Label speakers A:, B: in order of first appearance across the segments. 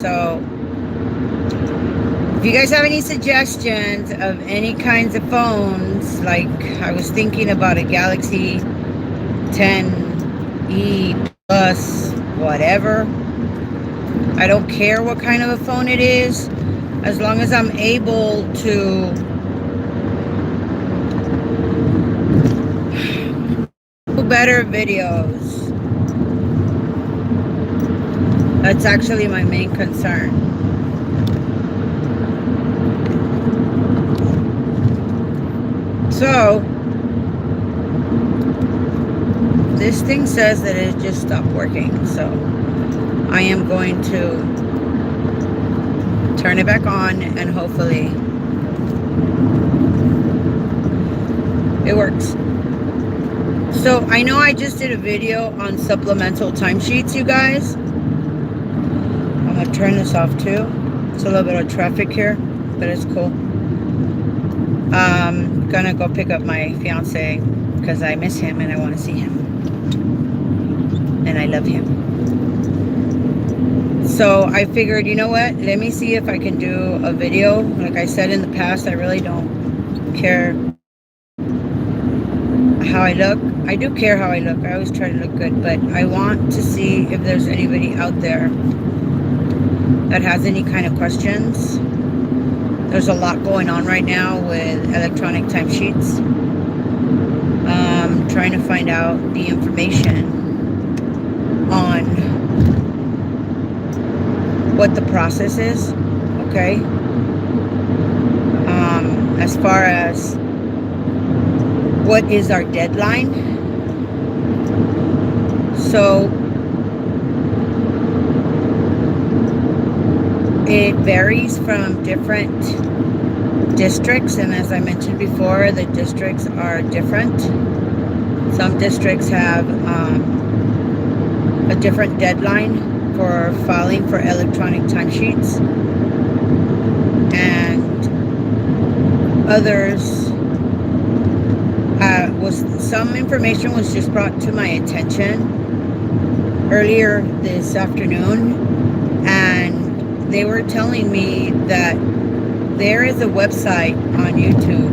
A: So if you guys have any suggestions of any kinds of phones, like I was thinking about a Galaxy 10e plus, whatever. I don't care what kind of a phone it is, as long as I'm able to do better videos. That's actually my main concern. So this thing says that it just stopped working, so I am going to turn it back on and hopefully it works. So I know I just did a video on supplemental timesheets, you guys. I'm gonna turn this off too. It's a little bit of traffic here, but it's cool. I'm gonna go pick up my fiance because I miss him and I want to see him. And I love him. So I figured, you know what? Let me see if I can do a video. Like I said in the past, I really don't care how I look. I do care how I look. I always try to look good, but I want to see if there's anybody out there that has any kind of questions. There's a lot going on right now with electronic timesheets. Trying to find out the information on what the process is, okay? As far as what is our deadline. So it varies from different districts, and as I mentioned before, the districts are different. Some districts have a different deadline for filing for electronic timesheets, and others some information was just brought to my attention earlier this afternoon, and they were telling me that there is a website on YouTube,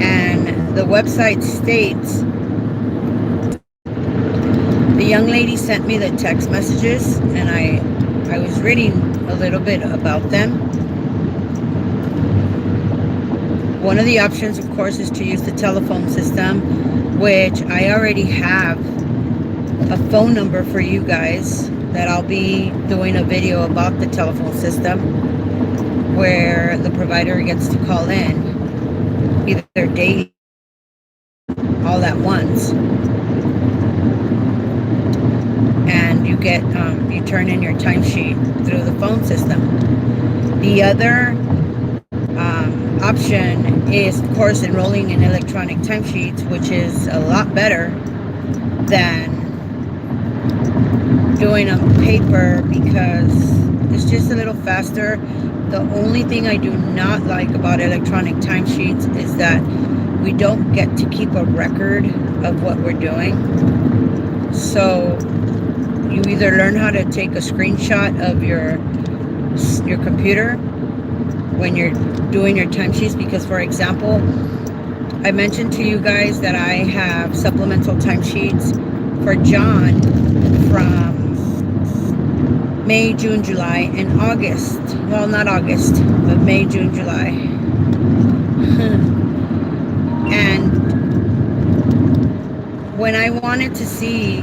A: and the website states, the young lady sent me the text messages, and I was reading a little bit about them. One of the options, of course, is to use the telephone system, which I already have a phone number for you guys that I'll be doing a video about the telephone system, where the provider gets to call in either daily, all at once, and you get you turn in your timesheet through the phone system. The other option is, of course, enrolling in electronic timesheets, which is a lot better than doing on paper because it's just a little faster. The only thing I do not like about electronic timesheets is that we don't get to keep a record of what we're doing. So you either learn how to take a screenshot of your computer when you're doing your timesheets, because, for example, I mentioned to you guys that I have supplemental timesheets for John from May, June, July, and August. Well, not August, but May, June, July. And when I wanted to see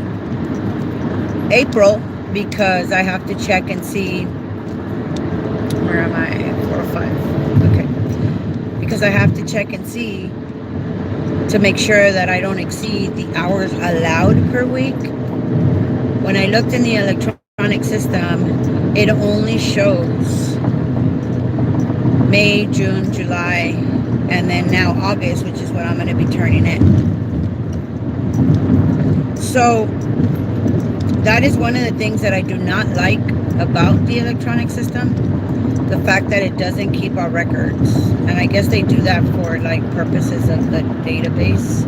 A: April, because I have to check and see, where am I? 4 or 5. Okay. Because I have to check and see to make sure that I don't exceed the hours allowed per week. When I looked in the electronic system, it only shows May, June, July, and then now August, which is what I'm going to be turning in. So that is one of the things that I do not like about the electronic system, the fact that it doesn't keep our records. And I guess they do that for like purposes of the database.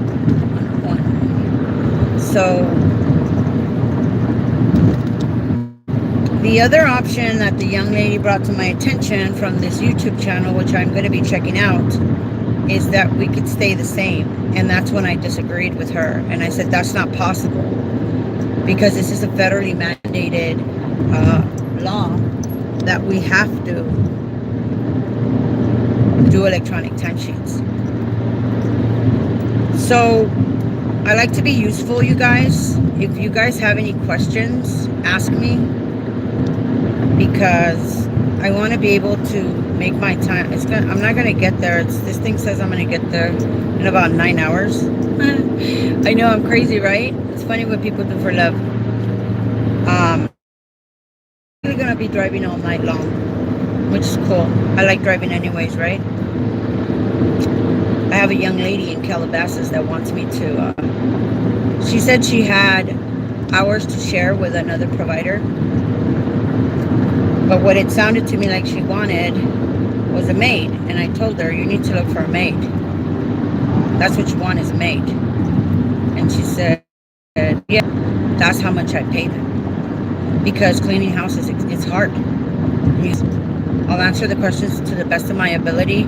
A: So The other option that the young lady brought to my attention from this YouTube channel, which I'm going to be checking out, is that we could stay the same. And that's when I disagreed with her. And I said, that's not possible, because this is a federally mandated law that we have to do electronic timesheets. So I like to be useful, you guys. If you guys have any questions, ask me, because I want to be able to make my time. I'm not going to get there. This thing says I'm going to get there in about 9 hours. I know I'm crazy, right? It's funny what people do for love. I'm going to be driving all night long, which is cool. I like driving anyways, right? I have a young lady in Calabasas that wants me to, she said she had hours to share with another provider. But what it sounded to me like she wanted was a maid. And I told her, you need to look for a maid. That's what you want, is a maid. And she said, yeah, that's how much I pay them. Because cleaning houses, it's hard. I'll answer the questions to the best of my ability.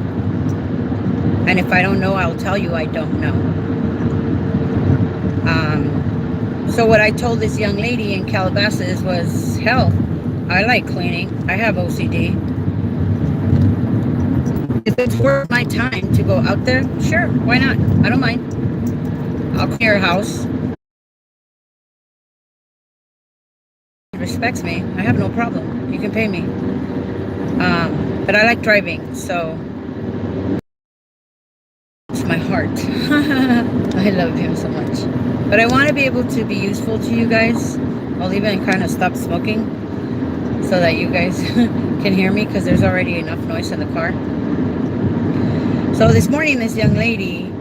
A: And if I don't know, I'll tell you I don't know. So what I told this young lady in Calabasas was, hell, I like cleaning. I have OCD. If it's worth my time to go out there, sure, why not? I don't mind. I'll clean your house. If it respects me, I have no problem. You can pay me. But I like driving, so it's my heart. I love him so much. But I want to be able to be useful to you guys. I'll even kind of stop smoking so that you guys can hear me, because there's already enough noise in the car. So this morning, this young lady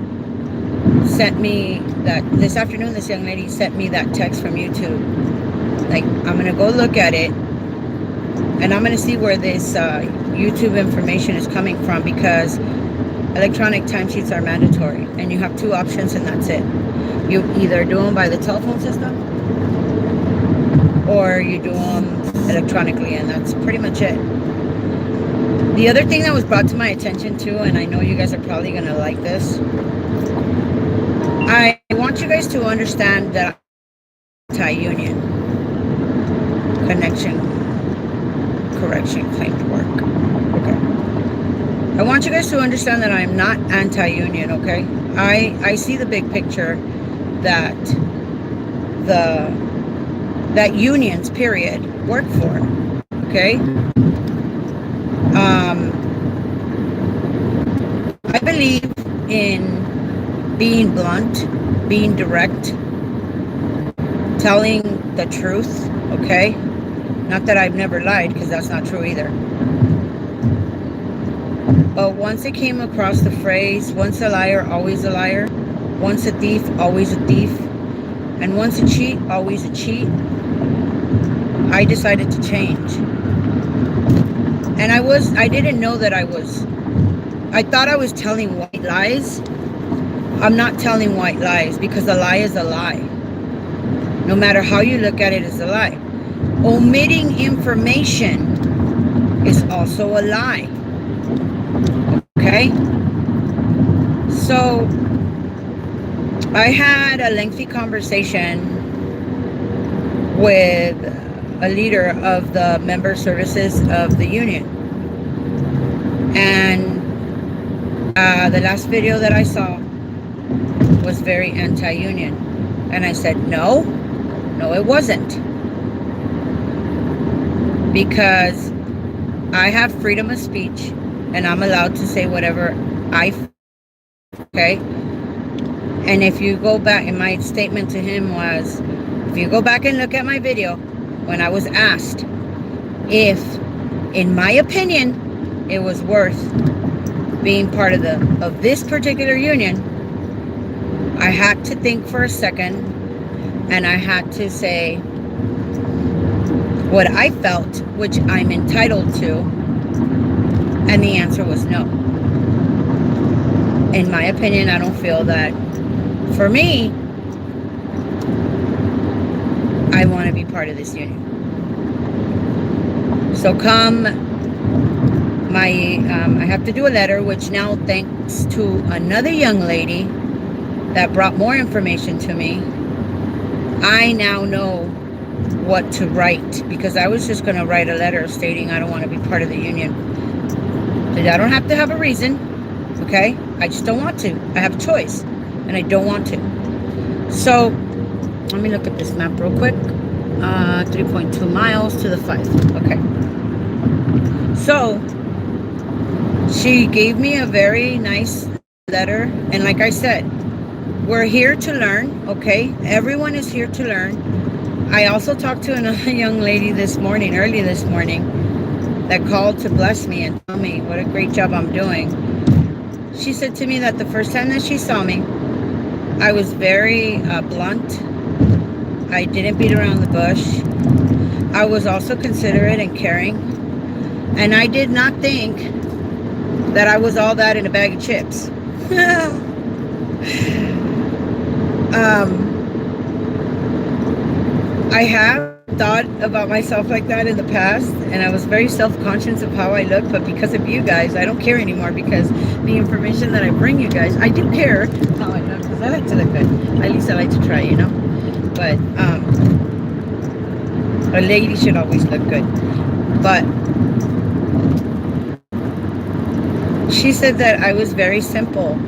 A: sent me that, this afternoon, this young lady sent me that text from YouTube. Like, I'm going to go look at it, and I'm going to see where this YouTube information is coming from, because electronic timesheets are mandatory, and you have two options, and that's it. You either do them by the telephone system, or you do them electronically, and that's pretty much it. The other thing that was brought to my attention too, and I know you guys are probably going to like this, I want you guys to understand that anti-union correction claim to work. Okay. I want you guys to understand that I'm not anti-union, okay? I see the big picture that that unions, period, work for, okay? I believe in being blunt, being direct, telling the truth, okay? Not that I've never lied, because that's not true either. But once it came across the phrase, once a liar, always a liar, once a thief, always a thief, and once a cheat, always a cheat, I decided to change. And I didn't know that I thought I was telling white lies. I'm not telling white lies, because a lie is a lie. No matter how you look at it, it's a lie. Omitting information is also a lie. Okay? So I had a lengthy conversation with a leader of the member services of the union. And the last video that I saw was very anti-union. And I said, no, it wasn't. Because I have freedom of speech, and I'm allowed to say whatever okay? And if you go back, and my statement to him was, if you go back and look at my video, when I was asked if, in my opinion, it was worth being part of this particular union, I had to think for a second, and I had to say what I felt, which I'm entitled to, and the answer was no. In my opinion, I don't feel that, for me, I want to be part of this union. So come I have to do a letter, which now thanks to another young lady that brought more information to me, I now know what to write, because I was just going to write a letter stating I don't want to be part of the union. I don't have to have a reason, okay? I just don't want to. I have a choice, and I don't want to. So, let me look at this map real quick. 3.2 miles to the 5. Okay. So, she gave me a very nice letter, and like I said, we're here to learn, okay? Everyone is here to learn. I also talked to another young lady early this morning, that called to bless me and tell me what a great job I'm doing. She said to me that the first time that she saw me, I was very blunt. I didn't beat around the bush. I was also considerate and caring. And I did not think that I was all that in a bag of chips. I have thought about myself like that in the past, and I was very self-conscious of how I look, but because of you guys, I don't care anymore, because the information that I bring you guys, I do care how I look, because I like to look good. At least I like to try, you know? But a lady should always look good. But she said that I was very simple,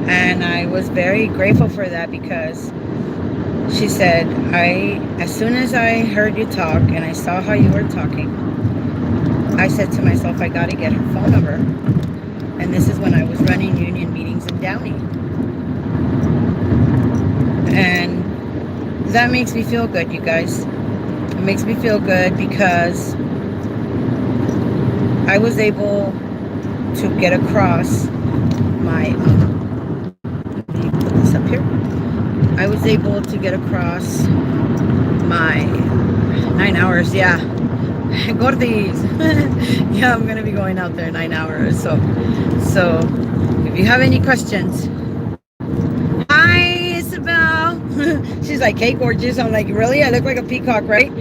A: and I was very grateful for that, because she said, as soon as I heard you talk and I saw how you were talking, I said to myself, I got to get her phone number. And this is when I was running union meetings in Downey. And that makes me feel good, you guys. It makes me feel good because I was able to get across my, let me put this up here. I was able to get across my 9 hours, yeah. Gordis. Yeah, I'm going to be going out there 9 hours. So if you have any questions. Hi, Isabel. She's like, hey, gorgeous. I'm like, really? I look like a peacock, right?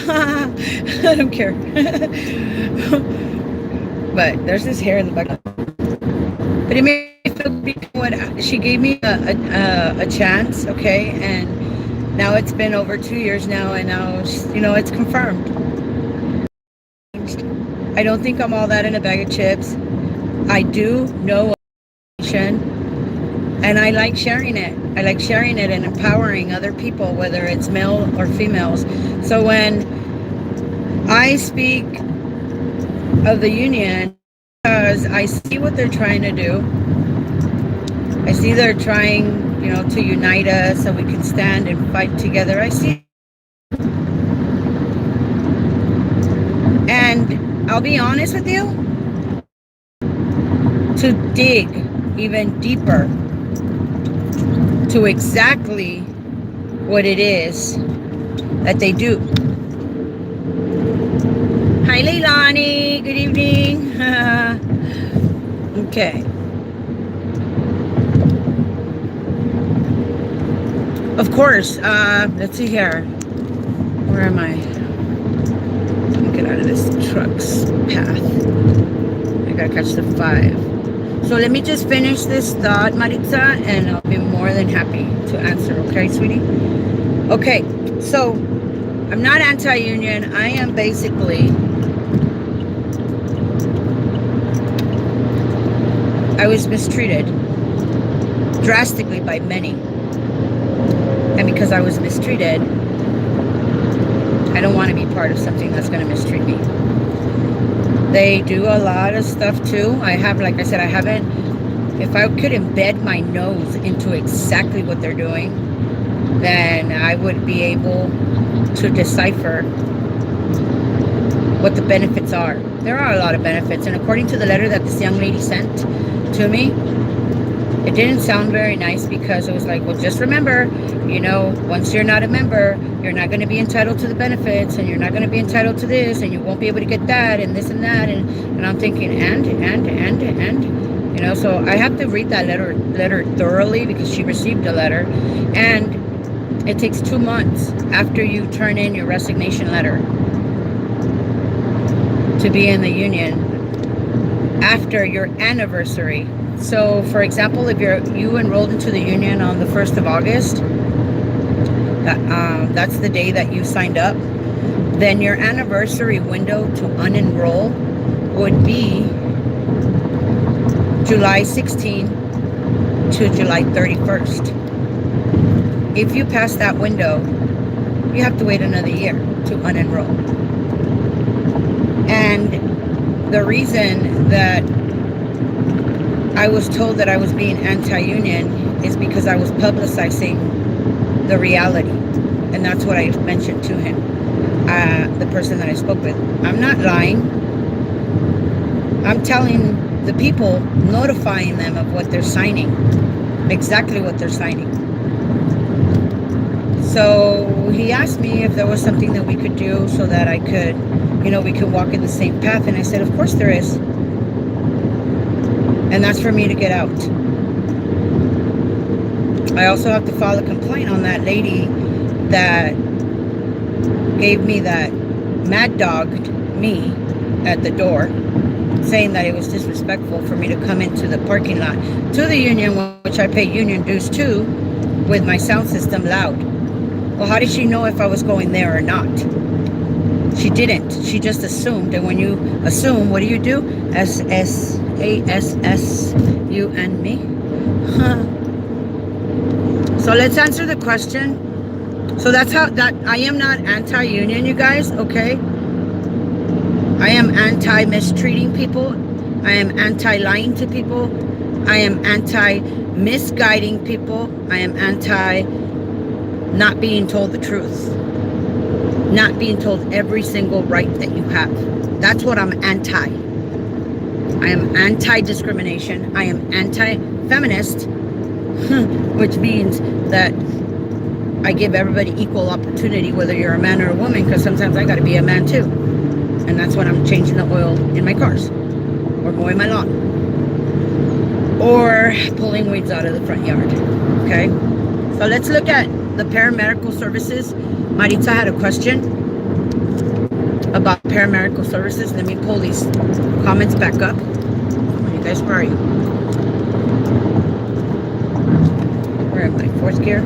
A: I don't care. But there's this hair in the back. But it made me feel good. She gave me a chance, okay? And now it's been over 2 years now, and now, you know, it's confirmed. I don't think I'm all that in a bag of chips. I do know information, and I like sharing it. I like sharing it and empowering other people, whether it's male or females. So when I speak of the union, because I see what they're trying to do. I see they're trying, you know, to unite us so we can stand and fight together. I see. And I'll be honest with you, to dig even deeper to exactly what it is that they do. Hi, Leilani. Good evening. Okay. Of course. Let's see here. Where am I? Let me get out of this truck's path. I gotta catch the 5. So let me just finish this thought, Maritza, and I'll be more than happy to answer. Okay, sweetie? Okay. So I'm not anti-union. I am basically... I was mistreated drastically by many. And because I was mistreated, I don't want to be part of something that's going to mistreat me. They do a lot of stuff too. I have, like I said, I haven't, if I could embed my nose into exactly what they're doing, then I would be able to decipher what the benefits are. There are a lot of benefits, and according to the letter that this young lady sent to me, it didn't sound very nice, because it was like, well, just remember, you know, once you're not a member, you're not going to be entitled to the benefits, and you're not going to be entitled to this, and you won't be able to get that, and this and that, and I'm thinking, and, you know, so I have to read that letter thoroughly, because she received a letter, and it takes 2 months after you turn in your resignation letter to be in the union after your anniversary. So, for example, if you enrolled into the union on the 1st of August, that's the day that you signed up, then your anniversary window to unenroll would be July 16 to July 31st. If you pass that window, you have to wait another year to unenroll. And the reason that I was told that I was being anti-union is because I was publicizing the reality. And that's what I mentioned to him, the person that I spoke with. I'm not lying. I'm telling the people, notifying them of what they're signing, exactly what they're signing. So he asked me if there was something that we could do so that I could, we could walk in the same path. And I said, of course there is. And that's for me to get out. I also have to file a complaint on that lady that gave me that mad dogged me at the door, saying that it was disrespectful for me to come into the parking lot to the union, which I pay union dues to, with my sound system loud. Well, how did she know if I was going there or not? She didn't. She just assumed. And when you assume, what do? S-S-A-S-S-U-N me. So let's answer the question. So that's how that I am not anti-union, you guys, okay? I am anti-mistreating people. I am anti-lying to people. I am anti-misguiding people. I am anti-not being told the truth. Not being told every single right that you have. That's what I'm anti. I am anti-discrimination. I am anti-feminist, which means that I give everybody equal opportunity, whether you're a man or a woman, because sometimes I got to be a man too. And that's when I'm changing the oil in my cars, or mowing my lawn, or pulling weeds out of the front yard. Okay? So let's look at the paramedical services. Maritza had a question about paramedical services. Let me pull these comments back up. You guys, where are you? We're in my 4th gear.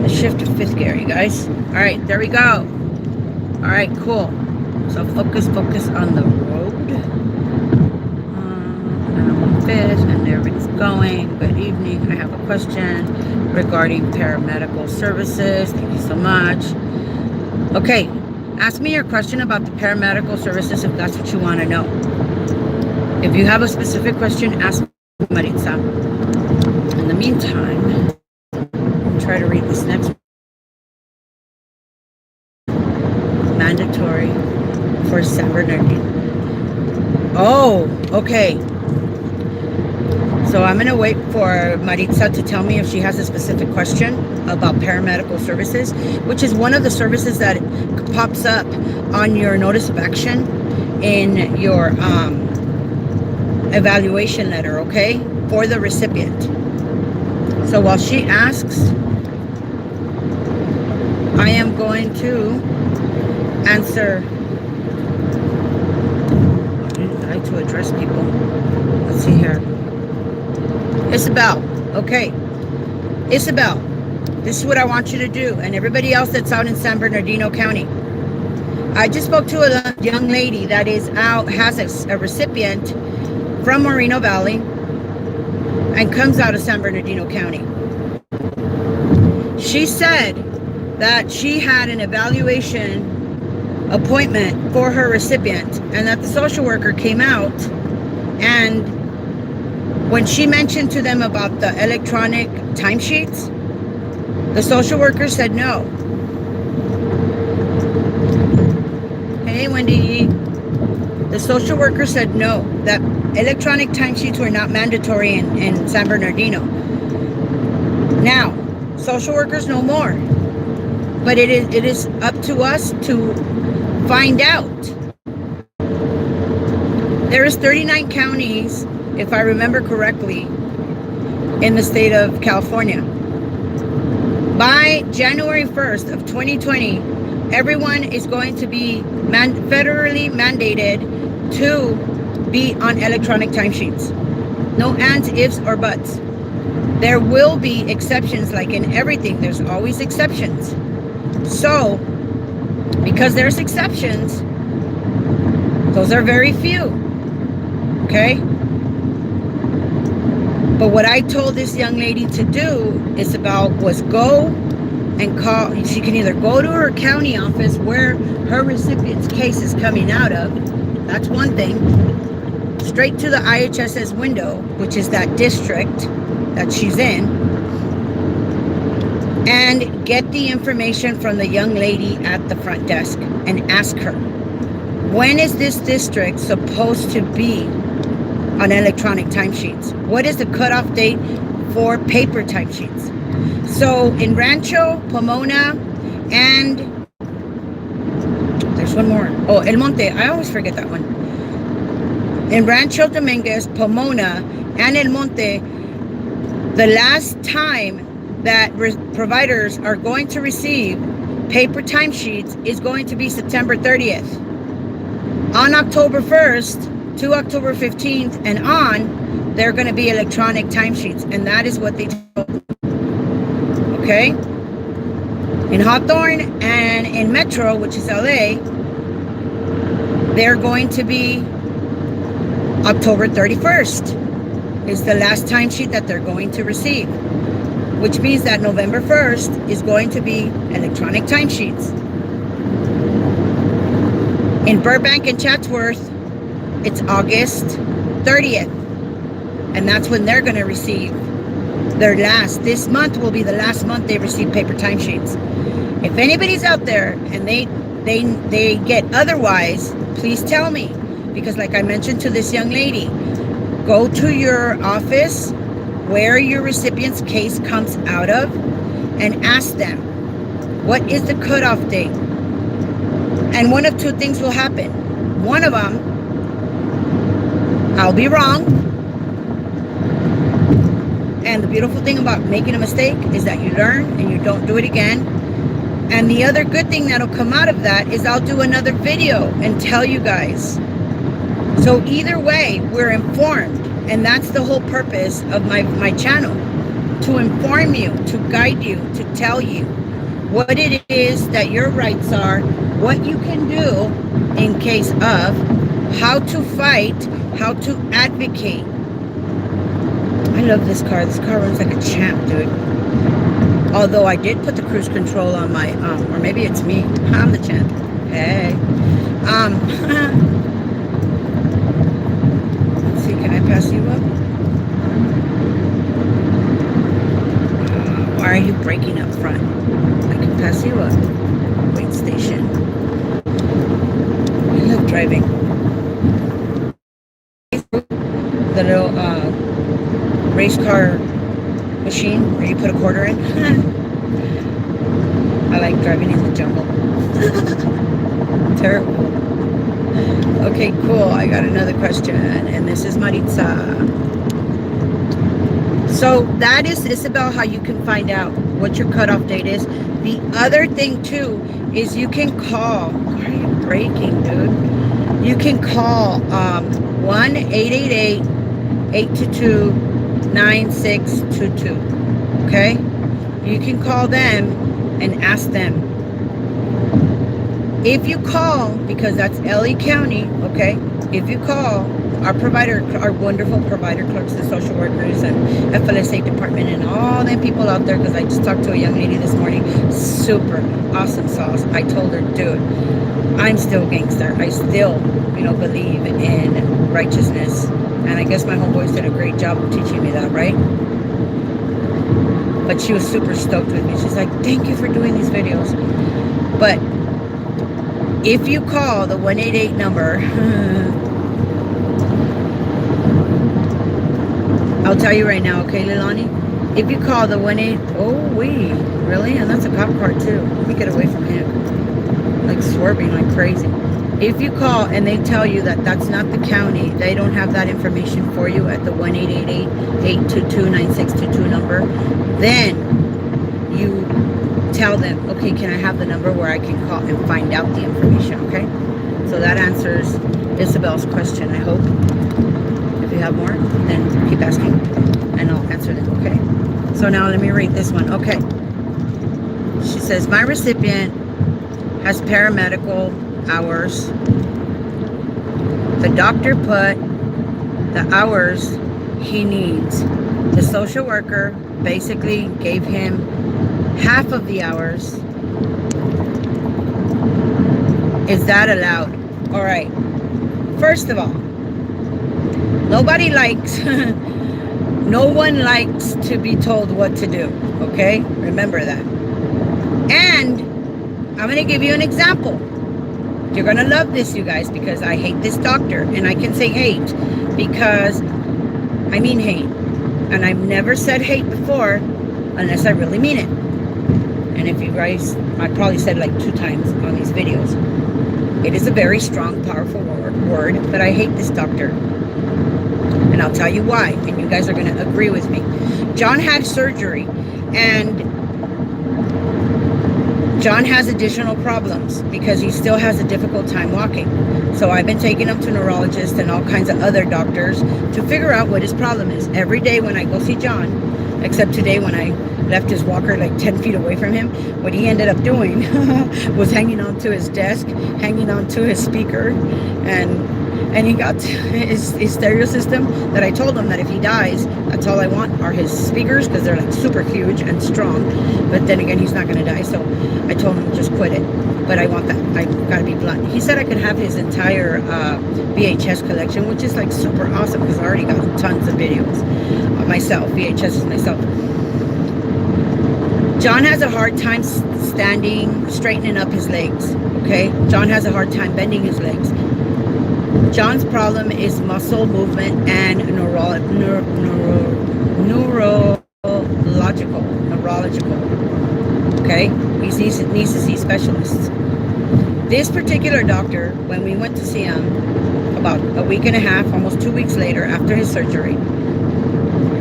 A: Let's shift to 5th gear, you guys. All right, there we go. All right, cool. So focus on the road. And I'm on 5th, and everything's going. Good evening. I have a question regarding paramedical services. Thank you so much. Okay, ask me your question about the paramedical services if that's what you want to know. If you have a specific question, ask Maritza. In the meantime, I'll try to read this next one. Mandatory for San Bernardino. Oh, okay. So I'm going to wait for Maritza to tell me if she has a specific question about paramedical services, which is one of the services that pops up on your notice of action in your evaluation letter, okay, for the recipient. So while she asks, I am going to answer. I like to address people. Let's see here. Isabel, okay. Isabel, this is what I want you to do, and everybody else that's out in San Bernardino County. I just spoke to a young lady that is out, has a recipient from Moreno Valley and comes out of San Bernardino County. She said that she had an evaluation appointment for her recipient and that the social worker came out, and when she mentioned to them about the electronic timesheets, the social worker said no. Hey, Wendy. The social worker said no, that electronic timesheets were not mandatory in San Bernardino. Now, social workers know more, but it is up to us to find out. There is 39 counties, if I remember correctly, in the state of California. By January 1st of 2020, everyone is going to be federally mandated to be on electronic timesheets. No ands, ifs, or buts. There will be exceptions, like in everything. There's always exceptions. So, because there's exceptions, those are very few. Okay? But what I told this young lady to do was go and call. She can either go to her county office where her recipient's case is coming out of. That's one thing. Straight to the IHSS window, which is that district that she's in, and get the information from the young lady at the front desk and ask her, when is this district supposed to be on electronic timesheets? What is the cutoff date for paper timesheets? So in Rancho, Pomona, and there's one more. Oh, El Monte. I always forget that one. In Rancho Dominguez, Pomona, and El Monte, the last time that providers are going to receive paper timesheets is going to be September 30th. On October 1st to October 15th and on, they're going to be electronic timesheets, and that is what they told. Okay? In Hawthorne and in Metro, which is LA, they're going to be October 31st is the last timesheet that they're going to receive, which means that November 1st is going to be electronic timesheets. In Burbank and Chatsworth, it's August 30th, and that's when they're going to receive their last. This month will be the last month they receive paper timesheets. If anybody's out there and they get otherwise, please tell me, because like I mentioned to this young lady, go to your office where your recipient's case comes out of and ask them, what is the cutoff date? And one of two things will happen. One of them, I'll be wrong. And the beautiful thing about making a mistake is that you learn and you don't do it again. And the other good thing that'll come out of that is I'll do another video and tell you guys. So either way, we're informed. And that's the whole purpose of my channel. To inform you, to guide you, to tell you what it is that your rights are, what you can do in case of, how to fight, how to advocate. I love this car. This car runs like a champ, dude. Although I did put the cruise control on my, or maybe it's me. I'm the champ. Hey. Let's see, can I pass you up? Why are you braking up front? I can pass you up. Wait station. I love driving. The little race car machine where you put a quarter in. I like driving in the jungle. Terrible. Okay, cool. I got another question, and this is Maritza. So that is Isabel, how you can find out what your cutoff date is. The other thing too is you can call. Why are you braking, dude? You can call 1-888-822-9622. Okay? You can call them and ask them. If you call, because that's LA County, okay? If you call our wonderful provider clerks, the social workers and FLSA department and all them people out there, because I just talked to a young lady this morning, super awesome sauce. I told her, dude, I'm still gangster. I still, believe in righteousness. And I guess my homeboys did a great job of teaching me that, right? But she was super stoked with me. She's like, thank you for doing these videos. But if you call the 188 number, I'll tell you right now, okay, Lilani? If you call the 1-8, really? And that's a cop car too. Let me get away from him. Like swerving like crazy. If you call and they tell you that that's not the county, they don't have that information for you at the 1-888-822-9622 number, then you tell them, okay, can I have the number where I can call and find out the information, okay? So that answers Isabel's question, I hope. If you have more, then keep asking, and I'll answer them, okay? So now let me read this one, okay? She says, my recipient has paramedical hours. The doctor put the hours he needs. The social worker basically gave him half of the hours. Is that allowed? All right. First of all, nobody likes, no one likes to be told what to do, okay? Remember that. And I'm going to give you an example. You're going to love this, you guys, because I hate this doctor. And I can say hate because I mean hate. And I've never said hate before unless I really mean it. And if you guys, I probably said it like 2 times on these videos. It is a very strong, powerful word, but I hate this doctor. And I'll tell you why. And you guys are going to agree with me. John had surgery, and John has additional problems because he still has a difficult time walking. So I've been taking him to neurologists and all kinds of other doctors to figure out what his problem is. Every day when I go see John, except today when I left his walker like 10 feet away from him, what he ended up doing was hanging onto his desk, hanging onto his speaker, and he got his stereo system that I told him that if he dies, that's all I want are his speakers, because they're like super huge and strong. But then again, he's not going to die, so I told him just quit it. But I want that. I've got to be blunt. He said I could have his entire VHS collection, which is like super awesome because I already got tons of videos myself, VHSs myself. John has a hard time standing, straightening up his legs, okay? John has a hard time bending his legs. John's problem is muscle movement and neurological, okay? He needs to see specialists. This particular doctor, when we went to see him about a week and a half, almost 2 weeks later after his surgery,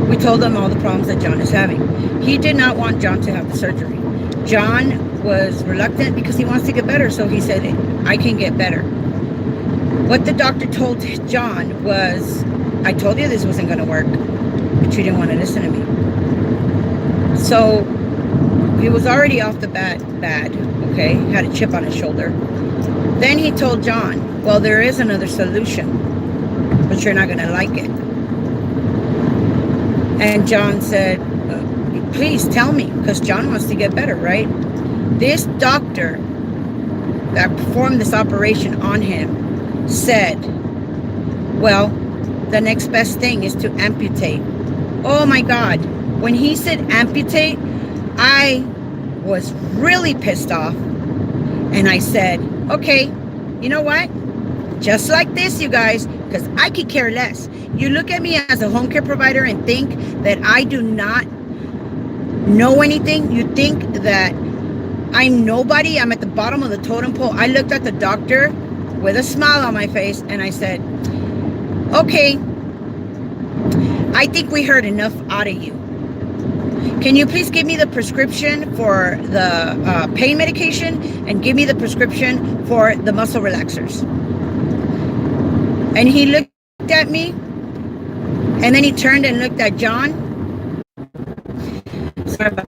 A: we told him all the problems that John is having. He did not want John to have the surgery. John was reluctant because he wants to get better, so he said, I can get better. What the doctor told John was, I told you this wasn't going to work, but you didn't want to listen to me. So he was already off the bat bad, okay? Had a chip on his shoulder. Then he told John, well, there is another solution, but you're not going to like it. And John said, please tell me, because John wants to get better, right? This doctor that performed this operation on him said, well, the next best thing is to amputate. Oh my God. When he said amputate, I was really pissed off. And I said, okay, you know what? Just like this, you guys, because I could care less. You look at me as a home care provider and think that I do not know anything. You think that I'm nobody. I'm at the bottom of the totem pole. I looked at the doctor with a smile on my face and I said, okay, I think we heard enough out of you. Can you please give me the prescription for the pain medication and give me the prescription for the muscle relaxers? And he looked at me and then he turned and looked at John. Sorry about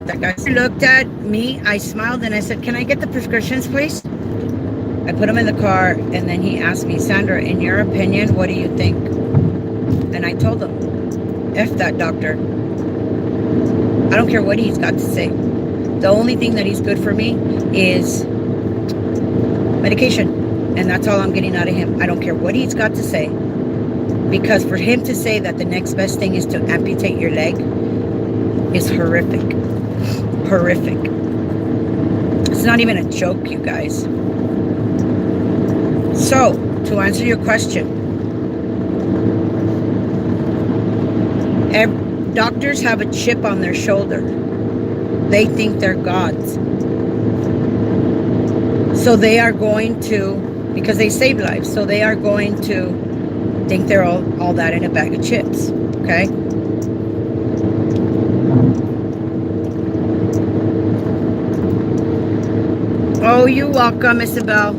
A: that, guys. He looked at me, I smiled and I said, can I get the prescriptions, please? I put them in the car and then he asked me, Sandra, in your opinion, what do you think? And I told him, F that doctor. I don't care what he's got to say. The only thing that he's good for me is medication. And that's all I'm getting out of him. I don't care what he's got to say. Because for him to say that the next best thing is to amputate your leg is horrific. Horrific. It's not even a joke, you guys. So, to answer your question, doctors have a chip on their shoulder. They think they're gods. So they are going to, because they save lives, so they are going to think they're all that in a bag of chips, okay? Oh, you're welcome, Isabel.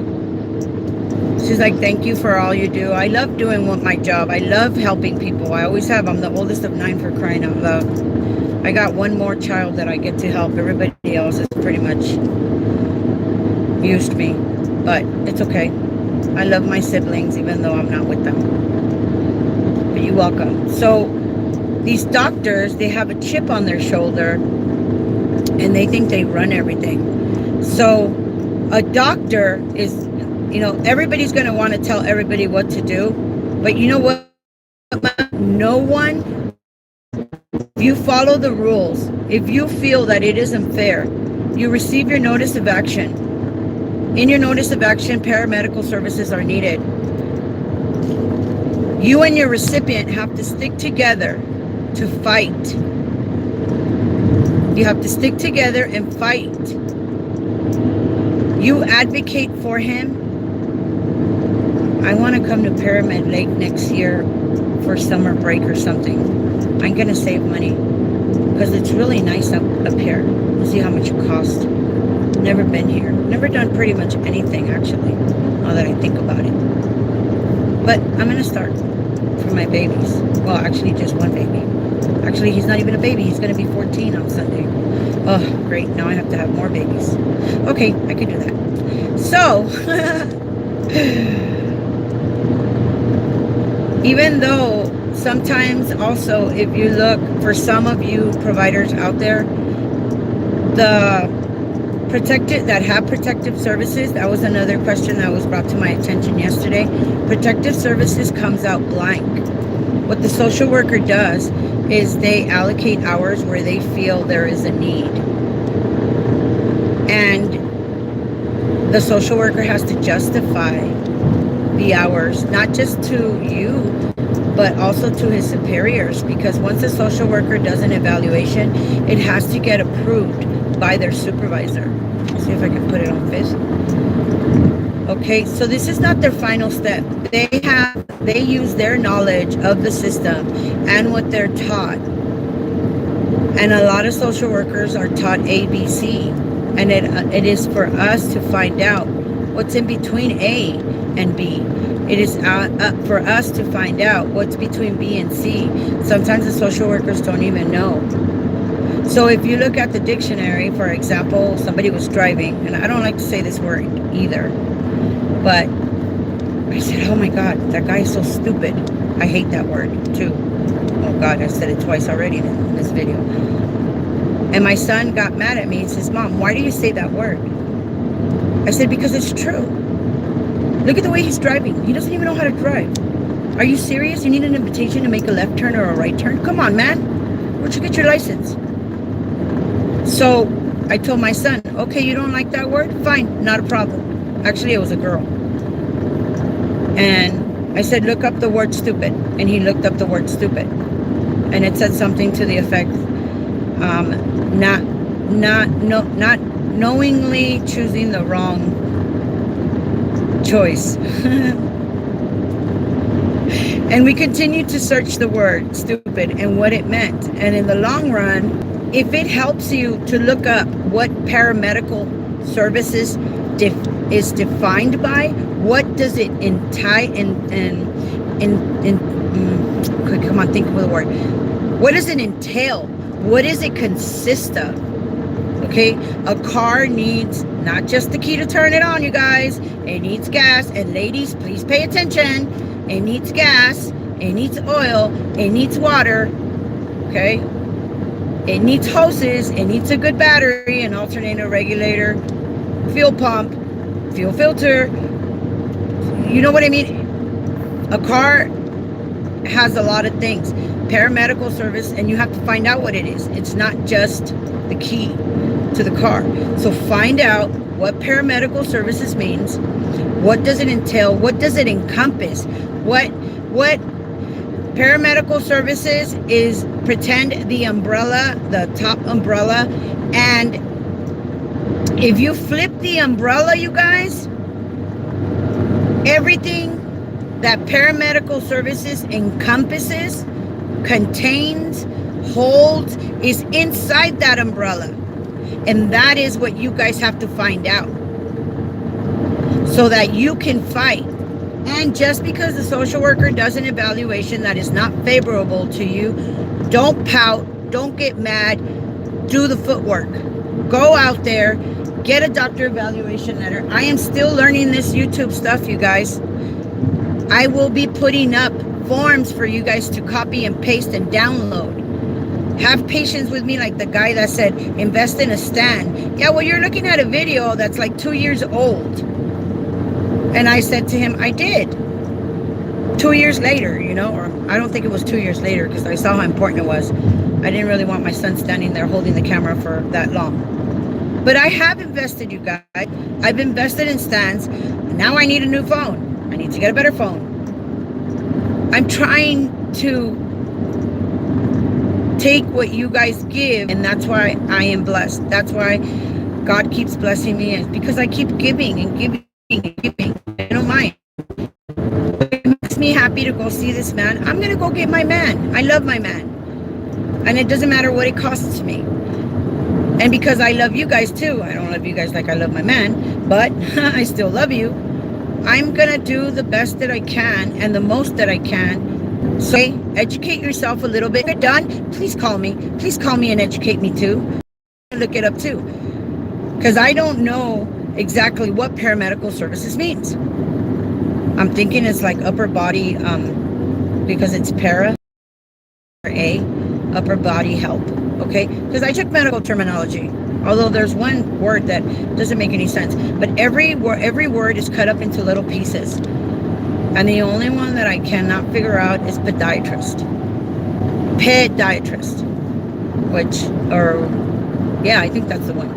A: She's like, thank you for all you do. I love doing my job. I love helping people. I always have. I'm the oldest of 9, for crying out loud. I got one more child that I get to help. Everybody else has pretty much used me. But it's okay. I love my siblings even though I'm not with them. But you're welcome. So these doctors, they have a chip on their shoulder and they think they run everything. So a doctor is, everybody's going to want to tell everybody what to do. But you know what? No one, if you follow the rules, if you feel that it isn't fair, you receive your notice of action. In your notice of action, paramedical services are needed. You and your recipient have to stick together to fight. You have to stick together and fight. You advocate for him. I want to come to Pyramid Lake next year for summer break or something. I'm going to save money because it's really nice up here. We'll see how much it costs. Never been here. Never done pretty much anything, actually, now that I think about it. But I'm going to start for my babies. Well, actually, just one baby. Actually, he's not even a baby. He's going to be 14 on Sunday. Oh, great. Now I have to have more babies. Okay, I can do that. So, even though sometimes also, if you look, for some of you providers out there, that have protective services, that was another question that was brought to my attention yesterday. Protective services comes out blank. What the social worker does is they allocate hours where they feel there is a need. And the social worker has to justify the hours, not just to you, but also to his superiors, because once a social worker does an evaluation, it has to get approved by their supervisor. Let's see if I can put it on this. Okay, so this is not their final step. They use their knowledge of the system and what they're taught. And a lot of social workers are taught ABC, and it is for us to find out what's in between A and B. It is for us to find out what's between B and C. Sometimes the social workers don't even know. So if you look at the dictionary, for example, somebody was driving, and I don't like to say this word either, but I said, oh my God, that guy is so stupid. I hate that word too. Oh God, I said it twice already in this video. And my son got mad at me and says, Mom, why do you say that word? I said, because it's true. Look at the way he's driving. He doesn't even know how to drive. Are you serious? You need an invitation to make a left turn or a right turn? Come on, man. Where'd you get your license? So I told my son, okay, you don't like that word? Fine, not a problem. Actually, it was a girl. And I said, look up the word stupid. And he looked up the word stupid. And it said something to the effect, not knowingly choosing the wrong choice. And we continued to search the word stupid and what it meant. And in the long run, if it helps you to look up what paramedical services is defined by, what does it come on, think of the word. What does it entail? What does it consist of? Okay, a car needs not just the key to turn it on, you guys. It needs gas, and ladies, please pay attention. It needs gas, it needs oil, it needs water, okay? It needs hoses, it needs a good battery, an alternator, regulator, fuel pump, fuel filter. You know what I mean? A car has a lot of things. Paramedical service, and you have to find out what it is. It's not just the key to the car. So find out what paramedical services means. What does it entail? What does it encompass? What paramedical services is, pretend the umbrella, the top umbrella, and if you flip the umbrella, you guys, everything that paramedical services encompasses, contains, holds, is inside that umbrella. And that is what you guys have to find out. so that you can fight. And just because the social worker does an evaluation that is not favorable to you, don't pout, don't get mad, do the footwork. Go out there, get a doctor evaluation letter. I am still learning this YouTube stuff, you guys. I will be putting up forms for you guys to copy and paste and download. Have patience with me, like the guy that said, invest in a stand. Yeah, well, you're looking at a video that's like 2 years old. And I said to him, I did. 2 years later, you know, or I don't think it was 2 years later because I saw how important it was. I didn't really want my son standing there holding the camera for that long. But I have invested, you guys. I've invested in stands. Now I need a new phone. I need to get a better phone. I'm trying to take what you guys give, and that's why I am blessed. That's why God keeps blessing me, is because I keep giving and giving and giving. I don't mind. It makes me happy to go see this man. I'm gonna go get my man. I love my man, and it doesn't matter what it costs me. And because I love you guys too, I don't love you guys like I love my man, but I still love you. I'm gonna do the best that I can and the most that I can. So educate yourself a little bit. If you're done, please call me. Please call me and educate me too. Look it up too, because I don't know exactly what paramedical services means. I'm thinking it's like upper body, because it's para, upper body help. Okay, because I took medical terminology, although there's one word that doesn't make any sense, but every word is cut up into little pieces, and the only one that I cannot figure out is podiatrist, yeah, I think that's the one,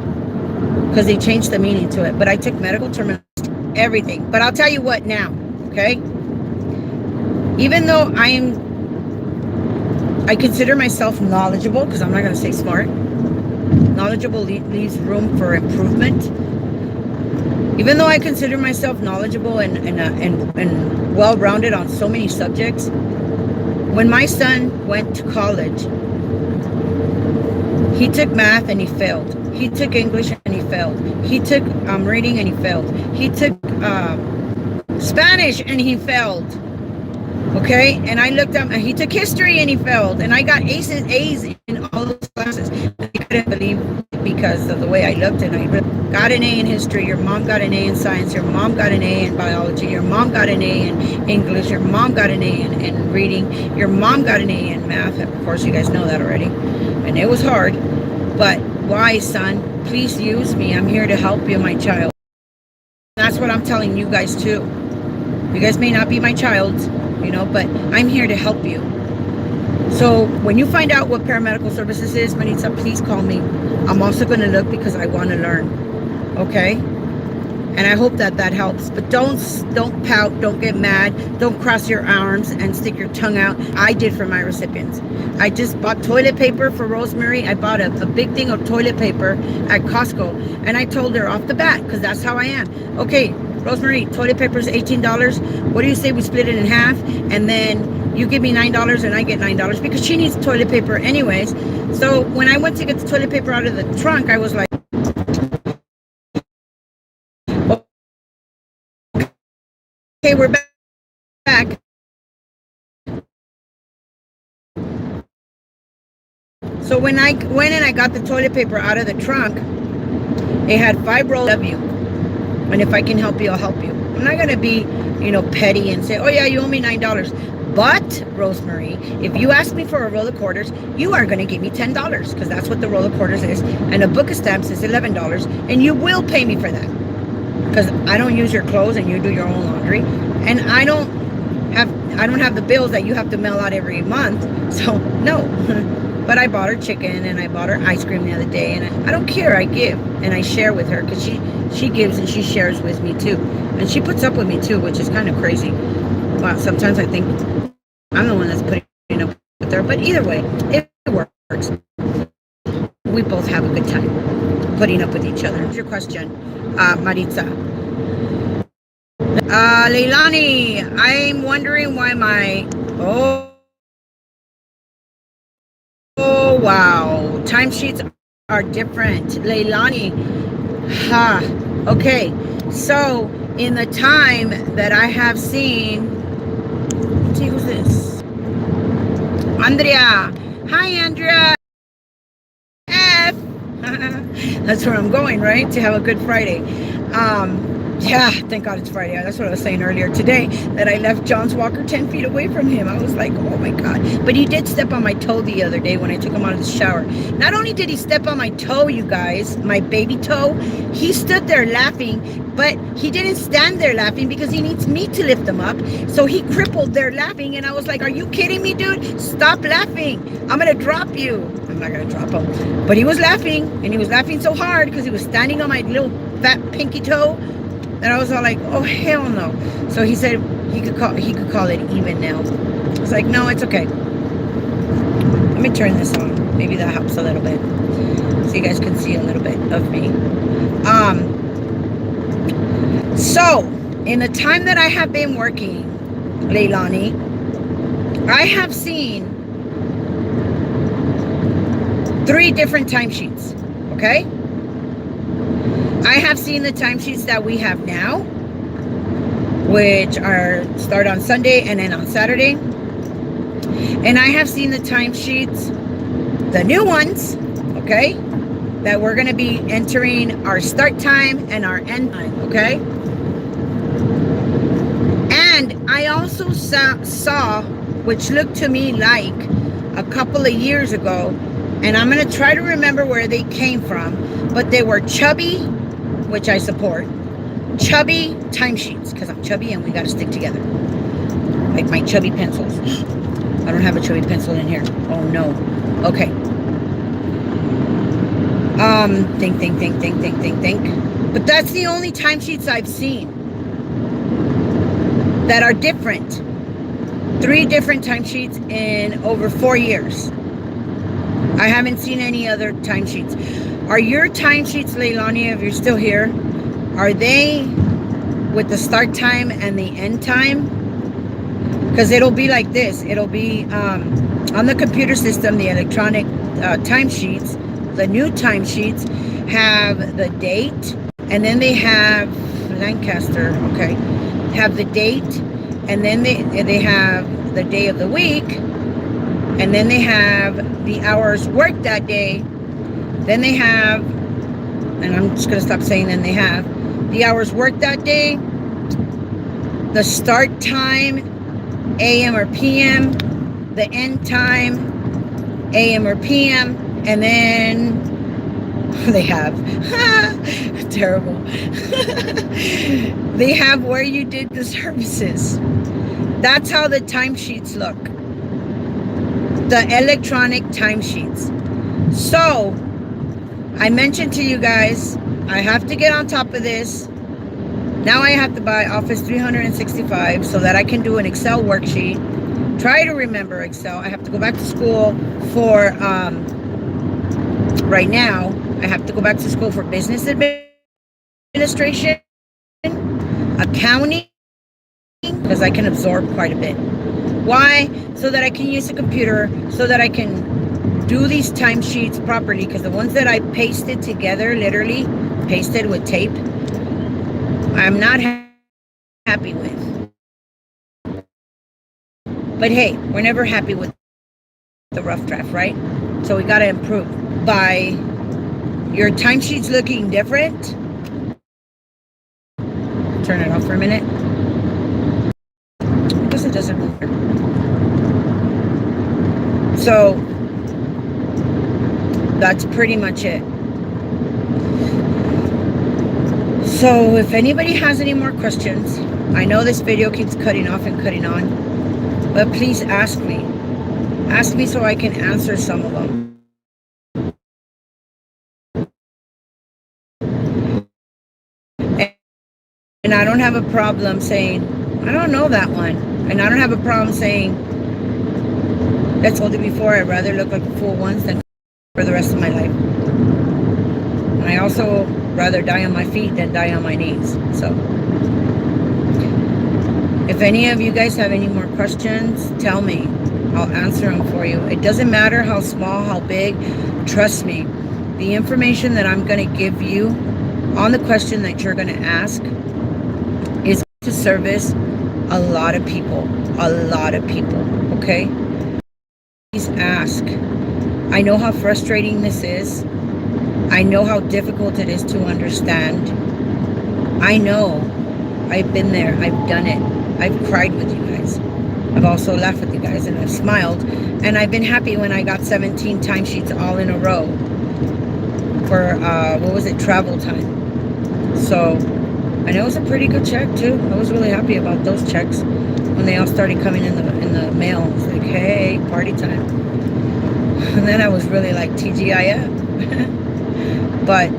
A: because they changed the meaning to it. But I took medical terminology, everything. But I'll tell you what now, okay? Even though I consider myself knowledgeable, because I'm not going to say smart. Knowledgeable leaves room for improvement. Even though I consider myself knowledgeable and well-rounded on so many subjects, when my son went to college, he took math and he failed. He took English and he failed. He took reading and he failed. He took Spanish and he failed. Okay, and I looked up, and he took history and he failed, and I got A's in all those classes. I couldn't believe it because of the way I looked, and I got an A in history. Your mom got an A in science. Your mom got an A in biology. Your mom got an A in English. Your mom got an A in reading. Your mom got an A in math. Of course, you guys know that already, and it was hard. But why, son? Please use me. I'm here to help you, my child. That's what I'm telling you guys too. You guys may not be my child, you know, but I'm here to help you. So when you find out what paramedical services is, Manita, please call me. I'm also going to look because I want to learn. Okay? And I hope that helps. But don't pout, don't get mad, don't cross your arms and stick your tongue out. I did for my recipients. I just bought toilet paper for Rosemary. I bought a big thing of toilet paper at Costco, and I told her off the bat, because that's how I am. Okay, Rosemary, toilet paper is $18. What do you say we split it in half, and then you give me $9 and I get $9, because she needs toilet paper anyways. So when I went to get the toilet paper out of the trunk, I was like, okay, we're back. So when I went and I got the toilet paper out of the trunk, it had 5 rolls of you. And if I can help you, I'll help you. I'm not going to be, you know, petty and say, oh yeah, you owe me $9. But, Rosemary, if you ask me for a roll of quarters, you are going to give me $10, because that's what the roll of quarters is. And a book of stamps is $11. And you will pay me for that, because I don't use your clothes and you do your own laundry. And I don't have the bills that you have to mail out every month. So, no. But I bought her chicken and I bought her ice cream the other day, and I don't care. I give and I share with her, because she gives and she shares with me too, and she puts up with me too, which is kind of crazy. Well, sometimes I think I'm the one that's putting up with her, but either way, it works. We both have a good time putting up with each other. Here's your question, Maritza. Leilani, I'm wondering why my Oh, wow. Timesheets are different. Leilani. Okay. So in the time that I have seen, let's see, who's this? Andrea. Hi, Andrea. F. That's where I'm going, right? To have a good Friday. Yeah, thank God it's Friday. That's what I was saying earlier today, that I left John's walker 10 feet away from him. I was like, oh my God. But he did step on my toe the other day when I took him out of the shower. Not only did he step on my toe, you guys, my baby toe, he stood there laughing, but he didn't stand there laughing because he needs me to lift him up. So he crippled there laughing, and I was like, are you kidding me, dude? Stop laughing. I'm going to drop you. I'm not going to drop him. But he was laughing, and he was laughing so hard because he was standing on my little fat pinky toe. And I was all like, oh, hell no. So he said he could call it even now. I was like, no, it's okay. Let me turn this on. Maybe that helps a little bit. So you guys can see a little bit of me. So, in the time that I have been working, Leilani, I have seen 3 different timesheets, okay? I have seen the timesheets that we have now, which start on Sunday and end on Saturday. And I have seen the timesheets, the new ones, okay, that we're going to be entering our start time and our end time, okay? And I also saw, which looked to me like a couple of years ago, and I'm going to try to remember where they came from, but they were chubby, which I support, chubby timesheets, because I'm chubby and we got to stick together. Like my chubby pencils. I don't have a chubby pencil in here. Oh no. Okay. Think. But that's the only timesheets I've seen that are different. 3 different timesheets in over 4 years. I haven't seen any other timesheets. Are your timesheets, Leilani, if you're still here, are they with the start time and the end time? Because it'll be like this. It'll be on the computer system, the electronic timesheets, the new timesheets have the date, and then they have Lancaster, okay, have the date, and then they have the day of the week, and then they have the hours worked that day. Then they have, and I'm just going to stop saying then they have, the hours worked that day, the start time, AM or PM, the end time, AM or PM, and then they have, terrible, they have where you did the services. That's how the timesheets look. The electronic timesheets. So, I mentioned to you guys, I have to get on top of this. Now I have to buy Office 365 so that I can do an Excel worksheet. Try to remember Excel. I have to go back to school for, right now, I have to go back to school for business administration, accounting, because I can absorb quite a bit. Why? So that I can use the computer, so that I can do these timesheets properly, because the ones that I pasted together, literally pasted with tape, I'm not happy with. But hey, we're never happy with the rough draft, right? So we got to improve. By your timesheets looking different, turn it off for a minute. I guess it doesn't matter. So that's pretty much it. So if anybody has any more questions, I know this video keeps cutting off and cutting on, but please ask me. Ask me so I can answer some of them. And I don't have a problem saying, I don't know that one. And I don't have a problem saying, that's told it before, I'd rather look like a fool once than for the rest of my life. And I also rather die on my feet than die on my knees. So if any of you guys have any more questions, tell me. I'll answer them for you. It doesn't matter how small, how big. Trust me. The information that I'm going to give you on the question that you're going to ask, service a lot of people. Okay? Please ask. I know how frustrating this is. I know how difficult it is to understand. I know. I've been there. I've done it. I've cried with you guys. I've also laughed with you guys, and I've smiled. And I've been happy when I got 17 timesheets all in a row for, travel time. So, and it was a pretty good check too. I was really happy about those checks when they all started coming in the mail. I was like, hey, party time. And then I was really like, TGIF. But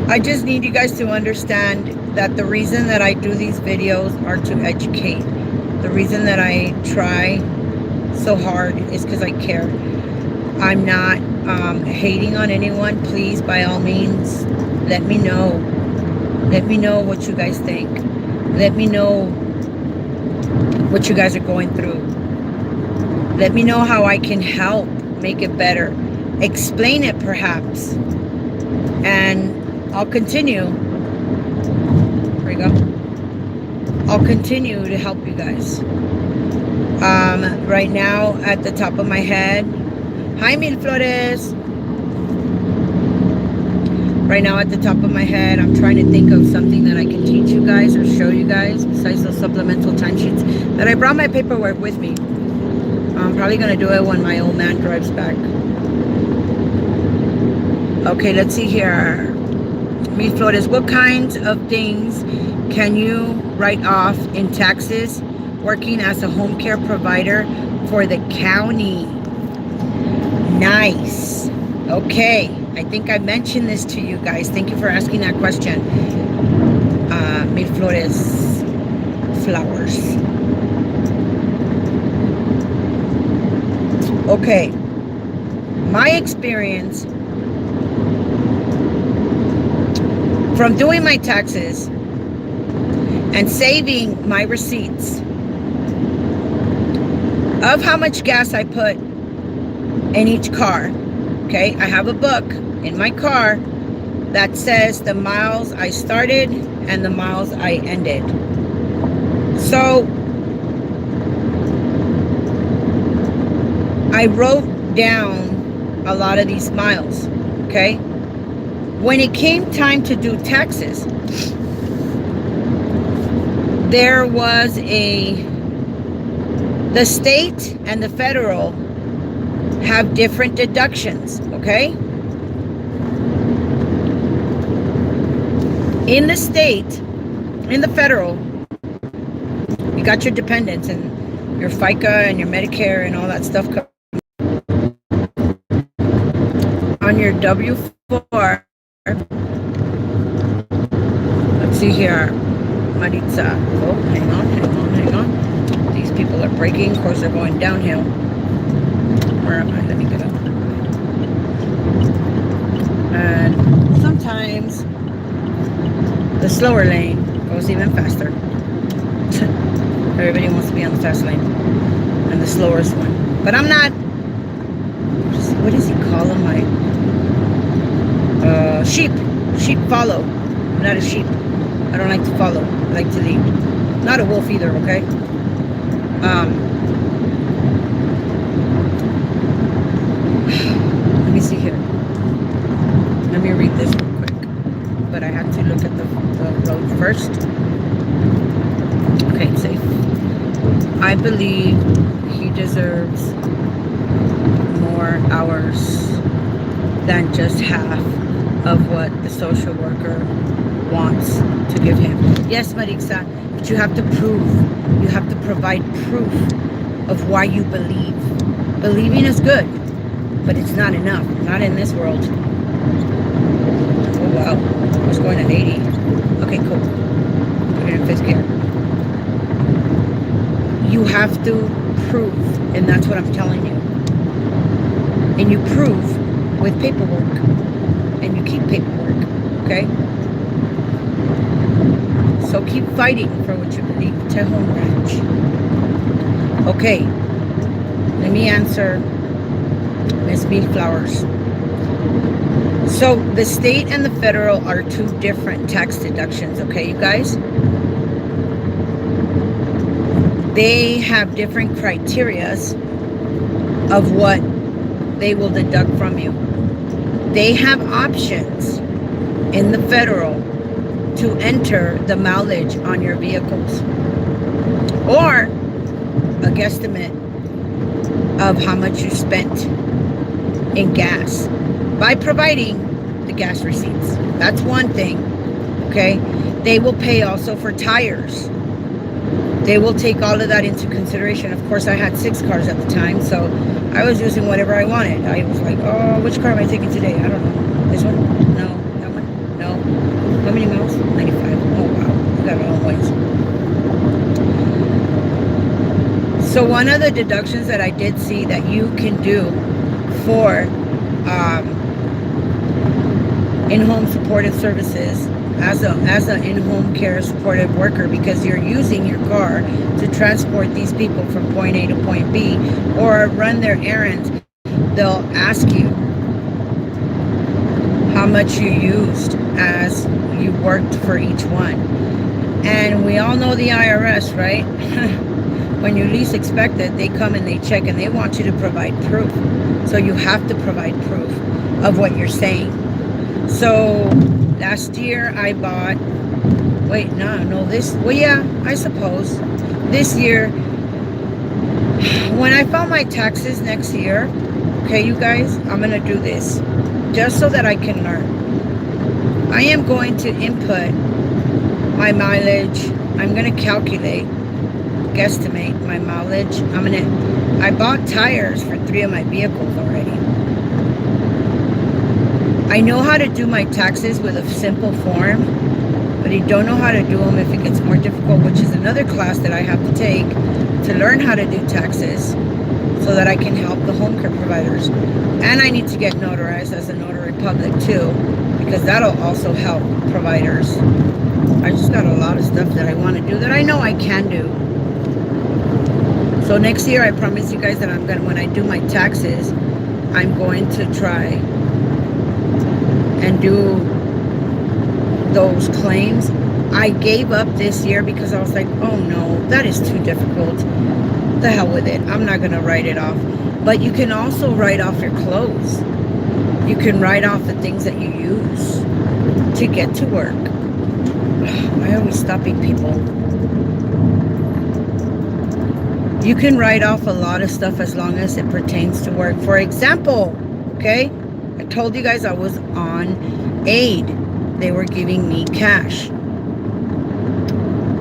A: I just need you guys to understand that the reason that I do these videos are to educate. The reason that I try so hard is because I care. I'm not hating on anyone. Please, by all means, let me know. Let me know what you guys think. Let me know what you guys are going through. Let me know how I can help make it better. Explain it perhaps. And I'll continue. There we go. I'll continue to help you guys. Right now, at the top of my head, hi Mil Flores. Right now, at the top of my head, I'm trying to think of something that I can teach you guys or show you guys besides those supplemental timesheets that I brought my paperwork with me. I'm probably gonna do it when my old man drives back. Okay, let's see here. Mil Flores, what kinds of things can you write off in taxes working as a home care provider for the county? Nice. Okay, I think I mentioned this to you guys. Thank you for asking that question. Mil Flores flowers. Okay, my experience from doing my taxes and saving my receipts of how much gas I put in each car. Okay, I have a book in my car that says the miles I started and the miles I ended. So I wrote down a lot of these miles. Okay, when it came time to do taxes, there was the state and the federal have different deductions, okay? In the state, in the federal, you got your dependents and your FICA and your Medicare and all that stuff. On your W-4, let's see here, Maritza. Oh, hang on. These people are braking. Of course, they're going downhill. Where am I? Let me get up. And sometimes the slower lane goes even faster. Everybody wants to be on the fast lane and the slowest one. But I'm not. What does he call them? Sheep. Sheep follow. I'm not a sheep. I don't like to follow. I like to lead. Not a wolf either, okay? Let me see here. Let me read this real quick. But I have to look at the road first. Okay, it's safe. I believe he deserves more hours than just half of what the social worker wants to give him. Yes, Marixa, but you have to prove. You have to provide proof of why you believe. Believing is good, but it's not enough. Not in this world. Oh, wow. I was going at 80. Okay, cool. Put it in fifth gear. You have to prove, and that's what I'm telling you. And you prove with paperwork. And you keep paperwork, okay? So keep fighting for what you believe. Tejon Ranch. Okay. Let me answer Miss Bee Flowers. So the state and the federal are two different tax deductions, okay, you guys? They have different criterias of what they will deduct from you. They have options in the federal to enter the mileage on your vehicles or a guesstimate of how much you spent in gas by providing the gas receipts. That's one thing, okay? They will pay also for tires. They will take all of that into consideration. Of course, I had 6 cars at the time, so I was using whatever I wanted. I was like, oh, which car am I taking today? I don't know. This one? No. That one? No. How many miles? 95. Oh, wow. I got a long ways. So one of the deductions that I did see that you can do for in-home supportive services as an in-home care supportive worker, because you're using your car to transport these people from point A to point B or run their errands, they'll ask you how much you used as you worked for each one. And we all know the IRS, right? When you least expect it, they come and they check and they want you to provide proof. So you have to provide proof of what you're saying. So last year I bought, I suppose this year, when I file my taxes next year, okay, you guys, I'm going to do this just so that I can learn. I am going to input my mileage. I'm going to guesstimate my mileage. I bought tires for 3 of my vehicles already. I know how to do my taxes with a simple form, but I don't know how to do them if it gets more difficult, which is another class that I have to take to learn how to do taxes so that I can help the home care providers. And I need to get notarized as a notary public too, because that'll also help providers. I just got a lot of stuff that I want to do that I know I can do. So next year, I promise you guys that when I do my taxes, I'm going to try and do those claims. I gave up this year because I was like, oh no, that is too difficult. The hell with it. I'm not going to write it off. But you can also write off your clothes. You can write off the things that you use to get to work. Why are we stopping people? You can write off a lot of stuff as long as it pertains to work. For example, okay, I told you guys I was on aid. They were giving me cash.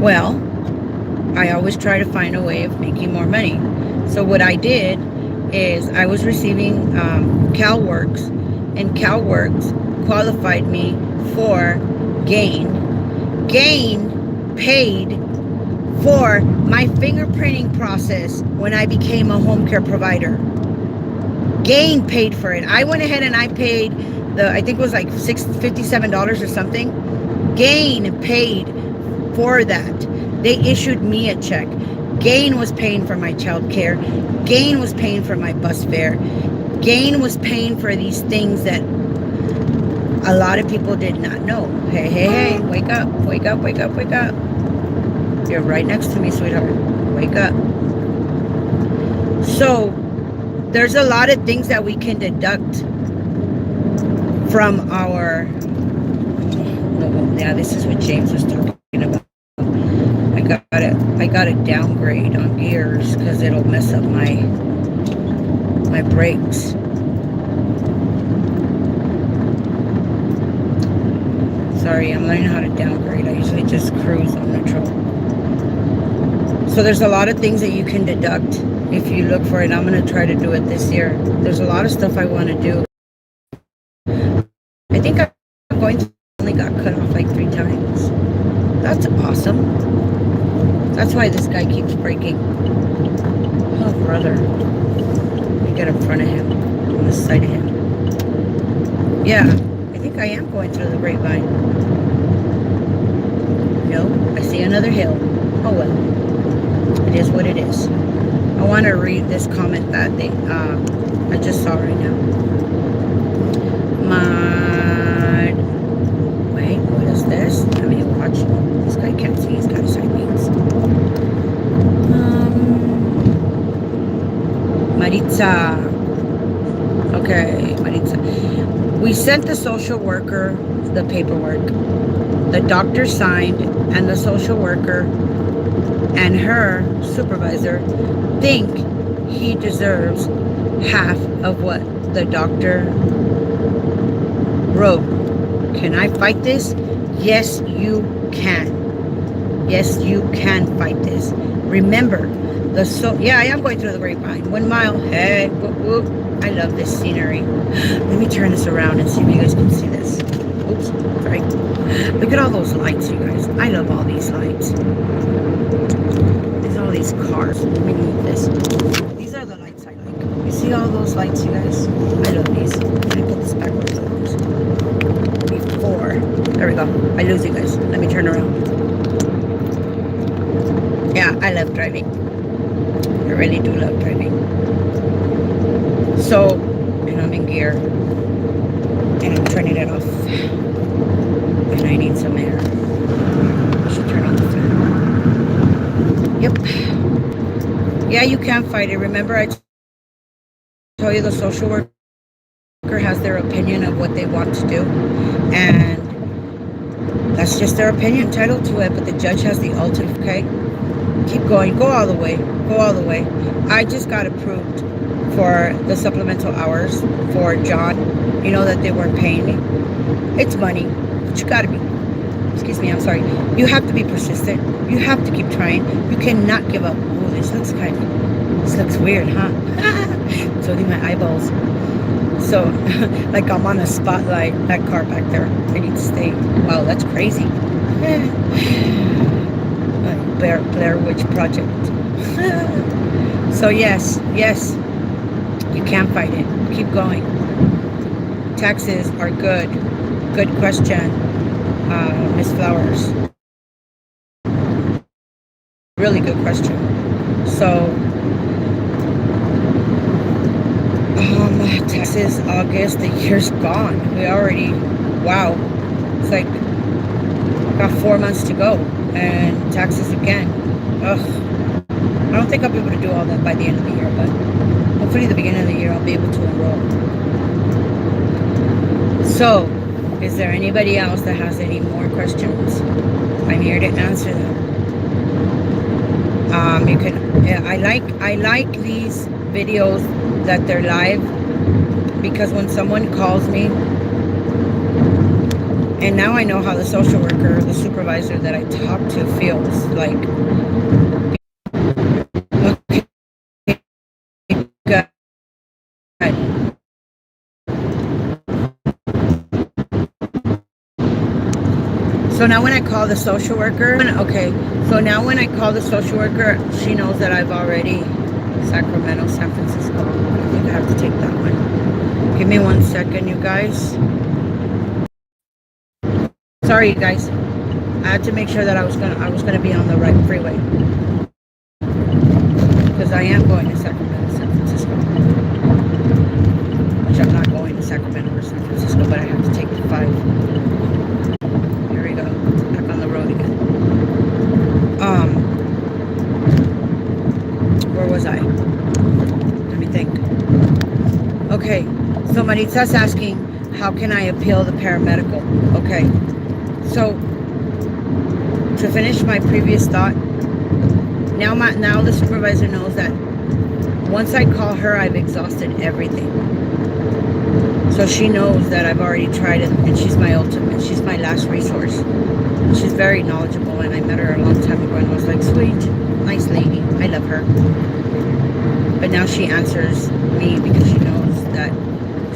A: Well, I always try to find a way of making more money. So what I did is I was receiving CalWorks, and CalWorks qualified me for GAIN. GAIN paid for my fingerprinting process when I became a home care provider. GAIN paid for it. I went ahead and I paid I think it was like $57 or something. GAIN paid for that. They issued me a check. GAIN was paying for my child care. GAIN was paying for my bus fare. GAIN was paying for these things that a lot of people did not know. Hey, wake up, wake up, wake up, wake up. You're right next to me, sweetheart. Wake up. So there's a lot of things that we can deduct from our, yeah, this is what James was talking about. I got a downgrade on gears because it'll mess up my brakes. Sorry, I'm learning how to downgrade. I usually just cruise on neutral. So there's a lot of things that you can deduct if you look for it. I'm going to try to do it this year. There's a lot of stuff I want to do. I think I'm going to only got cut off like 3 times. That's awesome. That's why this guy keeps braking. Oh, brother. Let me get in front of him, on the side of him. Yeah, I think I am going through the grapevine. No, I see another hill. Oh well. It is what it is. I want to read this comment that I just saw right now. Maritza. Okay, Maritza. We sent the social worker the paperwork. The doctor signed, and the social worker and her supervisor think he deserves half of what the doctor wrote. Can I fight this? Yes, you can. Yes, you can fight this. Remember, yeah, I am going through the grapevine. 1 mile. Hey, whoop, whoop. I love this scenery. Let me turn this around and see if you guys can see this. Oops, sorry. Look at all those lights, you guys. I love all these lights. There's all these cars. Let me move this. These are the lights I like. You see all those lights, you guys? I love these. Let me put this backwards. Before. There we go. I lose you guys. Let me turn around. Yeah, I love driving. I really do love driving. So, and I'm in gear. And I'm turning it off. And I need some air. I should turn on the fan. Yep. Yeah, you can fight it. Remember, I told you the social worker has their opinion of what they want to do. And that's just their opinion, entitled to it. But the judge has the ultimate, okay? Keep going. Go all the way. Go all the way. I just got approved for the supplemental hours for John. You know that they weren't paying me. It's money. But you got to be. Excuse me, I'm sorry. You have to be persistent. You have to keep trying. You cannot give up. Oh, this looks weird, huh? So do my eyeballs. So, like I'm on a spotlight. That car back there. I need to stay. Wow, that's crazy. Blair Witch Project. So yes, you can fight it. Keep going. Taxes are good. Good question, Miss Flowers. Really good question. So, taxes, August, the year's gone. We already, wow. It's like, got 4 months to go. And taxes again. Ugh. I don't think I'll be able to do all that by the end of the year, but hopefully the beginning of the year I'll be able to enroll. So, is there anybody else that has any more questions? I'm here to answer them. You can. Yeah, I like these videos that they're live, because when someone calls me, and now I know how the social worker, the supervisor that I talk to feels like. Okay, good. So now when I call the social worker, okay, so now when I call the social worker, she knows that I've already, Sacramento, San Francisco. I think I have to take that one. Give me 1 second, you guys. Sorry, you guys. I had to make sure that I was gonna be on the right freeway, because I am going to Sacramento, San Francisco. Which I'm not going to Sacramento or San Francisco, but I have to take the 5. Here we go. Back on the road again. Where was I? Let me think. Okay, so Maritza's asking, how can I appeal the paramedical? Okay, so to finish my previous thought, now the supervisor knows that once I call her, I've exhausted everything. So she knows that I've already tried it, and she's my ultimate. She's my last resource. She's very knowledgeable, and I met her a long time ago, and I was like, sweet, nice lady. I love her. But now she answers me because she knows that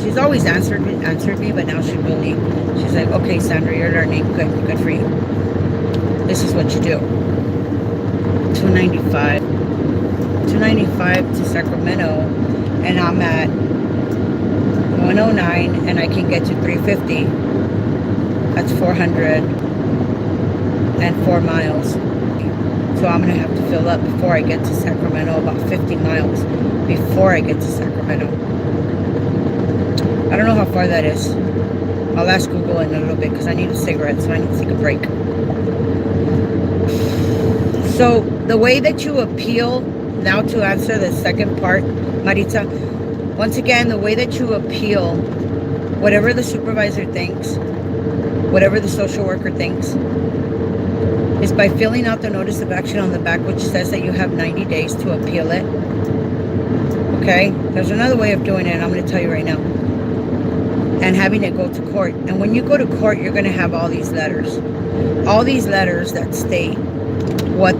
A: she's always answered me, but now she's like, okay, Sandra, you're learning. Good for you. This is what you do. 295 to Sacramento, and I'm at 109, and I can get to 350. That's 404 miles. So I'm gonna have to fill up before I get to Sacramento, about 50 miles before I get to Sacramento. I don't know how far that is. I'll ask Google in a little bit, because I need a cigarette, so I need to take a break. So the way that you appeal now to answer the second part, Maritza, once again, the way that you appeal whatever the supervisor thinks, whatever the social worker thinks, is by filling out the notice of action on the back, which says that you have 90 days to appeal it. Okay? There's another way of doing it, and I'm going to tell you right now. And having it go to court. And when you go to court, you're going to have all these letters. All these letters that state what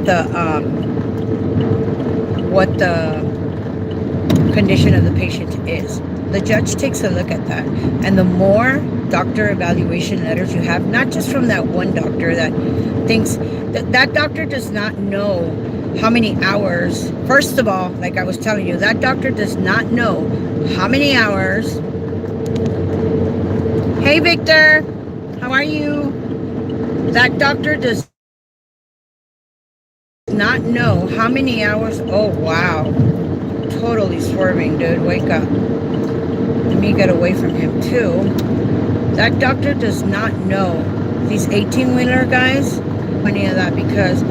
A: the condition of the patient is. The judge takes a look at that. And the more doctor evaluation letters you have, not just from that one doctor that thinks that doctor does not know how many hours. First of all, like I was telling you, that doctor does not know how many hours. Hey, Victor, how are you? That doctor does not know how many hours. Oh, wow. Totally swerving, dude. Wake up. Let me get away from him, too. That doctor does not know. These 18-wheeler guys, any of that, because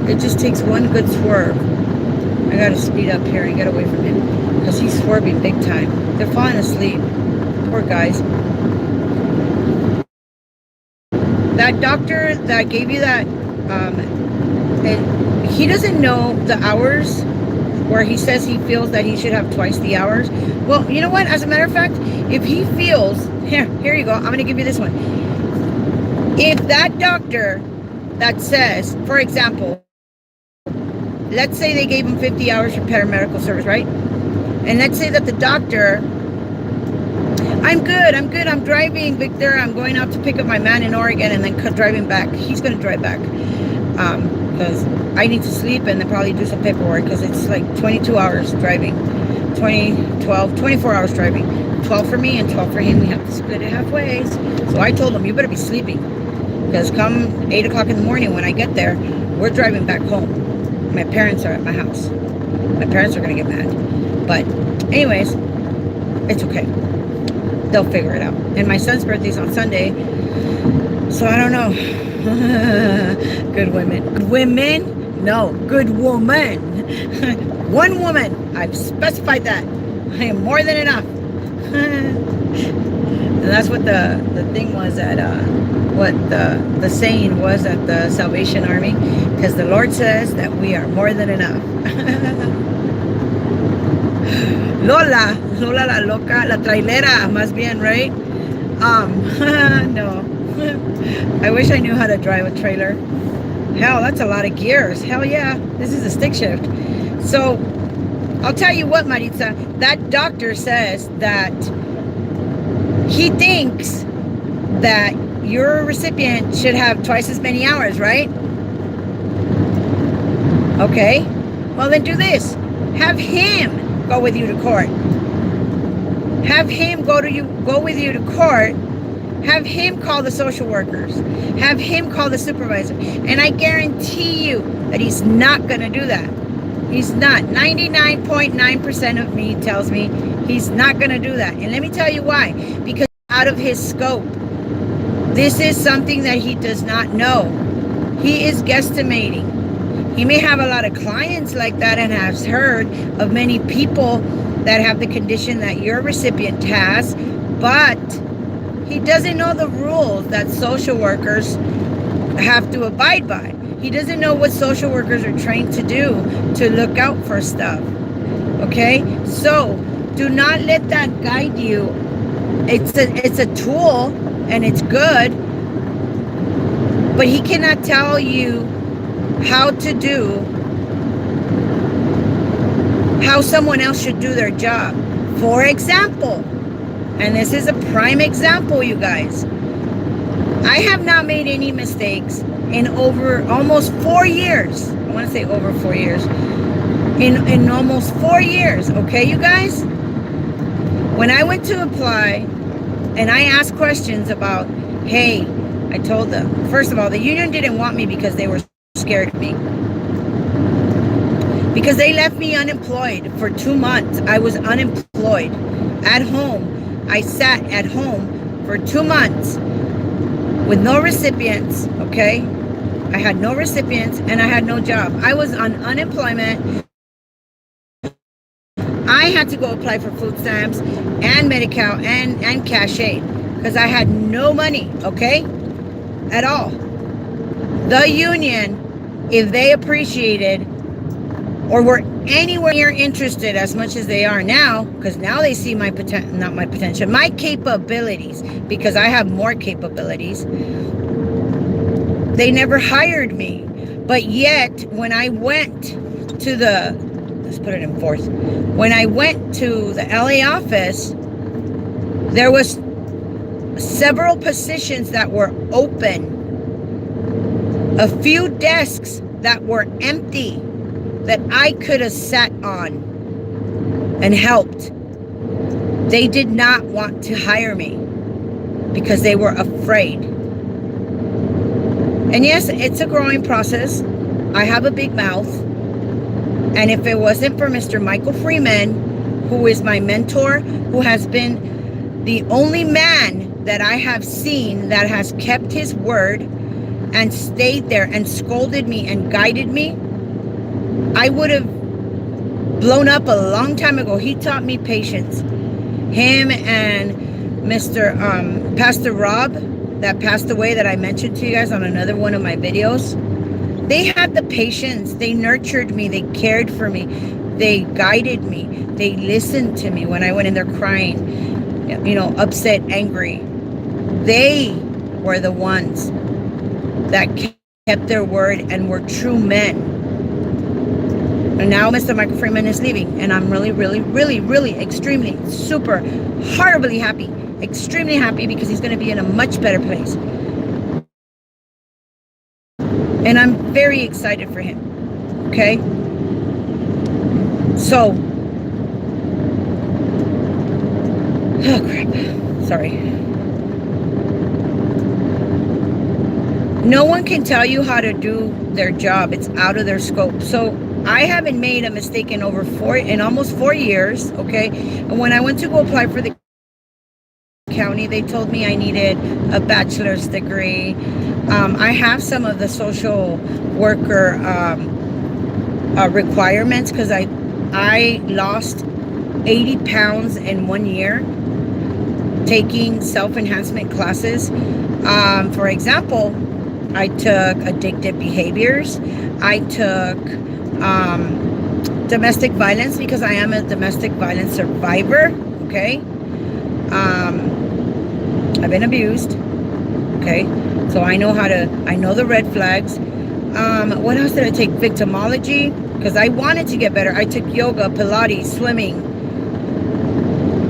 A: it just takes one good swerve. I got to speed up here and get away from him because he's swerving big time. They're falling asleep. Poor guys. That doctor that gave you that, and he doesn't know the hours where he says he feels that he should have twice the hours. Well, you know what? As a matter of fact, if he feels, here you go. I'm going to give you this one. If that doctor that says, for example, let's say they gave him 50 hours for paramedical service, right? And let's say that the doctor, I'm good, I'm driving, Victor, I'm going out to pick up my man in Oregon and then driving back. He's going to drive back because I need to sleep and then probably do some paperwork because it's like 22 hours driving, 24 hours driving, 12 for me and 12 for him. We have to split it halfway. So I told him, you better be sleeping because come 8 o'clock in the morning when I get there, we're driving back home. My parents are at my house. My parents are going to get mad. But anyways, it's okay. They'll figure it out. And my son's birthday's on Sunday. So I don't know. Good women. Good women? No. Good woman. One woman. I've specified that. I am more than enough. And that's what the thing was at, what the saying was at the Salvation Army. Because the Lord says that we are more than enough. Lola la loca, la trailera, más bien, right? No. I wish I knew how to drive a trailer. Hell, that's a lot of gears. Hell yeah, this is a stick shift. So, I'll tell you what, Maritza, that doctor says that he thinks that your recipient should have twice as many hours, right? Okay, well then do this. Have him go with you to court. Have him go with you to court. Have him call the social workers. Have him call the supervisor. And I guarantee you that he's not going to do that. He's not. 99.9% of me tells me he's not going to do that. And let me tell you why. Because out of his scope. This is something that he does not know. He is guesstimating. He may have a lot of clients like that and has heard of many people that have the condition that your recipient has, but he doesn't know the rules that social workers have to abide by. He doesn't know what social workers are trained to do to look out for stuff. Okay? So, do not let that guide you. It's a tool and it's good, but he cannot tell you how to do, how someone else should do their job. For example, and this is a prime example, you guys, I have not made any mistakes in over almost 4 years. I want to say over 4 years. In almost 4 years, okay, you guys? When I went to apply and I asked questions about, hey, I told them, first of all, the union didn't want me because they were scared of me. Because they left me unemployed for 2 months. I was unemployed at home. I sat at home for 2 months with no recipients, okay? I had no recipients and I had no job. I was on unemployment I had to go apply for food stamps and Medi-Cal and cash aid because I had no money, okay, at all. The union, if they appreciated or were anywhere near interested as much as they are now, because now they see my potential, not my potential, my capabilities, because I have more capabilities, they never hired me. But yet, when I went to the, let's put it in fourth, when I went to the LA office, there was several positions that were open, a few desks that were empty that I could have sat on and helped. They did not want to hire me because they were afraid. And yes, it's a growing process. I have a big mouth. And if it wasn't for Mr. Michael Freeman, who is my mentor, who has been the only man that I have seen that has kept his word and stayed there and scolded me and guided me, I would have blown up a long time ago. He taught me patience. Him and Mr. Pastor Rob, that passed away, that I mentioned to you guys on another one of my videos, they had the patience. They nurtured me. They cared for me. They guided me. They listened to me when I went in there crying, you know, upset, angry. They were the ones that kept their word and were true men. And now Mr. Michael Freeman is leaving, and I'm really, really, really, really, extremely, super, horribly happy, extremely happy, because he's going to be in a much better place. And I'm very excited for him, okay? So, oh crap, sorry. No one can tell you how to do their job. It's out of their scope. So I haven't made a mistake in almost 4 years, okay? And when I went to go apply for the county, they told me I needed a bachelor's degree. I have some of the social worker requirements because I lost 80 pounds in 1 year taking self-enhancement classes. For example, I took addictive behaviors. I took domestic violence because I am a domestic violence survivor, okay? I've been abused, okay? So I know I know the red flags. What else did I take? Victimology, because I wanted to get better. I took yoga, Pilates, swimming.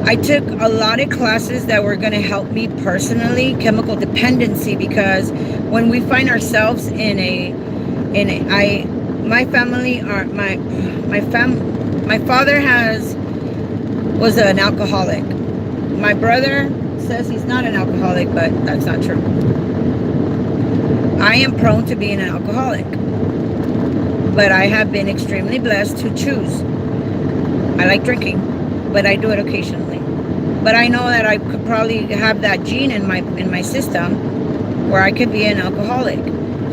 A: I took a lot of classes that were going to help me personally, chemical dependency, because when we find ourselves my father was an alcoholic. My brother says he's not an alcoholic, but that's not true. I am prone to being an alcoholic, but I have been extremely blessed to choose. I like drinking, but I do it occasionally. But I know that I could probably have that gene in my system where I could be an alcoholic.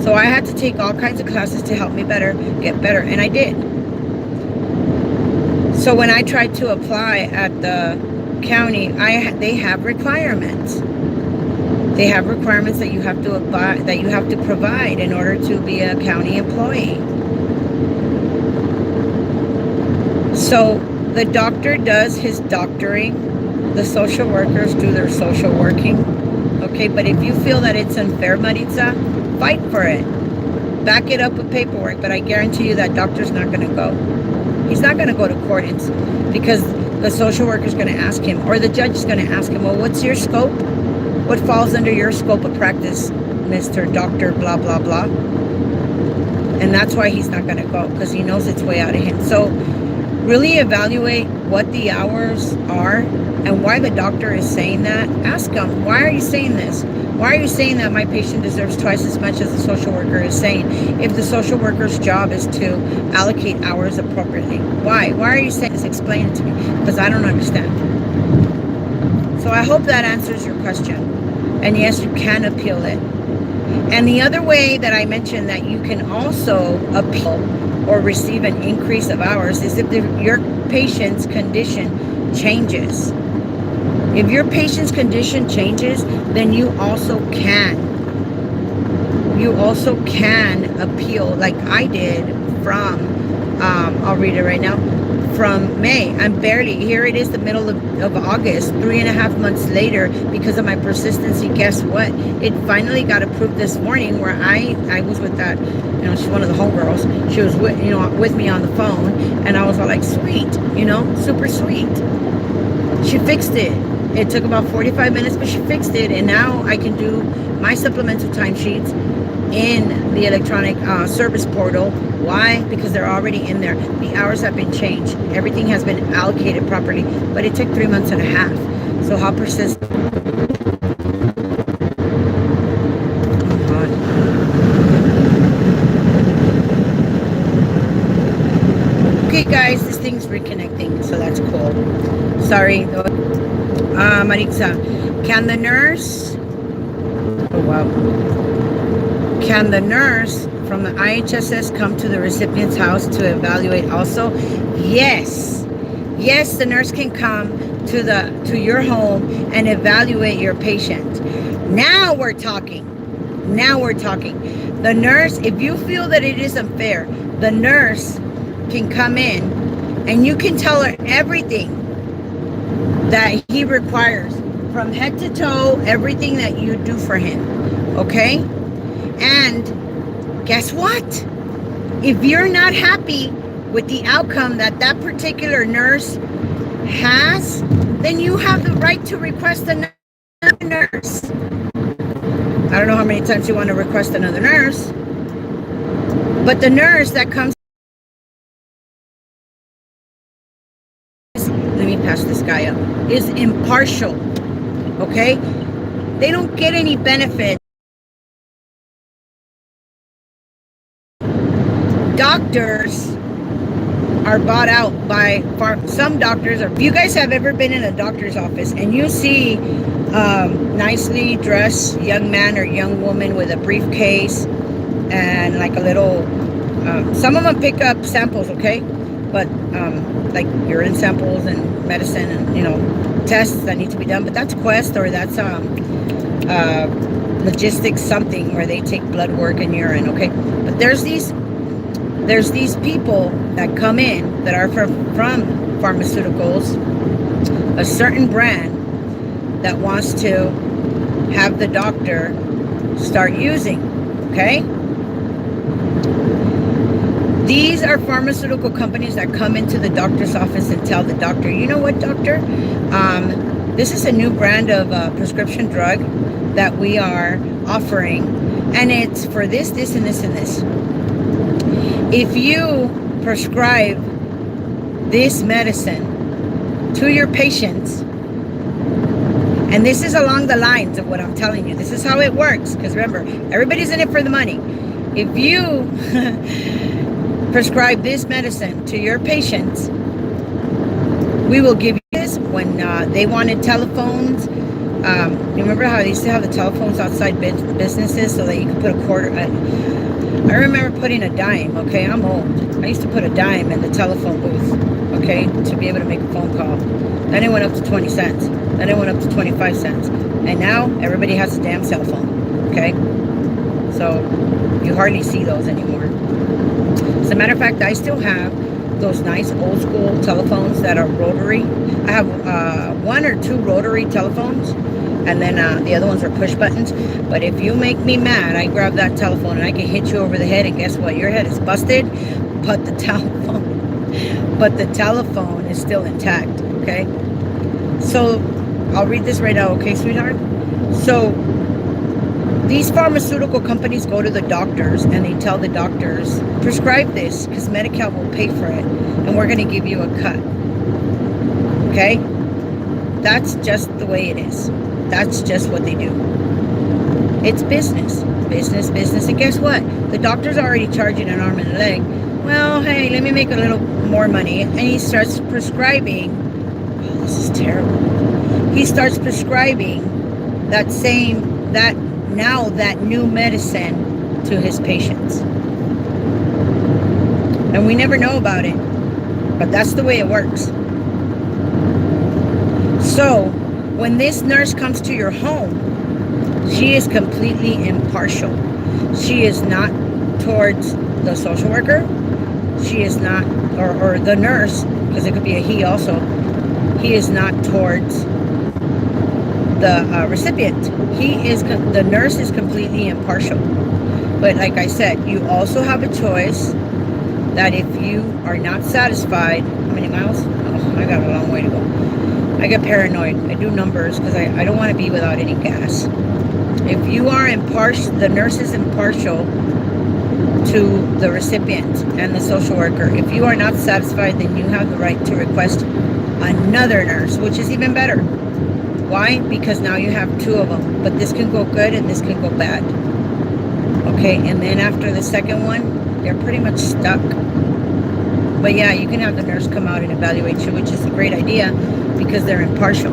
A: So I had to take all kinds of classes to help me get better, and I did. So when I tried to apply at the county, they have requirements. They have requirements that you have to provide in order to be a county employee. So the doctor does his doctoring, the social workers do their social working, okay? But if you feel that it's unfair, Maritza, fight for it. Back it up with paperwork, but I guarantee you that doctor's not going to go. He's not going to go to court because the social worker's going to ask him, or the judge is going to ask him, well, what's your scope? What falls under your scope of practice, Mr. Doctor, blah, blah, blah. And that's why he's not going to go, because he knows it's way out of him. So really evaluate what the hours are and why the doctor is saying that. Ask him, why are you saying this? Why are you saying that my patient deserves twice as much as the social worker is saying, if the social worker's job is to allocate hours appropriately? Why? Why are you saying this? Explain it to me, because I don't understand. So I hope that answers your question. And yes, you can appeal it. And the other way that I mentioned that you can also appeal or receive an increase of hours is if your patient's condition changes. If your patient's condition changes, then you also can appeal, like I did from, I'll read it right now, from May. I'm barely, here it is the middle of August, 3.5 months later, because of my persistency. Guess what? It finally got approved this morning, where I was with that, she's one of the homegirls. She was with me on the phone, and I was all like, sweet, super sweet. She fixed it. It took about 45 minutes, but she fixed it, and now I can do my supplemental timesheets in the electronic service portal. Why? Because they're already in there. The hours have been changed. Everything has been allocated properly, but it took 3.5 months. So how persistent? Okay, guys, this thing's reconnecting, so that's cool. Sorry. Maritza, can the nurse? Oh wow. Can the nurse from the IHSS come to the recipient's house to evaluate also? Yes. Yes, the nurse can come to your home and evaluate your patient. Now we're talking. The nurse, if you feel that it is unfair, the nurse can come in and you can tell her everything that he requires, from head to toe, everything that you do for him. Okay? And guess what? If you're not happy with the outcome that particular nurse has, then you have the right to request another nurse. I don't know how many times you want to request another nurse, but the nurse that comes, let me pass this guy up, is impartial. Okay? They don't get any benefit. Doctors are bought out by some doctors. If you guys have ever been in a doctor's office and you see nicely dressed young man or young woman with a briefcase and like a little, some of them pick up samples, okay? But like urine samples and medicine and tests that need to be done. But that's Quest, or that's logistics something, where they take blood work and urine, okay? But there's these people that come in that are from pharmaceuticals, a certain brand that wants to have the doctor start using, okay? These are pharmaceutical companies that come into the doctor's office and tell the doctor, you know what, doctor? This is a new brand of prescription drug that we are offering, and it's for this, this, and this, and this. If you prescribe this medicine to your patients, and this is along the lines of what I'm telling you, this is how it works, because remember, everybody's in it for the money. If you prescribe this medicine to your patients, we will give you this. When they wanted telephones, you remember how they used to have the telephones outside businesses so that you could put a quarter? I remember putting a dime, okay? I'm old. I used to put a dime in the telephone booth, okay, to be able to make a phone call. Then it went up to 20 cents. Then it went up to 25 cents. And now everybody has a damn cell phone, okay? So you hardly see those anymore. As a matter of fact, I still have those nice old school telephones that are rotary. I have 1 or 2 rotary telephones, and then the other ones are push buttons. But if you make me mad, I grab that telephone and I can hit you over the head, and guess what? Your head is busted, but the telephone is still intact, okay? So I'll read this right now, okay, sweetheart? So these pharmaceutical companies go to the doctors and they tell the doctors, prescribe this because Medi-Cal will pay for it, and we're going to give you a cut. Okay? That's just the way it is. That's just what they do. It's business. Business, business. And guess what? The doctor's already charging an arm and a leg. Well, hey, let me make a little more money. And he starts prescribing. Oh, this is terrible. He starts prescribing that new medicine to his patients. And we never know about it. But that's the way it works. So, when this nurse comes to your home, she is completely impartial. She is not towards the social worker. She is not, or the nurse, because it could be a he also. He is not towards the recipient. The nurse is completely impartial. But like I said, you also have a choice that if you are not satisfied, how many miles? Oh, I got a long way to go. I get paranoid. I do numbers because I don't want to be without any gas. If you are impartial, the nurse is impartial to the recipient and the social worker. If you are not satisfied, then you have the right to request another nurse, which is even better. Why? Because now you have two of them. But this can go good and this can go bad. Okay, and then after the second one, they're pretty much stuck. But yeah, you can have the nurse come out and evaluate you, which is a great idea because they're impartial.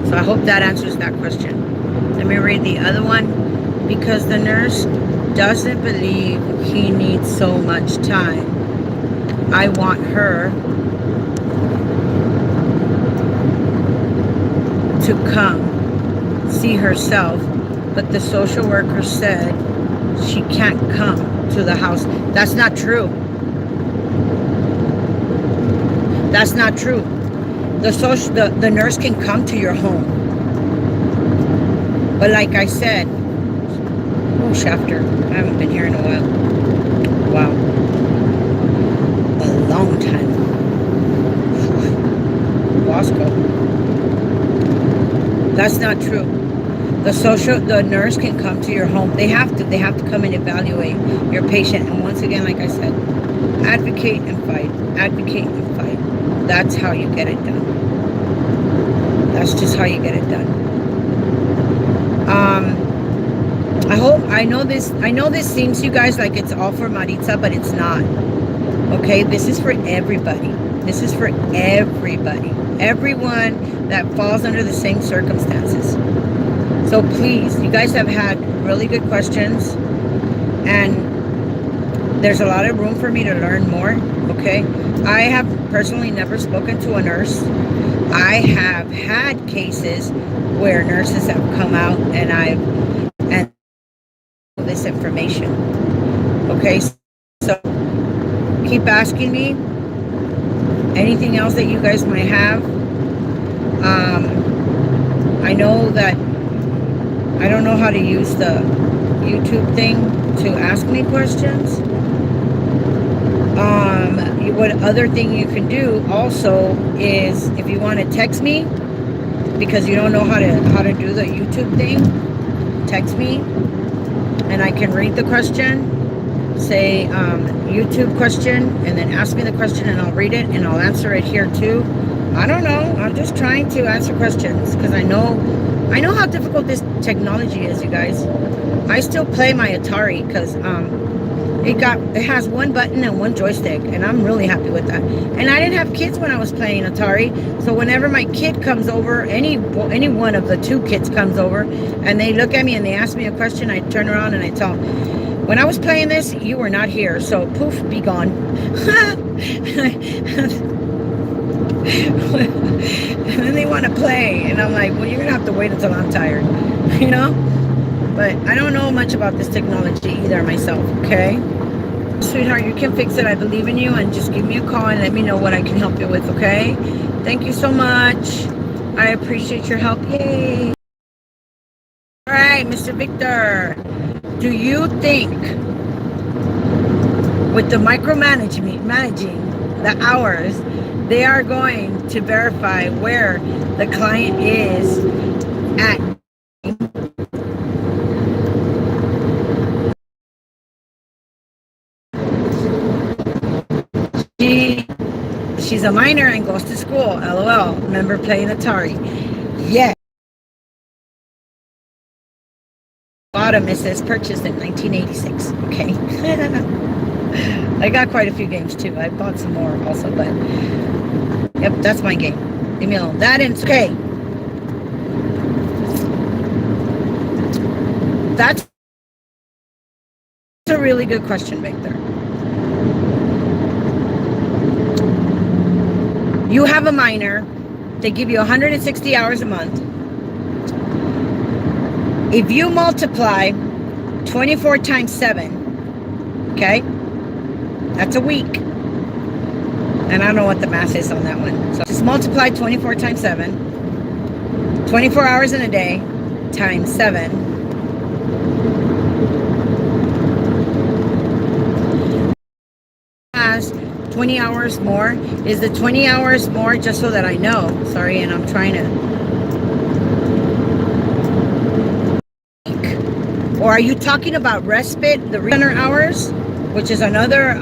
A: So I hope that answers that question. Let me read the other one. Because the nurse doesn't believe he needs so much time, I want her to come see herself, but the social worker said she can't come to the house. That's not true. That's not true. The nurse can come to your home. But like I said, oh, Shafter, I haven't been here in a while. Wow. A long time. Wasco. That's not true. The nurse can come to your home. They have to come and evaluate your patient. And once again, like I said, advocate and fight. Advocate and fight. That's how you get it done. That's just how you get it done. I know this seems to you guys like it's all for Maritza, but it's not. Okay, this is for everybody. This is for everybody. Everyone that falls under the same circumstances. So please, you guys have had really good questions, and there's a lot of room for me to learn more. Okay, I have personally never spoken to a nurse. I have had cases where nurses have come out and this information. Okay, so keep asking me anything else that you guys might have. I know that I don't know how to use the YouTube thing to ask me questions. What other thing you can do also is if you want to text me because you don't know how to do the YouTube thing, text me and I can read the question, say YouTube question, and then ask me the question and I'll read it and I'll answer it here too. I don't know. I'm just trying to answer questions because I know how difficult this technology is, you guys. I still play my Atari because it has one button and one joystick, and I'm really happy with that. And I didn't have kids when I was playing Atari, so whenever my kid comes over, any one of the two kids comes over, and they look at me and they ask me a question, I turn around and I tell them, when I was playing this, you were not here, so poof, be gone. And then they want to play, and I'm like, well, you're gonna have to wait until I'm tired, you know. But I don't know much about this technology either myself. Okay, sweetheart, you can fix it. I believe in you, and just give me a call and let me know what I can help you with. Okay, thank you so much. I appreciate your help. Yay. All right, Mr. Victor, do you think with the managing the hours, they are going to verify where the client is at? She's a minor and goes to school. LOL. Remember playing Atari? Yeah. Bottom, it says purchased in 1986. Okay. I got quite a few games too. I bought some more also, but yep, that's my game. Leave me alone. That is okay. That's a really good question, Victor. You have a minor. They give you 160 hours a month. If you multiply 24 times 7, okay, that's a week. And I don't know what the math is on that one. So just multiply 24 times 7, 24 hours in a day, times 7. Has 20 hours more. Is the 20 hours more, just so that I know? Sorry, and I'm trying to... Or are you talking about respite, the center hours, which is another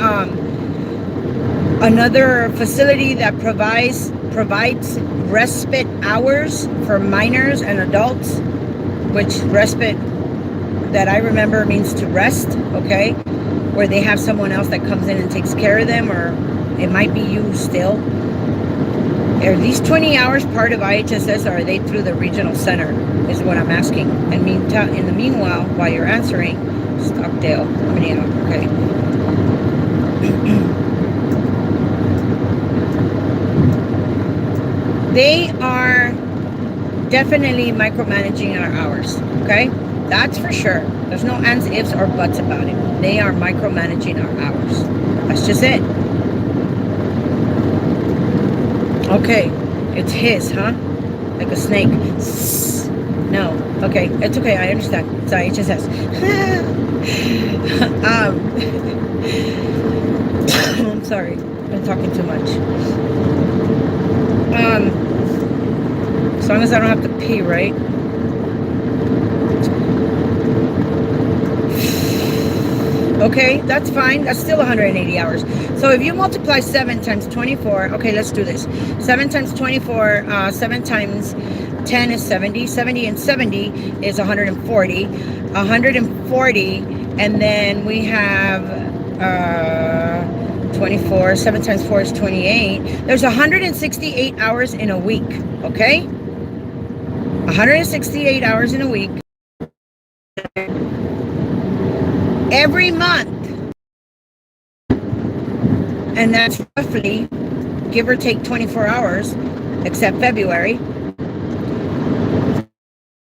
A: facility that provides respite hours for minors and adults, which respite that I remember means to rest, okay, where they have someone else that comes in and takes care of them, or it might be you still. Are these 20 hours part of IHSS, or are they through the regional center, is what I'm asking. And in the meanwhile, while you're answering, Stockdale, how many hours? Okay. They are definitely micromanaging our hours, okay? That's for sure. There's no ands, ifs, or buts about it. They are micromanaging our hours. That's just it. Okay, it's his, huh? Like a snake. No, okay, it's okay, I understand. It's IHSS. I'm sorry, I've been talking too much. As long as I don't have to pee, right? Okay, that's fine. That's still 180 hours. So if you multiply 7 times 24, okay, let's do this. 7 times 24, 7 times 10 is 70. 70 and 70 is 140. 140, and then we have 24. 7 times 4 is 28. There's 168 hours in a week, okay? 168 hours in a week. Every month, and that's roughly, give or take, 24 hours, except February,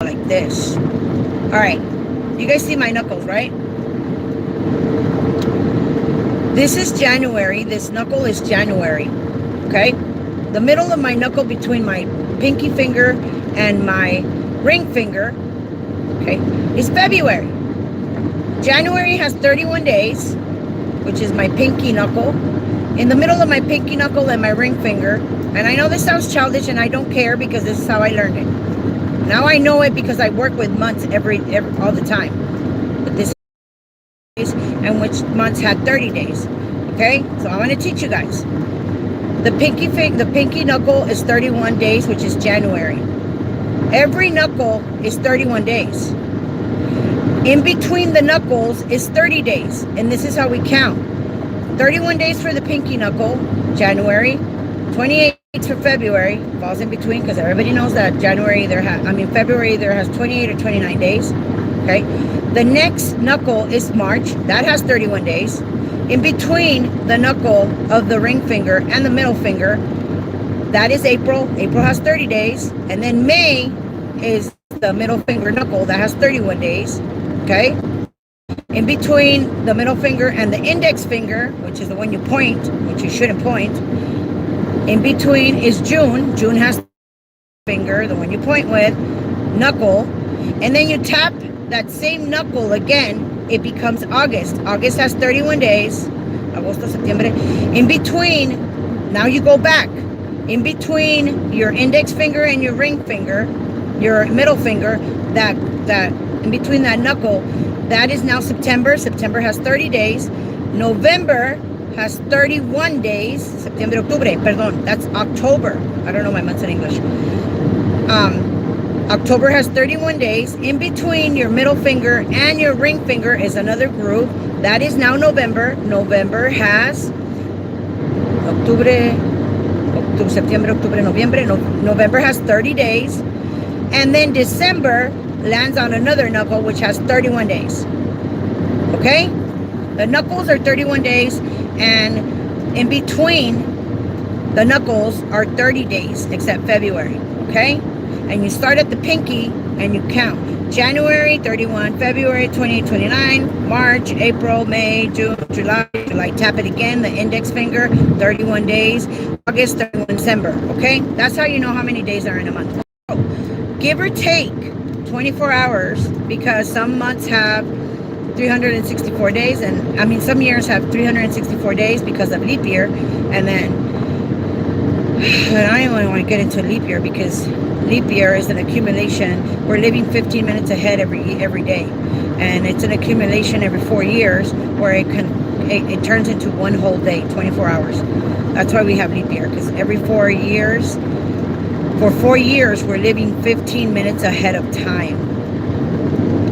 A: like this. All right, you guys see my knuckles, right? This is January. This knuckle is January, okay? The middle of my knuckle between my pinky finger and my ring finger, okay, is February. January has 31 days, which is my pinky knuckle. In the middle of my pinky knuckle and my ring finger, and I know this sounds childish and I don't care because this is how I learned it. Now I know it because I work with months every all the time. But this is, and which months had 30 days. Okay? So I want to teach you guys. The pinky knuckle is 31 days, which is January. Every knuckle is 31 days. In between the knuckles is 30 days, and this is how we count. 31 days for the pinky knuckle, January. 28 for February, falls in between because everybody knows that February either has 28 or 29 days. Okay. The next knuckle is March. That has 31 days. In between the knuckle of the ring finger and the middle finger, that is April. April has 30 days, and then May is the middle finger knuckle that has 31 days. Okay, in between the middle finger and the index finger, which is the one you point, which you shouldn't point, in between is June. June has finger, the one you point with, knuckle, and then you tap that same knuckle again, it becomes August. August has 31 days. Agosto, septiembre. In between, now you go back. In between your index finger and your ring finger, your middle finger, that in between that knuckle, that is now September. September has 30 days. November has 31 days. Septiembre, octubre, perdón, that's October. I don't know my months in English. October has 31 days. In between your middle finger and your ring finger is another group. That is now November. November has Septiembre, Octubre, Noviembre. November has 30 days. And then December lands on another knuckle, which has 31 days. Okay? The knuckles are 31 days, and in between The knuckles are 30 days, except February, okay? And you start at the pinky and you count. January, 31, February, 28, 29, March, April, May, June, July, tap it again, the index finger, 31 days, August, 31, December, okay? That's how you know how many days are in a month. So, give or take 24 hours, because some months have 364 days, and I mean, some years have 364 days because of leap year, and then I don't even want to get into leap year, because leap year is an accumulation. We're living 15 minutes ahead every day, and it's an accumulation every 4 years where it turns into one whole day, 24 hours. That's why we have leap year, because every 4 years, for 4 years, we're living 15 minutes ahead of time.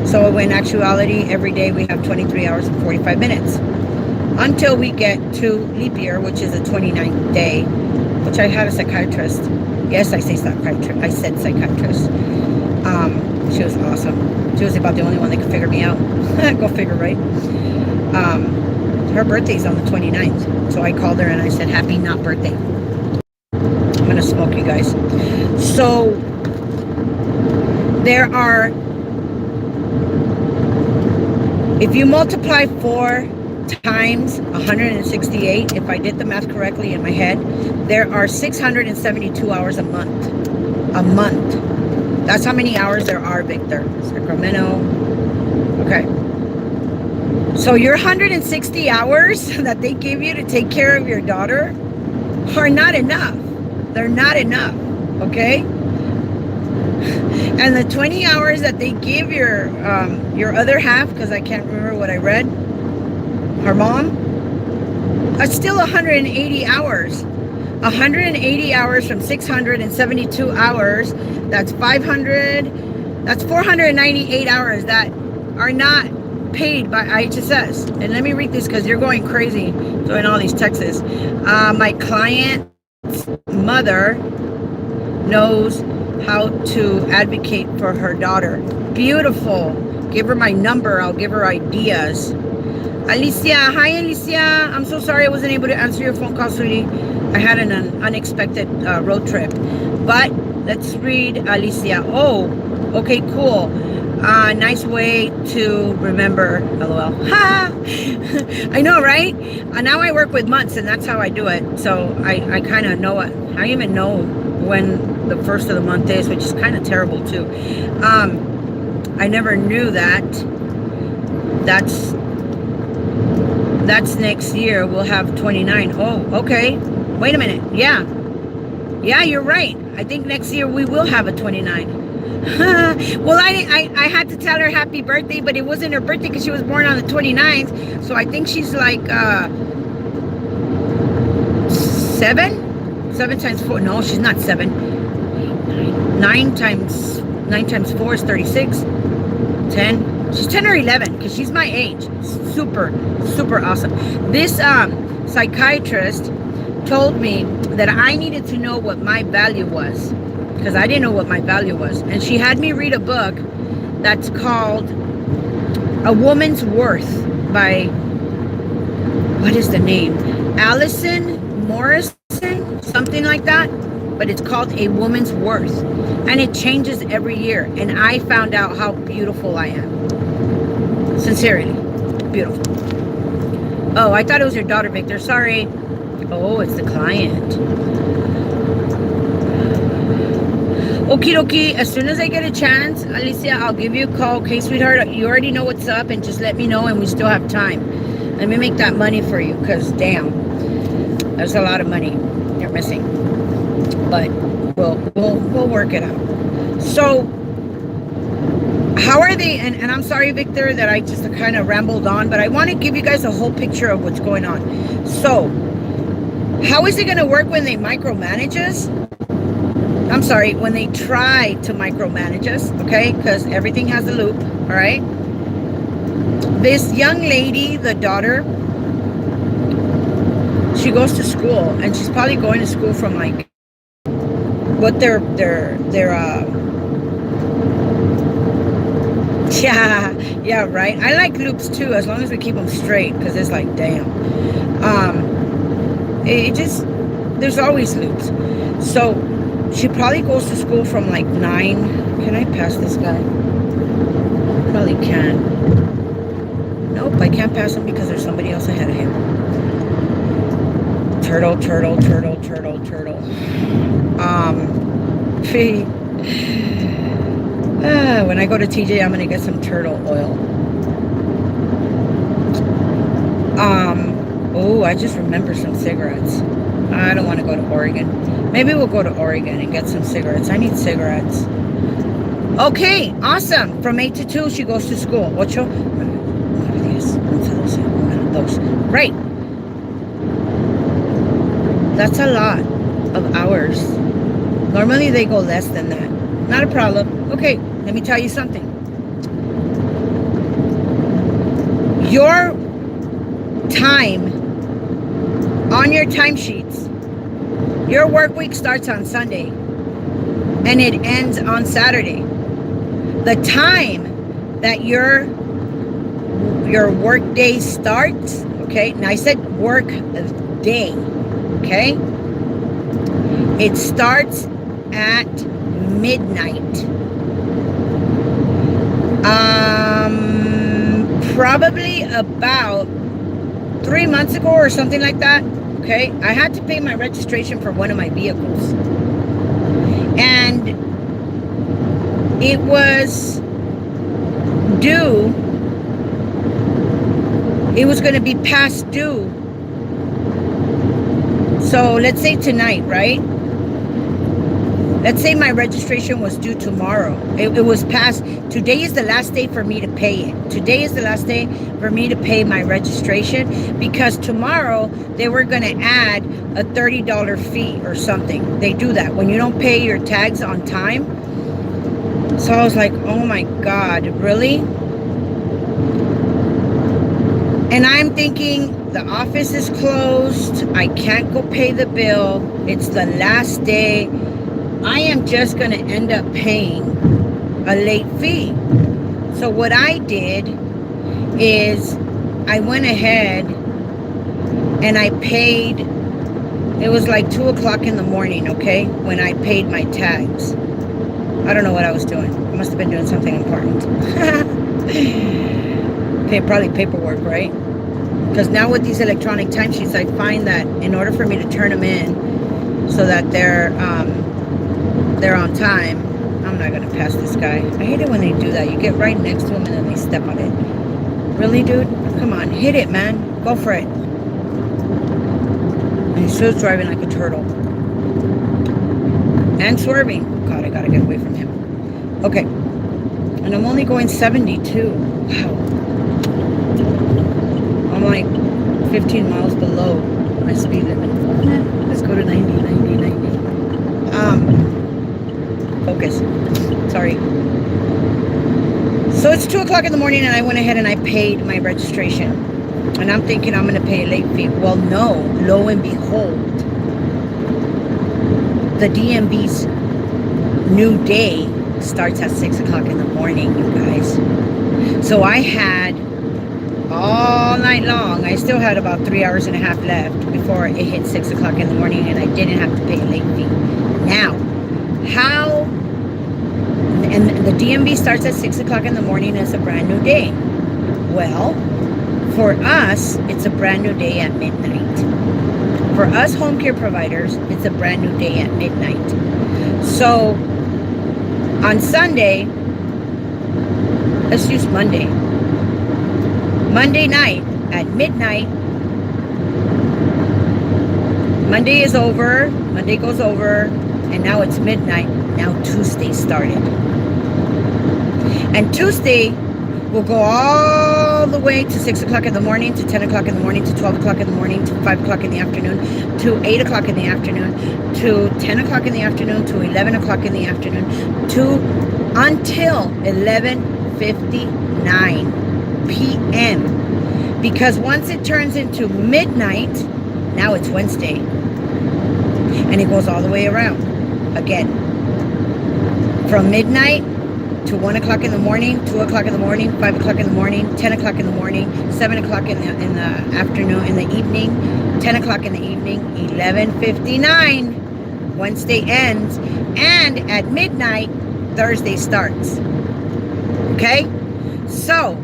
A: So in actuality, every day we have 23 hours and 45 minutes until we get to leap year, which is a 29th day, which I had a psychiatrist. Yes, I say psychiatrist. I said psychiatrist. She was awesome. She was about the only one that could figure me out. Go figure, right? Her birthday's on the 29th. So I called her and I said, happy not birthday. I'm going to smoke, you guys. So there are, if you multiply 4 times 168, if I did the math correctly in my head, there are 672 hours a month. A month. That's how many hours there are, Victor. Sacramento. Okay. So your 160 hours that they give you to take care of your daughter are not enough. They're not enough. Okay? And the 20 hours that they give your other half, because I can't remember what I read, her mom, that's still 180 hours. 180 hours from 672 hours, that's 500, that's 498 hours that are not paid by IHSS. And let me read this, because you're going crazy doing all these texts. My client's mother knows how to advocate for her daughter. Beautiful. Give her my number. I'll give her ideas. Alicia. Hi, Alicia. I'm so sorry I wasn't able to answer your phone call, sweetie. I had an unexpected road trip. But let's read Alicia. Oh, okay, cool. Nice way to remember. LOL. Ha! I know, right? Now I work with months, and that's how I do it. So I kind of know it. I even know when the first of the month is, which is kind of terrible too. I never knew that. That's next year. We'll have 29. Oh, okay. Wait a minute. Yeah, you're right. I think next year we will have a 29. Well, I had to tell her happy birthday, but it wasn't her birthday because she was born on the 29th. So I think she's like 7 times 4. No, she's not 7. 9 times 4 is 36. 10. She's 10 or 11 because she's my age. Super, super awesome. This psychiatrist told me that I needed to know what my value was, because I didn't know what my value was. And she had me read a book that's called A Woman's Worth by, what is the name? Allison Morrison, something like that. But it's called A Woman's Worth. And it changes every year. And I found out how beautiful I am. Sincerely, beautiful. Oh, I thought it was your daughter, Victor. Sorry. Oh, it's the client. Okie dokie. As soon as I get a chance, Alicia, I'll give you a call. Okay, sweetheart, you already know what's up, and just let me know, and we still have time. Let me make that money for you, because damn, there's a lot of money you're missing. But we'll work it out. So how are they? And I'm sorry, Victor, that I just kind of rambled on, but I want to give you guys a whole picture of what's going on. So how is it going to work when they micromanage us? I'm sorry, when they try to micromanage us, okay? Because everything has a loop, all right? This young lady, the daughter, she goes to school, and she's probably going to school from like what their yeah, right. I like loops too, as long as we keep them straight, because it's like, damn. It just, there's always loops. So she probably goes to school from like 9. Can I pass this guy? Probably can. Nope, I can't pass him because there's somebody else ahead of him. Turtle. When I go to TJ, I'm gonna get some turtle oil. Oh, I just remember some cigarettes. I don't want to go to Oregon. Maybe we'll go to Oregon and get some cigarettes. I need cigarettes. Okay, awesome. From 8 to 2, she goes to school. 8. Those. Right. That's a lot of hours. Normally they go less than that. Not a problem. Okay, let me tell you something. Your time on your timesheets, your work week starts on Sunday and it ends on Saturday. The time that your work day starts, okay? Now I said work day, okay? It starts at midnight. Probably about 3 months ago or something like that, okay? I had to pay my registration for one of my vehicles. And it was due. It was going to be past due. So let's say tonight, right? Let's say my registration was due tomorrow. It was past. Today is the last day for me to pay it. Today is the last day for me to pay my registration because tomorrow they were going to add a $30 fee or something. They do that when you don't pay your tags on time. So I was like, oh my God, really? And I'm thinking the office is closed. I can't go pay the bill. It's the last day. I am just going to end up paying a late fee. So what I did is I went ahead and I paid. It was like 2 o'clock in the morning, okay, when I paid my tags. I don't know what I was doing. I must have been doing something important. Okay, probably paperwork, right? Because now with these electronic timesheets, I find that in order for me to turn them in so that they're on time, I'm not going to pass this guy. I hate it when they do that. You get right next to them and then they step on it. Really, dude? Come on, hit it, man. Go for it. And he's still driving like a turtle. And swerving. God, I got to get away from him. Okay. And I'm only going 72. Wow. I'm like 15 miles below my speed limit. Let's go to 90. Focus. Sorry. So it's 2 o'clock in the morning and I went ahead and I paid my registration. And I'm thinking I'm going to pay a late fee. Well, no. Lo and behold, the DMV's new day starts at 6 o'clock in the morning, you guys. So I had all night long. I still had about 3 hours and a half left before it hit 6 o'clock in the morning and I didn't have to pay a late fee. Now, how, and the DMV starts at 6 o'clock in the morning as a brand new day. Well, for us, it's a brand new day at midnight. For us home care providers, it's a brand new day at midnight. So, on Sunday, let's use Monday. Monday night at midnight, Monday is over, Monday goes over, and now it's midnight. Now Tuesday started. And Tuesday will go all the way to 6 o'clock in the morning, to 10 o'clock in the morning, to 12 o'clock in the morning, to 5 o'clock in the afternoon, to 8 o'clock in the afternoon, to 10 o'clock in the afternoon, to 11 o'clock in the afternoon, to until 11:59 p.m. Because once it turns into midnight, now it's Wednesday. And it goes all the way around again. From midnight to 1 o'clock in the morning, 2 o'clock in the morning, 5 o'clock in the morning, 10 o'clock in the morning, 7 o'clock in the afternoon, in the evening, 10 o'clock in the evening, 11:59, Wednesday ends, and at midnight, Thursday starts. Okay? So,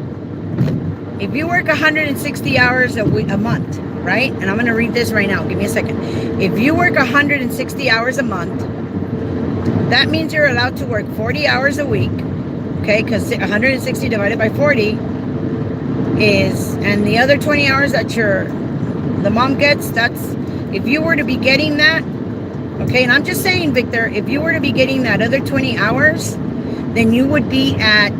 A: if you work 160 hours a month, right? And I'm going to read this right now. Give me a second. If you work 160 hours a month, that means you're allowed to work 40 hours a week. Okay? Because 160 divided by 40 is, and the other 20 hours that the mom gets, that's, if you were to be getting that, okay, and I'm just saying, Victor, if you were to be getting that other 20 hours, then you would be at,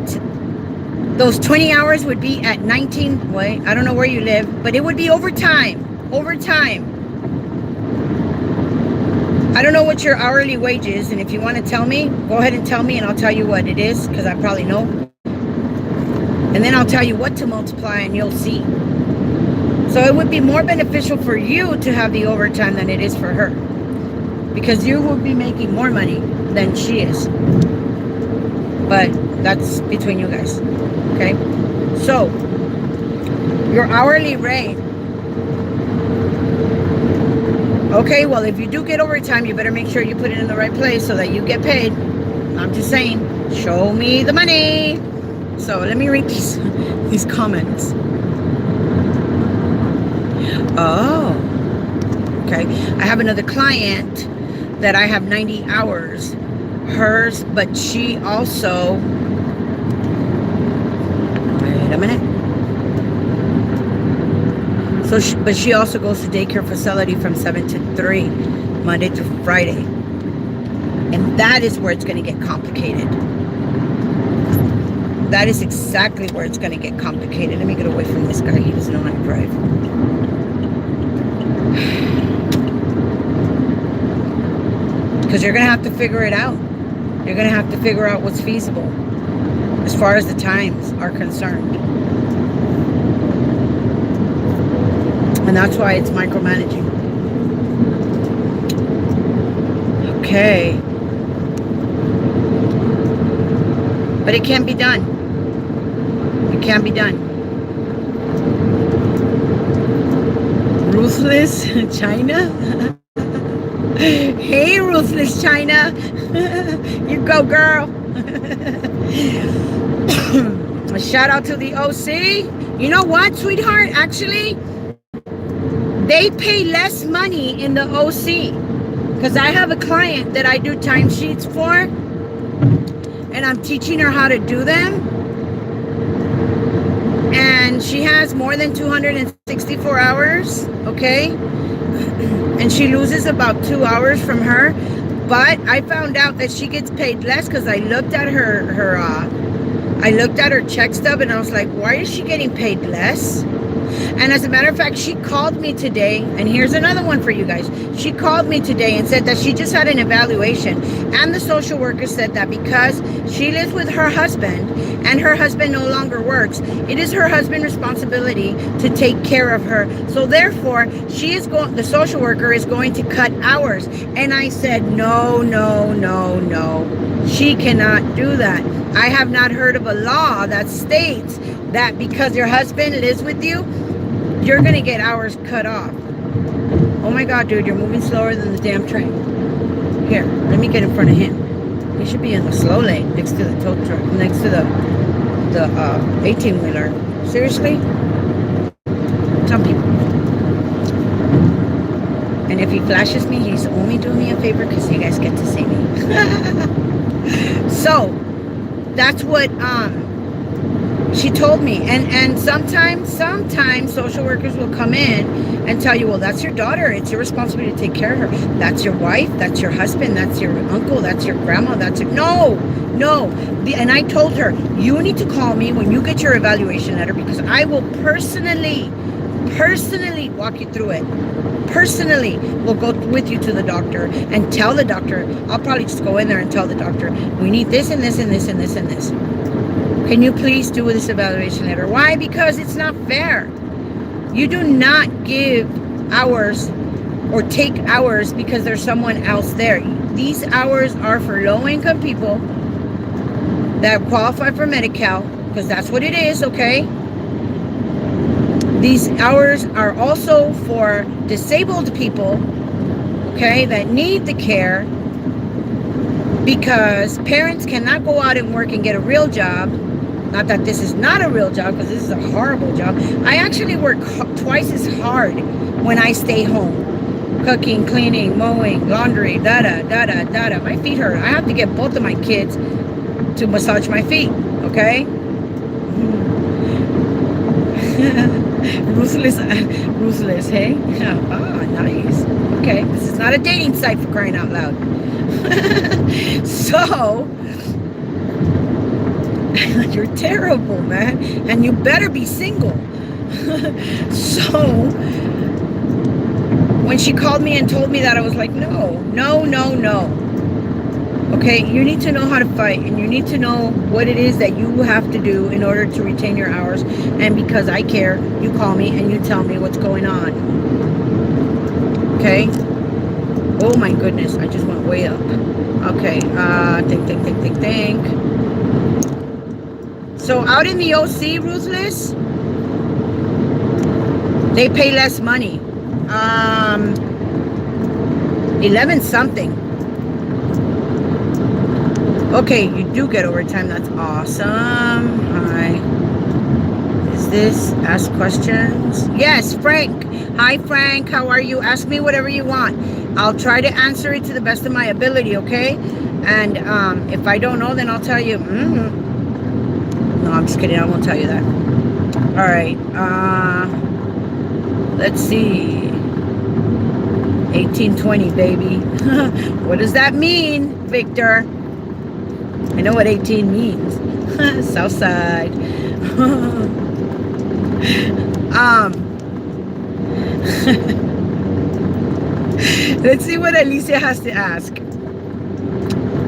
A: those 20 hours would be at 19, wait, I don't know where you live, but it would be overtime. I don't know what your hourly wage is, and if you want to tell me, go ahead and tell me, and I'll tell you what it is, because I probably know. And then I'll tell you what to multiply, and you'll see. So it would be more beneficial for you to have the overtime than it is for her, because you will be making more money than she is. But that's between you guys. Okay? So, your hourly rate. Okay, well, if you do get overtime, you better make sure you put it in the right place so that you get paid. I'm just saying, show me the money. So, let me read these comments. Oh, okay. I have another client that I have 90 hours. Hers, but she also, wait a minute. So, but she also goes to daycare facility from 7 to 3, Monday through Friday. And that is where it's going to get complicated. That is exactly where it's going to get complicated. Let me get away from this guy. He doesn't know how to drive. Because you're going to have to figure it out. You're going to have to figure out what's feasible as far as the times are concerned. And that's why it's micromanaging. Okay. But it can be done. It can be done. Ruthless China? Hey, Ruthless China. You go, girl. A shout out to the OC. You know what, sweetheart? Actually, they pay less money in the OC. Because I have a client that I do timesheets for. And I'm teaching her how to do them. And she has more than 264 hours. Okay? And she loses about 2 hours from her, but I found out that she gets paid less because I looked at her check stub, and I was like, why is she getting paid less? And as a matter of fact, she called me today, and here's another one for you guys. She called me today and said that she just had an evaluation, and the social worker said that because she lives with her husband and her husband no longer works, it is her husband's responsibility to take care of her. So therefore, the social worker is going to cut hours. And I said, no. She cannot do that. I have not heard of a law that states that because your husband lives with you, you're going to get hours cut off. Oh my God, dude, you're moving slower than the damn train. Here, let me get in front of him. He should be in the slow lane next to the tow truck, next to the 18-wheeler. Seriously? Some people. And if he flashes me, he's only doing me a favor because you guys get to see me. So, that's what she told me. And sometimes social workers will come in and tell you, well, that's your daughter. It's your responsibility to take care of her. That's your wife. That's your husband. That's your uncle. That's your grandma. That's your... No. And I told her, you need to call me when you get your evaluation letter because I will personally walk you through it. Personally, we'll go with you to the doctor and tell the doctor. I'll probably just go in there and tell the doctor, we need this and this and this and this and this. Can you please do this evaluation letter? Why? Because it's not fair. You do not give hours or take hours because there's someone else there. These hours are for low-income people that qualify for Medi-Cal, because that's what it is, okay? These hours are also for disabled people, okay, that need the care, because parents cannot go out and work and get a real job. Not that this is not a real job, because this is a horrible job. I actually work twice as hard when I stay home. Cooking, cleaning, mowing, laundry, da-da. My feet hurt. I have to get both of my kids to massage my feet, okay? Ruthless, hey? Ah, nice. Okay, this is not a dating site for crying out loud. So, you're terrible, man. And you better be single. So, when she called me and told me that, I was like, no. Okay, you need to know how to fight, and you need to know what it is that you have to do in order to retain your hours. And because I care, you call me and you tell me what's going on. Okay? Oh my goodness, I just went way up. Okay, think. So out in the OC, Ruthless, they pay less money. 11 something. Okay, you do get overtime. That's awesome. Hi. Is this ask questions? Yes, Frank. Hi, Frank. How are you? Ask me whatever you want. I'll try to answer it to the best of my ability, okay? And if I don't know, then I'll tell you. No, I'm just kidding. I won't tell you that. All right. Let's see. 1820, baby. What does that mean, Victor? I know what 18 means. Southside. Let's see what Alicia has to ask.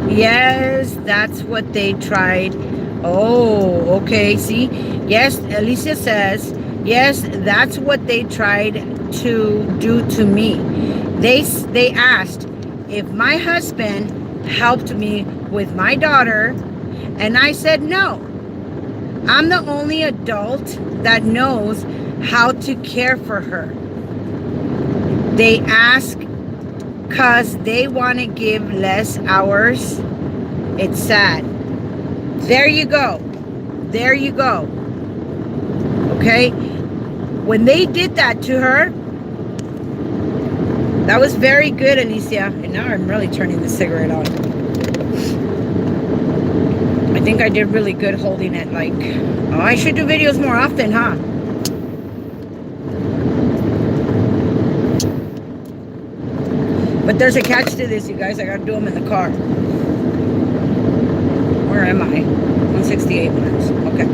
A: Yes, that's what they tried. Oh, okay. See? Yes, Alicia says, yes, that's what they tried to do to me. They asked if my husband helped me with my daughter, and I said no. I'm the only adult that knows how to care for her. They ask because they want to give less hours. It's sad. There you go. Okay? When they did that to her, that was very good, Alicia. And now I'm really turning the cigarette on. I think I did really good holding it. Like, oh, I should do videos more often, huh? But there's a catch to this, you guys. I gotta do them in the car. Where am I? 168 miles. Okay.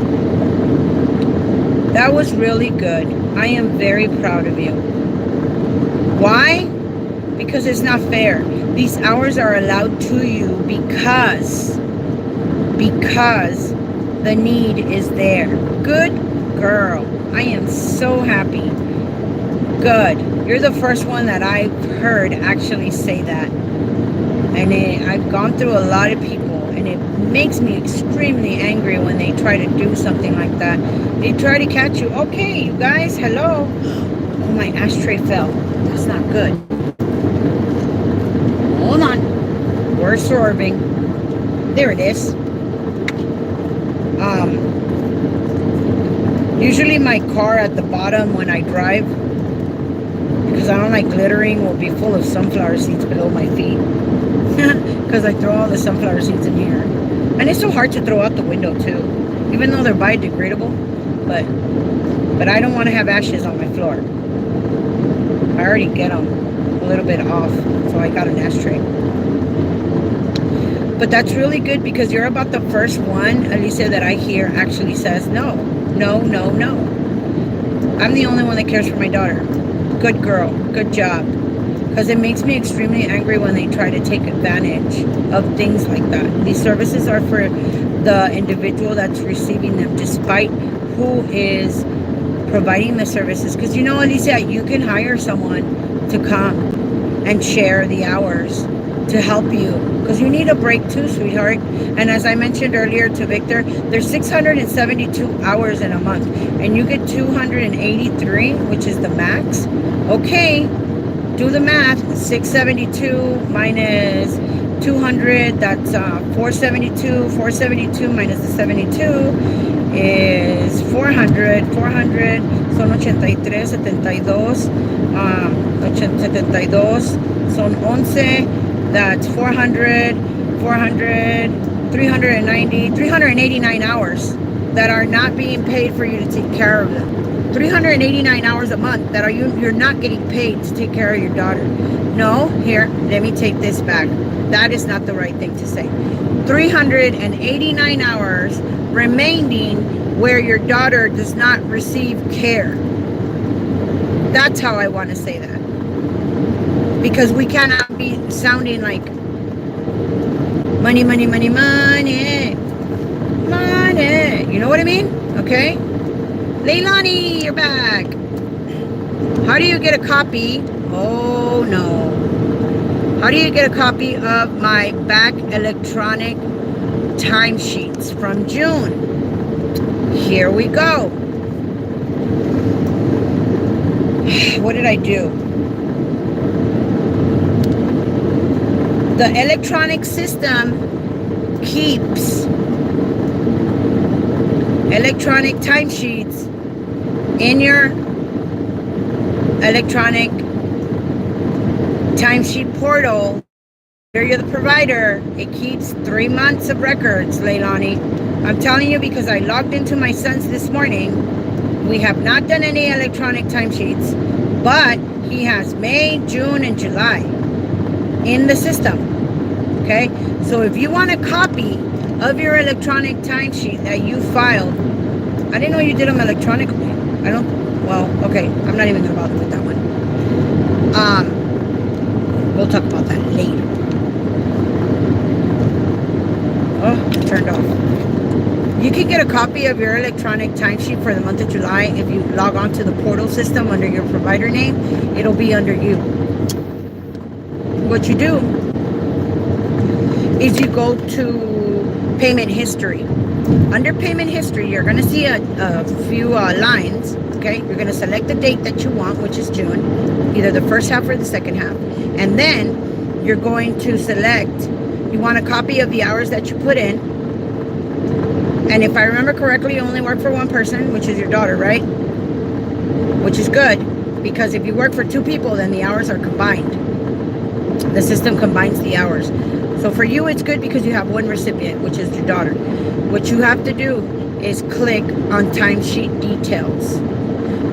A: That was really good. I am very proud of you. Why? Because it's not fair. These hours are allowed to you because the need is there. Good girl. I am so happy. Good. You're the first one that I've heard actually say that. And I've gone through a lot of people, and it makes me extremely angry when they try to do something like that. They try to catch you. Okay, you guys, hello. Oh, my ashtray fell. That's not good. Hold on. We're absorbing. There it is. Usually my car at the bottom when I drive, because I don't like glittering, will be full of sunflower seeds below my feet. Because I throw all the sunflower seeds in here. And it's so hard to throw out the window too. Even though they're biodegradable. But I don't want to have ashes on my floor. I already get them a little bit off. So I got an ashtray. But that's really good because you're about the first one, Alicia, that I hear actually says no. No. I'm the only one that cares for my daughter. Good girl. Good job. Because it makes me extremely angry when they try to take advantage of things like that. These services are for the individual that's receiving them, despite who is providing the services. Because you know, Alicia, you can hire someone to come and share the hours. to help you, because you need a break too, sweetheart. And as I mentioned earlier to Victor, there's 672 hours in a month, and you get 283, which is the max. Okay, do the math. 672 minus 200, that's 472. 472 minus the 72 is 400. 400 son 83, 72, 72 son 11. That's 400, 400, 390, 389 hours that are not being paid for you to take care of them. 389 hours a month that you're not getting paid to take care of your daughter. No, here, let me take this back. That is not the right thing to say. 389 hours remaining where your daughter does not receive care. That's how I want to say that. Because we cannot be sounding like money, money, money, money, money. You know what I mean? Okay? Leilani, you're back. How do you get a copy? Oh, no. How do you get a copy of my back electronic timesheets from June? Here we go. What did I do? The electronic system keeps electronic timesheets in your electronic timesheet portal. You're the provider. It keeps 3 months of records, Leilani. I'm telling you because I logged into my son's this morning. We have not done any electronic timesheets, but he has May, June, and July in the system. Okay, so if you want a copy of your electronic timesheet that you filed, I didn't know you did them electronically. Okay, I'm not even gonna bother with that one. We'll talk about that later. Oh, turned off. You can get a copy of your electronic timesheet for the month of July if you log on to the portal system under your provider name. It'll be under you. What you do is you go to payment history. Under payment history, you're going to see a few lines. Okay, you're going to select the date that you want, which is June, either the first half or the second half, and then you're going to select, you want a copy of the hours that you put in. And if I remember correctly, you only work for one person, which is your daughter, right? Which is good, because if you work for 2 people, then the hours are combined. The system combines the hours. So for you, it's good because you have one recipient, which is your daughter. What you have to do is click on timesheet details.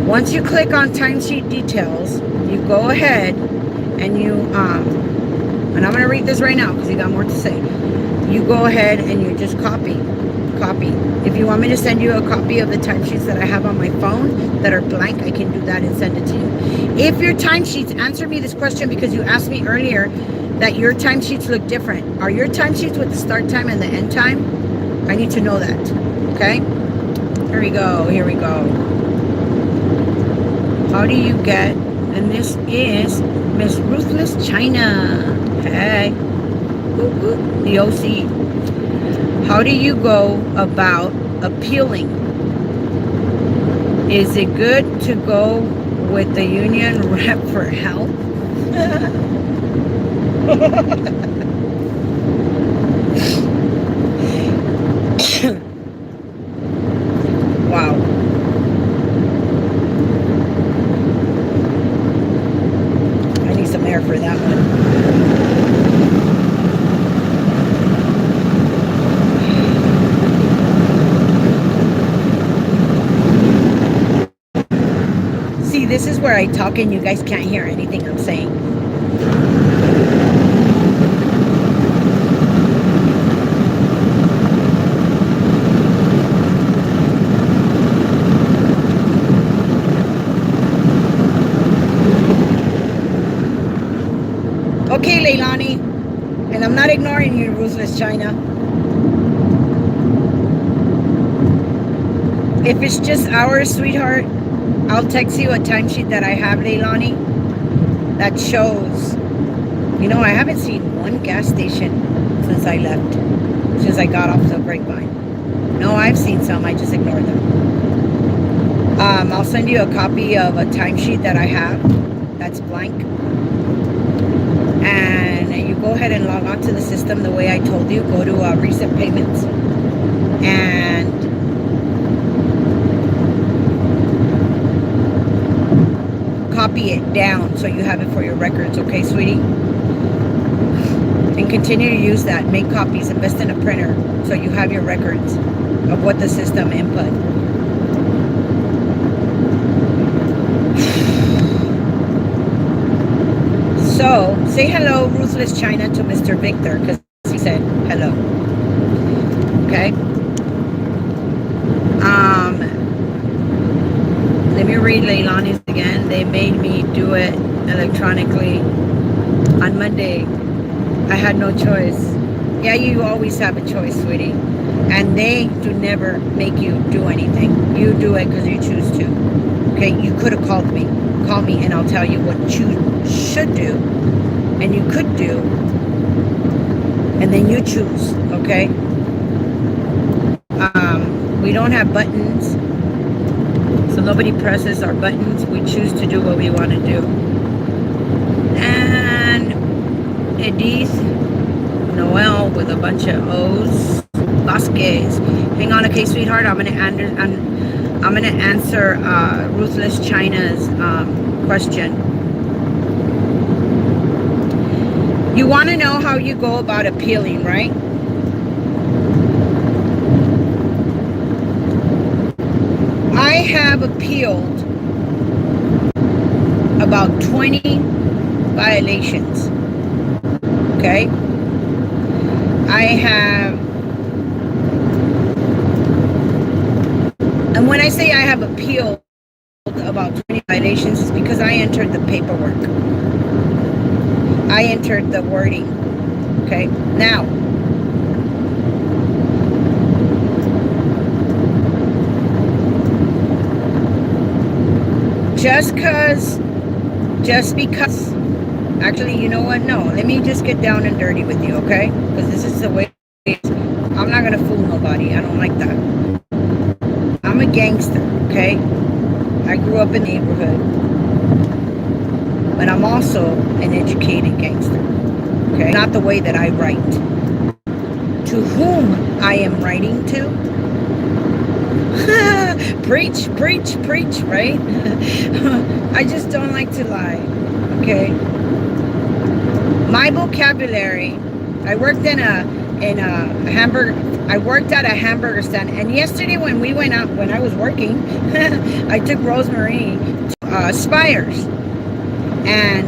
A: Once you click on timesheet details, you go ahead and you, and I'm going to read this right now because you got more to say. You go ahead and you just copy. If you want me to send you a copy of the timesheets that I have on my phone that are blank, I can do that and send it to you. If your timesheets, answer me this question because you asked me earlier that your timesheets look different. Are your timesheets with the start time and the end time? I need to know that. Okay? Here we go. How do you get, and this is Miss Ruthless China. Hey. The OC. How do you go about appealing? Is it good to go with the union rep for help? Wow. I need some air for that one. See, this is where I talk and you guys can't hear anything I'm saying. Okay, Leilani, and I'm not ignoring you, Ruthless China. If it's just hours, sweetheart, I'll text you a timesheet that I have, Leilani, that shows You know, I haven't seen one gas station since I left, since I got off the grapevine. No, I've seen some. I just ignore them. I'll send you a copy of a timesheet that I have that's blank. And you go ahead and log on to the system the way I told you. Go to recent payments. And copy it down so you have it for your records, okay, sweetie? And continue to use that. Make copies, invest in a printer so you have your records of what the system input. So, say hello, Ruthless China, to Mr. Victor, because he said hello. Okay? Let me read Leilani's again. They made me do it electronically on Monday. I had no choice. Yeah, you always have a choice, sweetie. And they do never make you do anything. You do it because you choose to. Okay? You could have called me. Call me and I'll tell you what you should do and you could do. And then you choose. Okay? We don't have buttons. So nobody presses our buttons. We choose to do what we want to do. And Edith Noel with a bunch of O's. Vasquez. Hang on, okay, sweetheart. I'm gonna answer Ruthless China's question. You want to know how you go about appealing, right? I have appealed about 20 violations. Okay? I have, and when I say I have appealed about 20 violations, it's because I entered the paperwork. I entered the wording. Okay? Now, just because, actually, you know what? No, let me just get down and dirty with you, okay? Because this is the way I'm not going to fool nobody. I don't like that. I'm a gangster, okay? I grew up in the neighborhood. But I'm also an educated gangster, okay? Not the way that I write. To whom I am writing to? Preach, preach, preach, right? I just don't like to lie, okay? My vocabulary, I worked at a hamburger stand, and yesterday when we went out, when I was working, I took Rosemary to Spires, and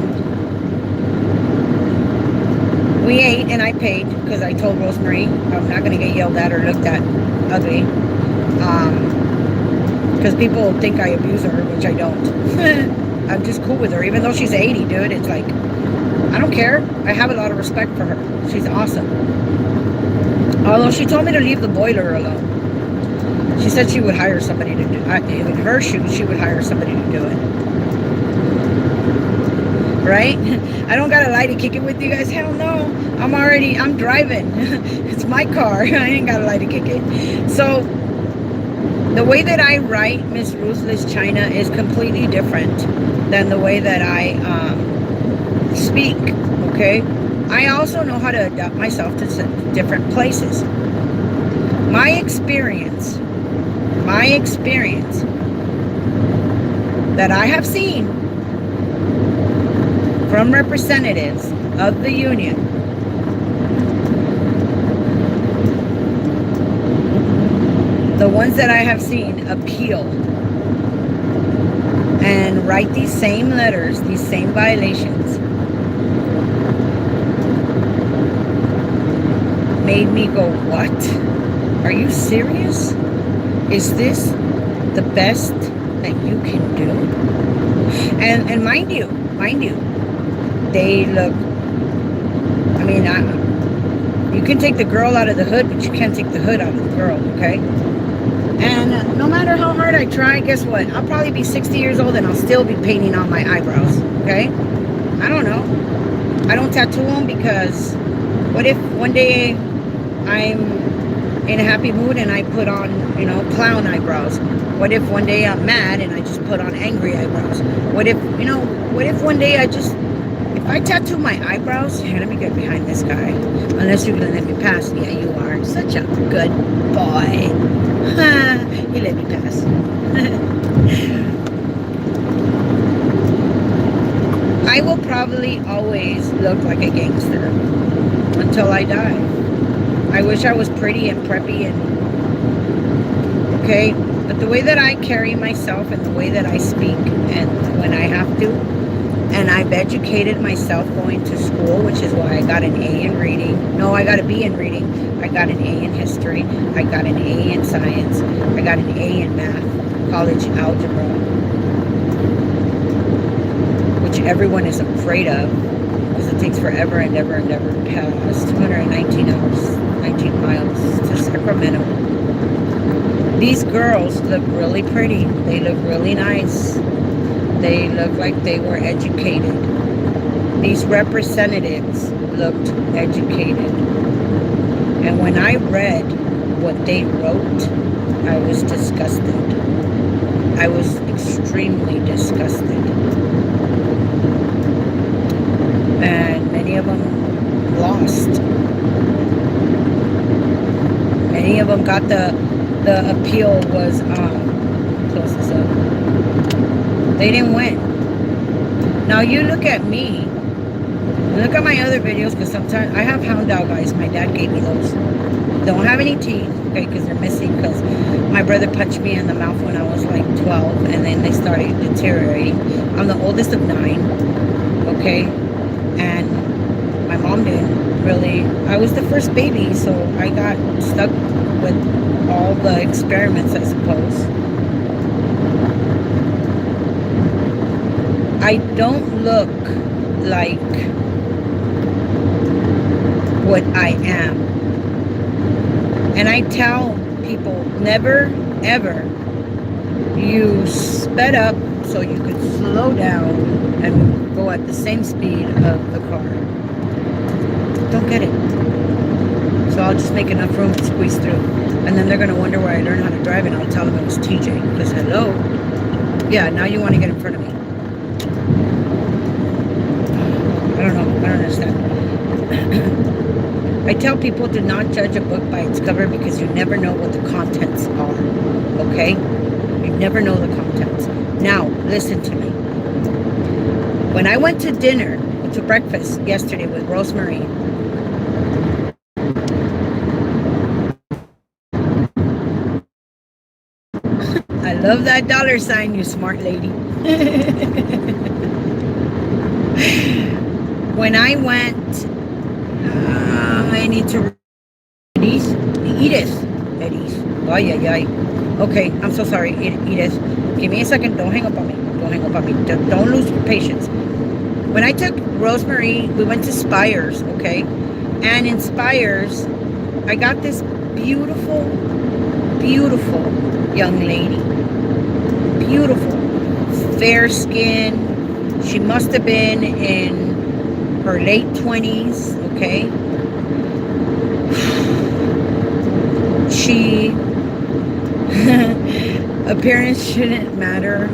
A: we ate and I paid because I told Rosemary I'm not going to get yelled at or looked at ugly. Because people think I abuse her, which I don't. I'm just cool with her, even though she's 80, dude. It's like, I don't care. I have a lot of respect for her. She's awesome. Although she told me to leave the boiler alone. She said she would hire somebody to do it. In her shoes, she would hire somebody to do it. Right? I don't got a lie to kick it with you guys. Hell no. I'm driving. It's my car. I ain't got a lie to kick it. So, the way that I write, Miss Ruthless China, is completely different than the way that I speak, okay? I also know how to adapt myself to different places. My experience that I have seen from representatives of the union the ones that I have seen appeal and write these same letters, these same violations, made me go, what? Are you serious? Is this the best that you can do? And mind you, they look, I mean, you can take the girl out of the hood, but you can't take the hood out of the girl, okay? And no matter how hard I try, guess what? I'll probably be 60 years old and I'll still be painting on my eyebrows, okay? I don't know. I don't tattoo them because what if one day I'm in a happy mood and I put on, clown eyebrows? What if one day I'm mad and I just put on angry eyebrows? What if one day if I tattoo my eyebrows, here, let me get behind this guy. Unless you're going to let me pass. Yeah, you are. Such a good boy. You let me pass. I will probably always look like a gangster until I die. I wish I was pretty and preppy okay, but the way that I carry myself and the way that I speak and when I have to, and I've educated myself going to school, which is why I got an A in reading. No, I got a B in reading. I got an A in history. I got an A in science. I got an A in math, college algebra, which everyone is afraid of because it takes forever and ever and ever to pass. 219 hours, 19 miles to Sacramento. These girls look really pretty. They look really nice. They look like they were educated. These representatives looked educated. And when I read what they wrote, I was disgusted. I was extremely disgusted. And many of them lost. Many of them got the appeal was, close this up. They didn't win. Now you look at me, look at my other videos, because sometimes I have hound dog eyes. My dad gave me those. Don't have any teeth, okay, because they're missing, because my brother punched me in the mouth when I was like 12, and then they started deteriorating. I'm the oldest of 9, okay, and my mom didn't really, I was the first baby, so I got stuck with all the experiments, I suppose. I don't look like what I am. And I tell people, never, ever, you sped up so you could slow down and go at the same speed of the car. Don't get it. So I'll just make enough room to squeeze through. And then they're going to wonder why I learned how to drive, and I'll tell them it was TJ. Because hello. Yeah, now you want to get in front of me. I don't know. I don't understand. I tell people to not judge a book by its cover because you never know what the contents are. Okay? You never know the contents. Now, listen to me. When I went to dinner, to breakfast yesterday with Rosemary, I love that $sign, you smart lady. When I went, I need to Edith. Ay, ay, ay. Okay, I'm so sorry, Edith. Give me a second. Don't hang up on me. Don't hang up on me. Don't lose patience. When I took Rosemary, we went to Spires, okay? And in Spires, I got this beautiful, beautiful young lady. Beautiful. Fair skin. She must have been in her late 20s, okay? She appearance shouldn't matter.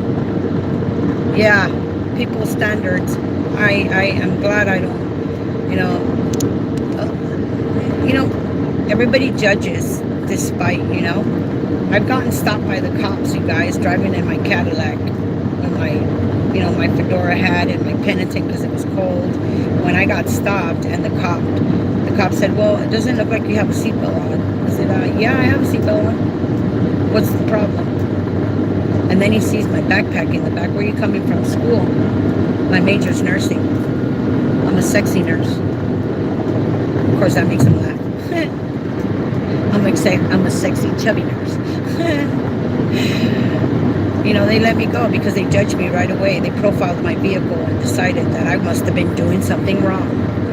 A: Yeah, people's standards. I am glad I don't, everybody judges despite, I've gotten stopped by the cops, you guys, driving in my Cadillac with my, my fedora hat and my penitent because it was cold. When I got stopped and the cop said, well, it doesn't look like you have a seatbelt on. I said, yeah, I have a seatbelt on. What's the problem? And then he sees my backpack in the back. Where are you coming from? School. My major's nursing. I'm a sexy nurse. Of course, that makes him laugh. I'm a sexy, chubby nurse. They let me go because they judged me right away. They profiled my vehicle and decided that I must have been doing something wrong.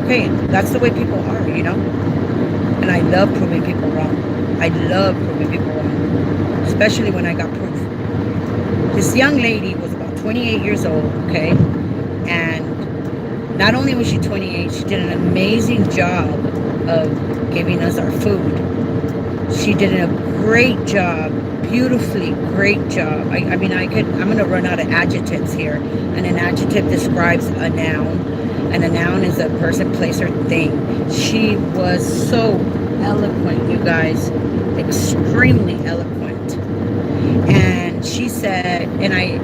A: Okay, that's the way people are, And I love proving people wrong. I love proving people wrong. Especially when I got proof. This young lady was about 28 years old, okay? And Not only was she 28, she did an amazing job of giving us our food. She did a great job, beautifully great job. I'm going to run out of adjectives here. And an adjective describes a noun, and a noun is a person, place, or thing. She was so eloquent, you guys, extremely eloquent. And she said, and I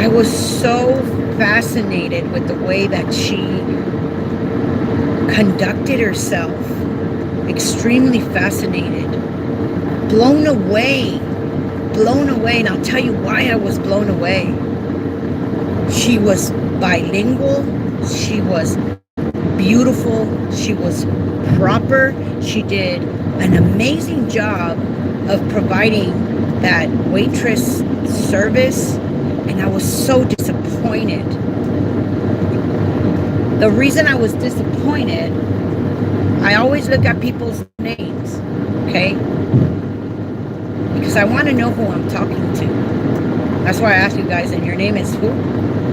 A: was so fascinated with the way that she conducted herself. Extremely fascinated, blown away, and I'll tell you why I was blown away. She was bilingual, she was beautiful, she was proper, she did an amazing job of providing that waitress service, and I was so disappointed. The reason I was disappointed, I always look at people's names, okay? Because I want to know who I'm talking to. That's why I ask you guys, and your name is who?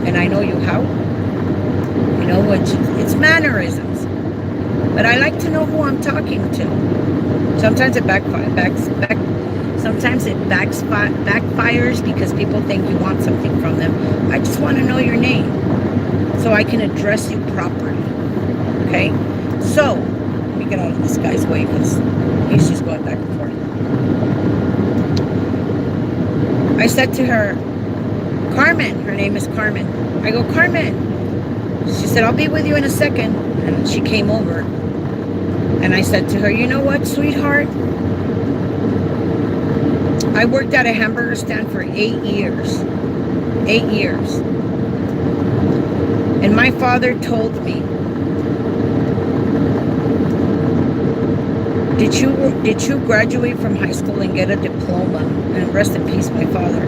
A: And I know you how? You know, it's mannerisms. But I like to know who I'm talking to. Sometimes it backfires because people think you want something from them. I just want to know your name so I can address you properly, okay? So, let me get out of this guy's way because he's just going back and forth. I said to her, Carmen, her name is Carmen. I go, Carmen. She said, I'll be with you in a second. And she came over. And I said to her, you know what, sweetheart? I worked at a hamburger stand for 8 years. 8 years. And my father told me, Did you graduate from high school and get a diploma? And rest in peace, my father.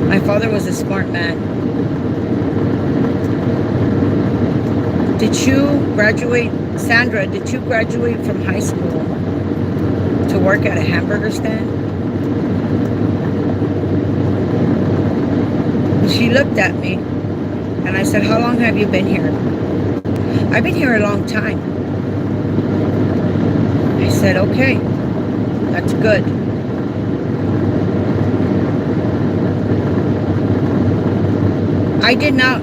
A: My father was a smart man. Did you graduate, Sandra, did you graduate from high school to work at a hamburger stand? And she looked at me and I said, how long have you been here? I've been here a long time. I said, okay, that's good. I did not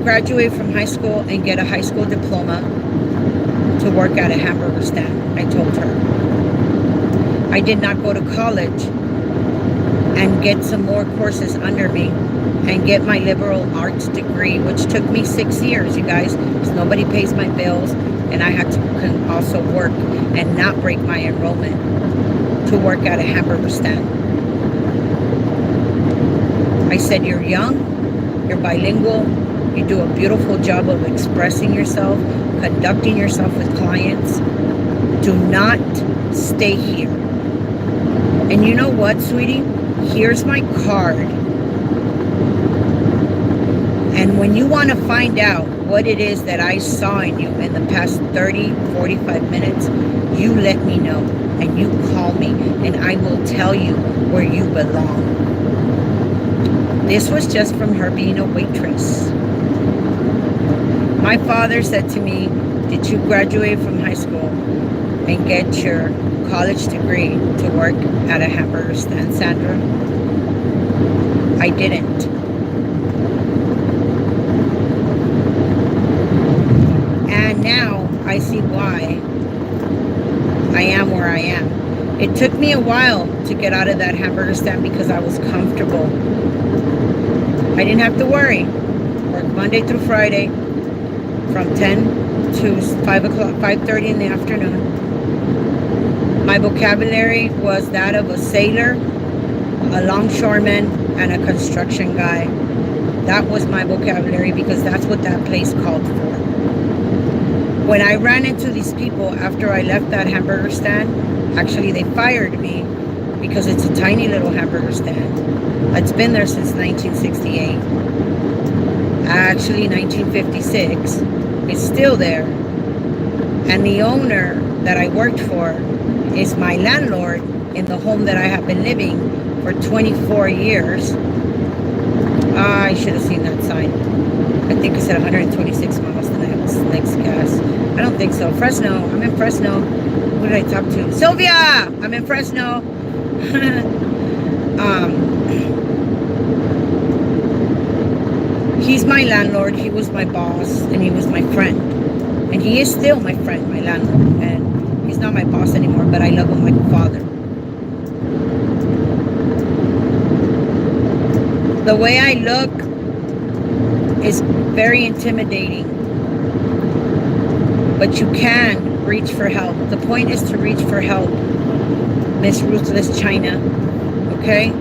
A: graduate from high school and get a high school diploma to work at a hamburger stand, I told her. I did not go to college and get some more courses under me and get my liberal arts degree, which took me 6 years, you guys, because nobody pays my bills, and I had to also work and not break my enrollment to work at a hamburger stand. I said, you're young, you're bilingual, you do a beautiful job of expressing yourself, conducting yourself with clients. Do not stay here. And you know what, sweetie? Here's my card. And when you want to find out what it is that I saw in you in the past 30, 45 minutes, you let me know and you call me and I will tell you where you belong. This was just from her being a waitress. My father said to me, did you graduate from high school and get your college degree to work at a hamburger stand, Sandra? I didn't. And now I see why I am where I am. It took me a while to get out of that hamburger stand because I was comfortable. I didn't have to worry. Work Monday through Friday from 10 to 5:30 in the afternoon. My vocabulary was that of a sailor, a longshoreman, and a construction guy. That was my vocabulary because that's what that place called for. When I ran into these people after I left that hamburger stand, actually they fired me because it's a tiny little hamburger stand. It's been there since 1968. Actually, 1956. It's still there. And the owner that I worked for is my landlord in the home that I have been living for 24 years. I should have seen that sign. I think it said 126 miles the next gas. I don't think so. Fresno. I'm in Fresno. Who did I talk to? Sylvia! I'm in Fresno. He's my landlord. He was my boss, and he was my friend. And he is still my friend, my landlord. And he's not my boss anymore, but I love him like a father. The way I look is very intimidating. But you can reach for help. The point is to reach for help, Miss Ruthless China. Okay?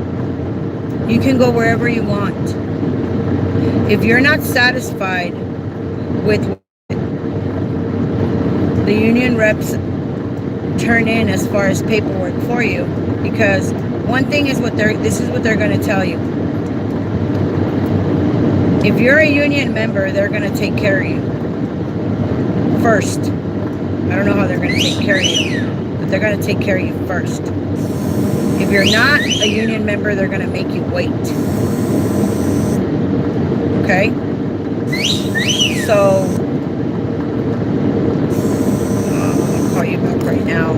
A: You can go wherever you want. If you're not satisfied with the union reps turn in as far as paperwork for you, because one thing is this is what they're going to tell you. If you're a union member, they're going to take care of you first. I don't know how they're going to take care of you, but they're going to take care of you first. If you're not a union member, they're going to make you wait. Okay? So, I'll call you back right now.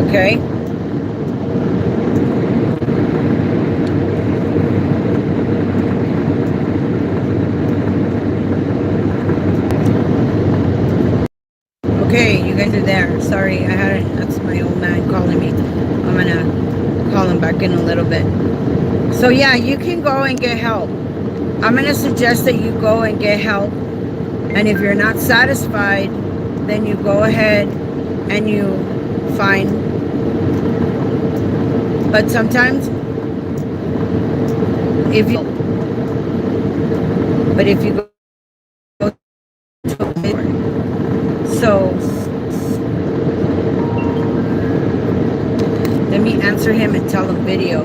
A: Okay? Okay, you guys are there. Sorry, that's my old man calling me. I'm gonna call him back in a little bit. So yeah, you can go and get help. I'm gonna suggest that you go and get help. And if you're not satisfied, then you go ahead and you find. But sometimes, if you go to a paper. So let me answer him and tell him video.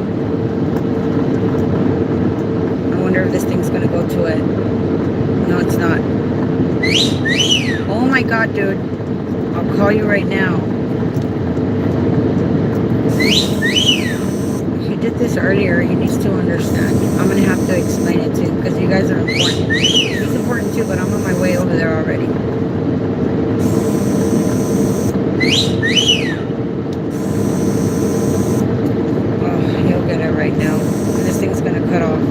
A: I wonder if this thing's gonna go to it. No, it's not. Oh my god, dude. I'll call you right now. He did this earlier. He needs to understand. I'm gonna have to explain it to him because you guys are important. He's important too, but I'm on my way over there already. Oh, he'll get it right now. This thing's gonna cut off.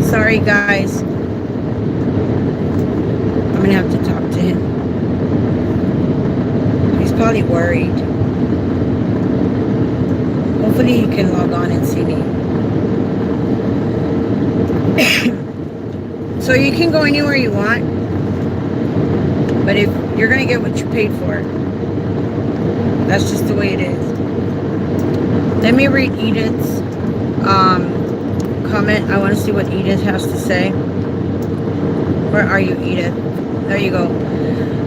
A: Sorry, guys. I'm gonna have to talk to him. He's probably worried. Hopefully he can log on and see me. So you can go anywhere you want, but if you're gonna get what you paid for, that's just the way it is. Let me read Edith's comment. I want to see what Edith has to say. Where are you, Edith? There you go.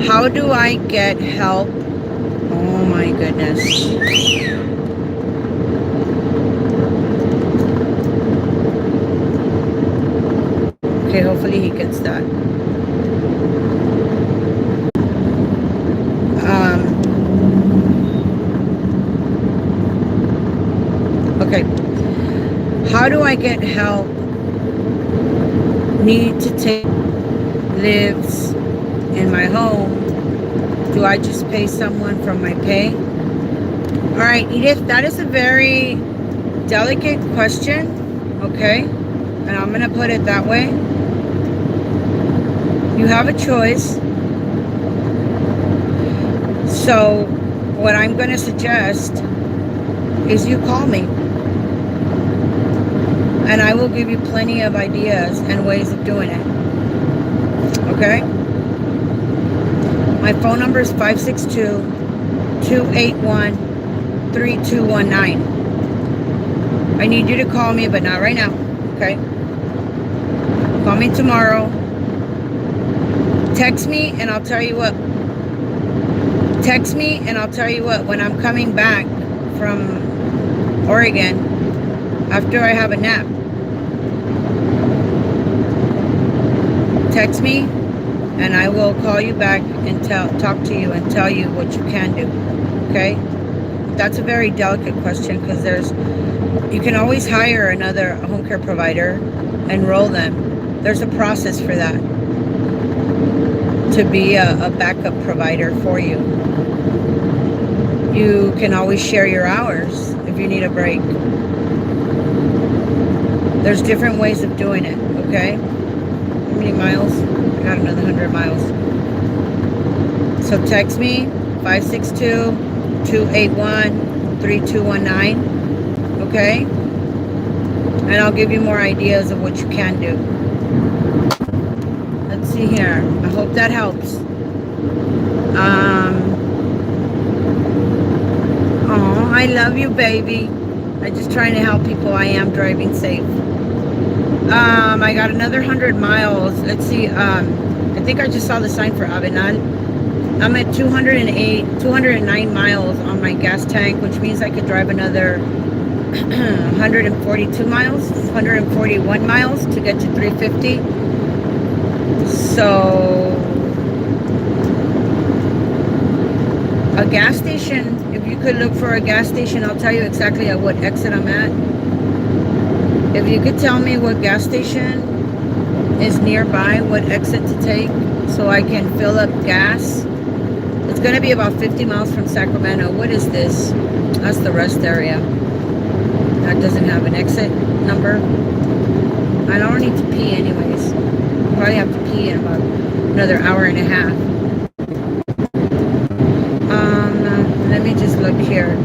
A: How do I get help? Oh my goodness. Okay, hopefully he gets that. Okay. How do I get help? Need to take lives in my home. Do I just pay someone from my pay? All right, Edith, that is a very delicate question. Okay. And I'm going to put it that way. You have a choice. So what I'm going to suggest is you call me. And I will give you plenty of ideas and ways of doing it. Okay? My phone number is 562-281-3219. I need you to call me, but not right now. Okay? Call me tomorrow. Text me and I'll tell you what. Text me and I'll tell you what. When I'm coming back from Oregon, after I have a nap. Text me, and I will call you back and talk to you and tell you what you can do. Okay? That's a very delicate question, because you can always hire another home care provider, enroll them. There's a process for that, to be a backup provider for you. You can always share your hours if you need a break. There's different ways of doing it, okay? How many miles? I got another 100 miles. So text me, 562-281-3219, okay? And I'll give you more ideas of what you can do. Let's see here. I hope that helps. Oh, I love you, baby. I'm just trying to help people. I am driving safe. I got another 100 miles. Let's see. I think I just saw the sign for Avenal. I'm at 209 miles on my gas tank, which means I could drive another 141 miles to get to 350. So a gas station, if you could look for a gas station, I'll tell you exactly at what exit I'm at. If you could tell me what gas station is nearby, what exit to take, so I can fill up gas. It's going to be about 50 miles from Sacramento. What is this? That's the rest area. That doesn't have an exit number. I don't need to pee anyways. Probably have to pee in about another hour and a half. Let me just look here.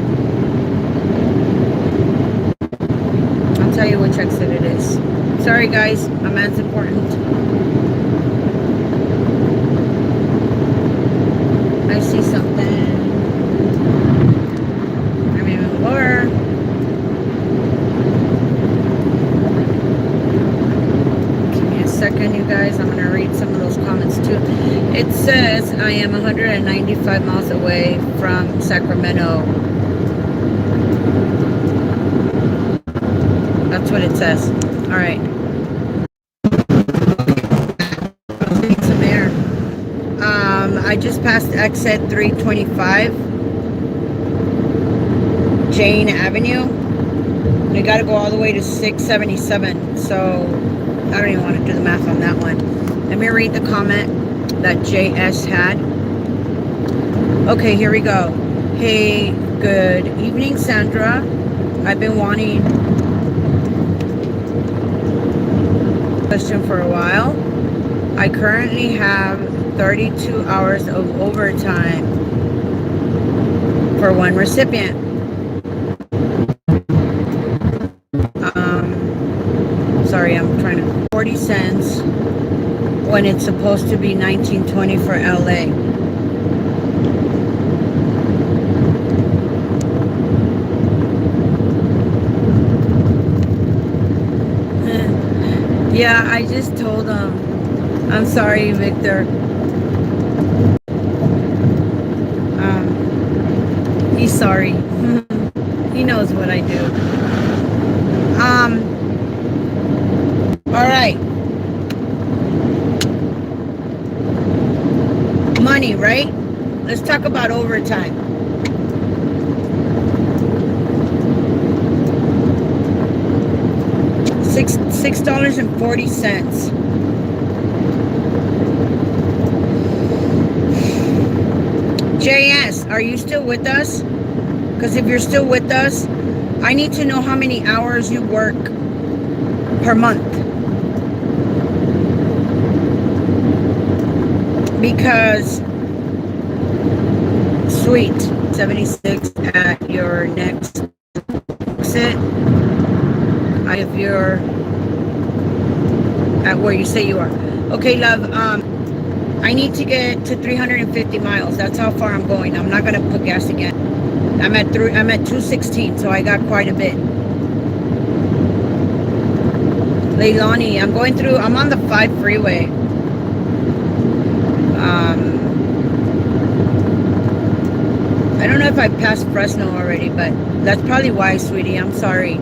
A: I'll tell you which exit it is. Sorry guys, my man's important. I see something. I'm even lower. Give me a second, you guys. I'm gonna read some of those comments too. It says I am 195 miles away from Sacramento. That's what it says. All right. I'll take some air. I just passed exit 325, Jane Avenue. We got to go all the way to 677. So I don't even want to do the math on that one. Let me read the comment that JS had. Okay, here we go. Hey, good evening, Sandra. I've been wanting question for a while. I currently have 32 hours of overtime for one recipient. Sorry, I'm trying to 40 cents when it's supposed to be 19.20 for LA. Yeah, I just told him. I'm sorry, Victor. He's sorry. He knows what I do. All right. Money, right? Let's talk about overtime. $6.40. JS, are you still with us? Because if you're still with us, I need to know how many hours you work per month. Because, sweet, 76 at your next exit. If you're at where you say you are. Okay, love, I need to get to 350 miles. That's how far I'm going. I'm not going to put gas again. I'm at 216, so I got quite a bit. Leilani, I'm on the 5 freeway. I don't know if I passed Fresno already, but that's probably why, sweetie. I'm sorry.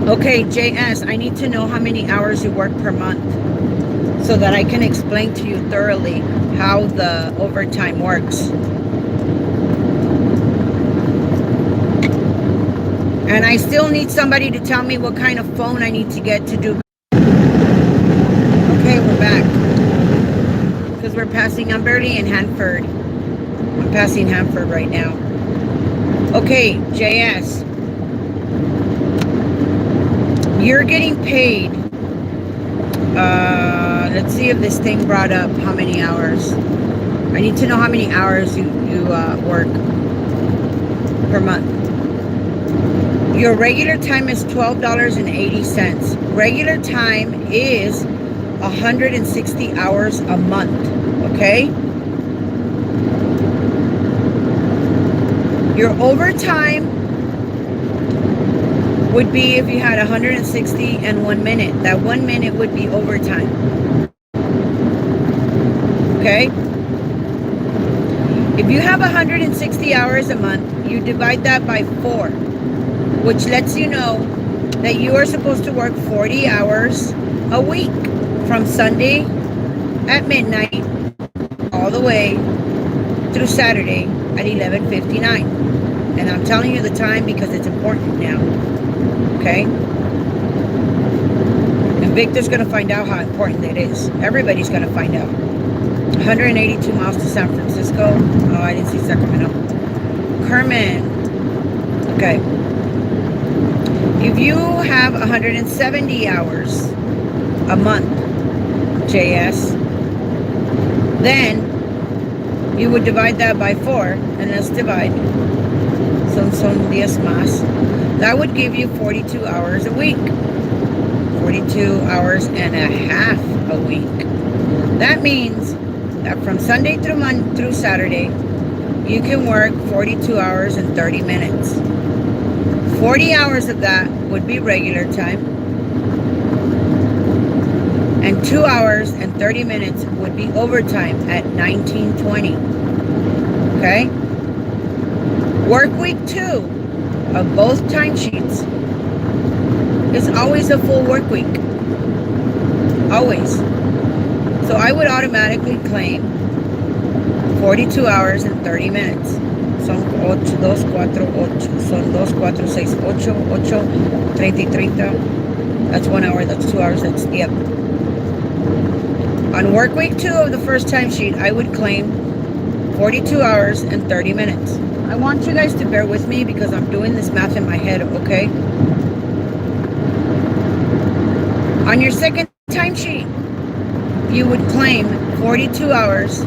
A: Okay, JS, I need to know how many hours you work per month. so that I can explain to you thoroughly how the overtime works. And I still need somebody to tell me what kind of phone I need to get to do. Okay, we're back. Because we're passing, I'm barely in Hanford. I'm passing Hanford right now. Okay, JS. You're getting paid. Let's see if this thing brought up how many hours. I need to know how many hours you work per month. Your regular time is $12.80. Regular time is 160 hours a month, okay? Your overtime would be if you had 160 and 1 minute. That 1 minute would be overtime. Okay? If you have 160 hours a month, you divide that by 4, which lets you know that you are supposed to work 40 hours a week from Sunday at midnight all the way through Saturday at 11:59. And I'm telling you the time because it's important now. Okay? And Victor's going to find out how important it is. Everybody's going to find out. 182 miles to San Francisco. Oh, I didn't see Sacramento. Kerman. Okay. If you have 170 hours a month, JS, then you would divide that by 4, and let's divide. Son 10 más. That would give you 42 hours a week. 42 hours and a half a week. That means that from Sunday through Saturday, you can work 42 hours and 30 minutes. 40 hours of that would be regular time, and 2 hours and 30 minutes would be overtime at 19:20. Okay? Work week 2 of both timesheets is always a full work week. Always. So I would automatically claim 42 hours and 30 minutes. Son 8, 2, 4, 8. Son 2, 4, 6, 8, 8, 30 y 30. That's 1 hour, that's 2 hours, that's, yep. On work week 2 of the first timesheet, I would claim 42 hours and 30 minutes. I want you guys to bear with me because I'm doing this math in my head, okay? On your second timesheet, you would claim 42 hours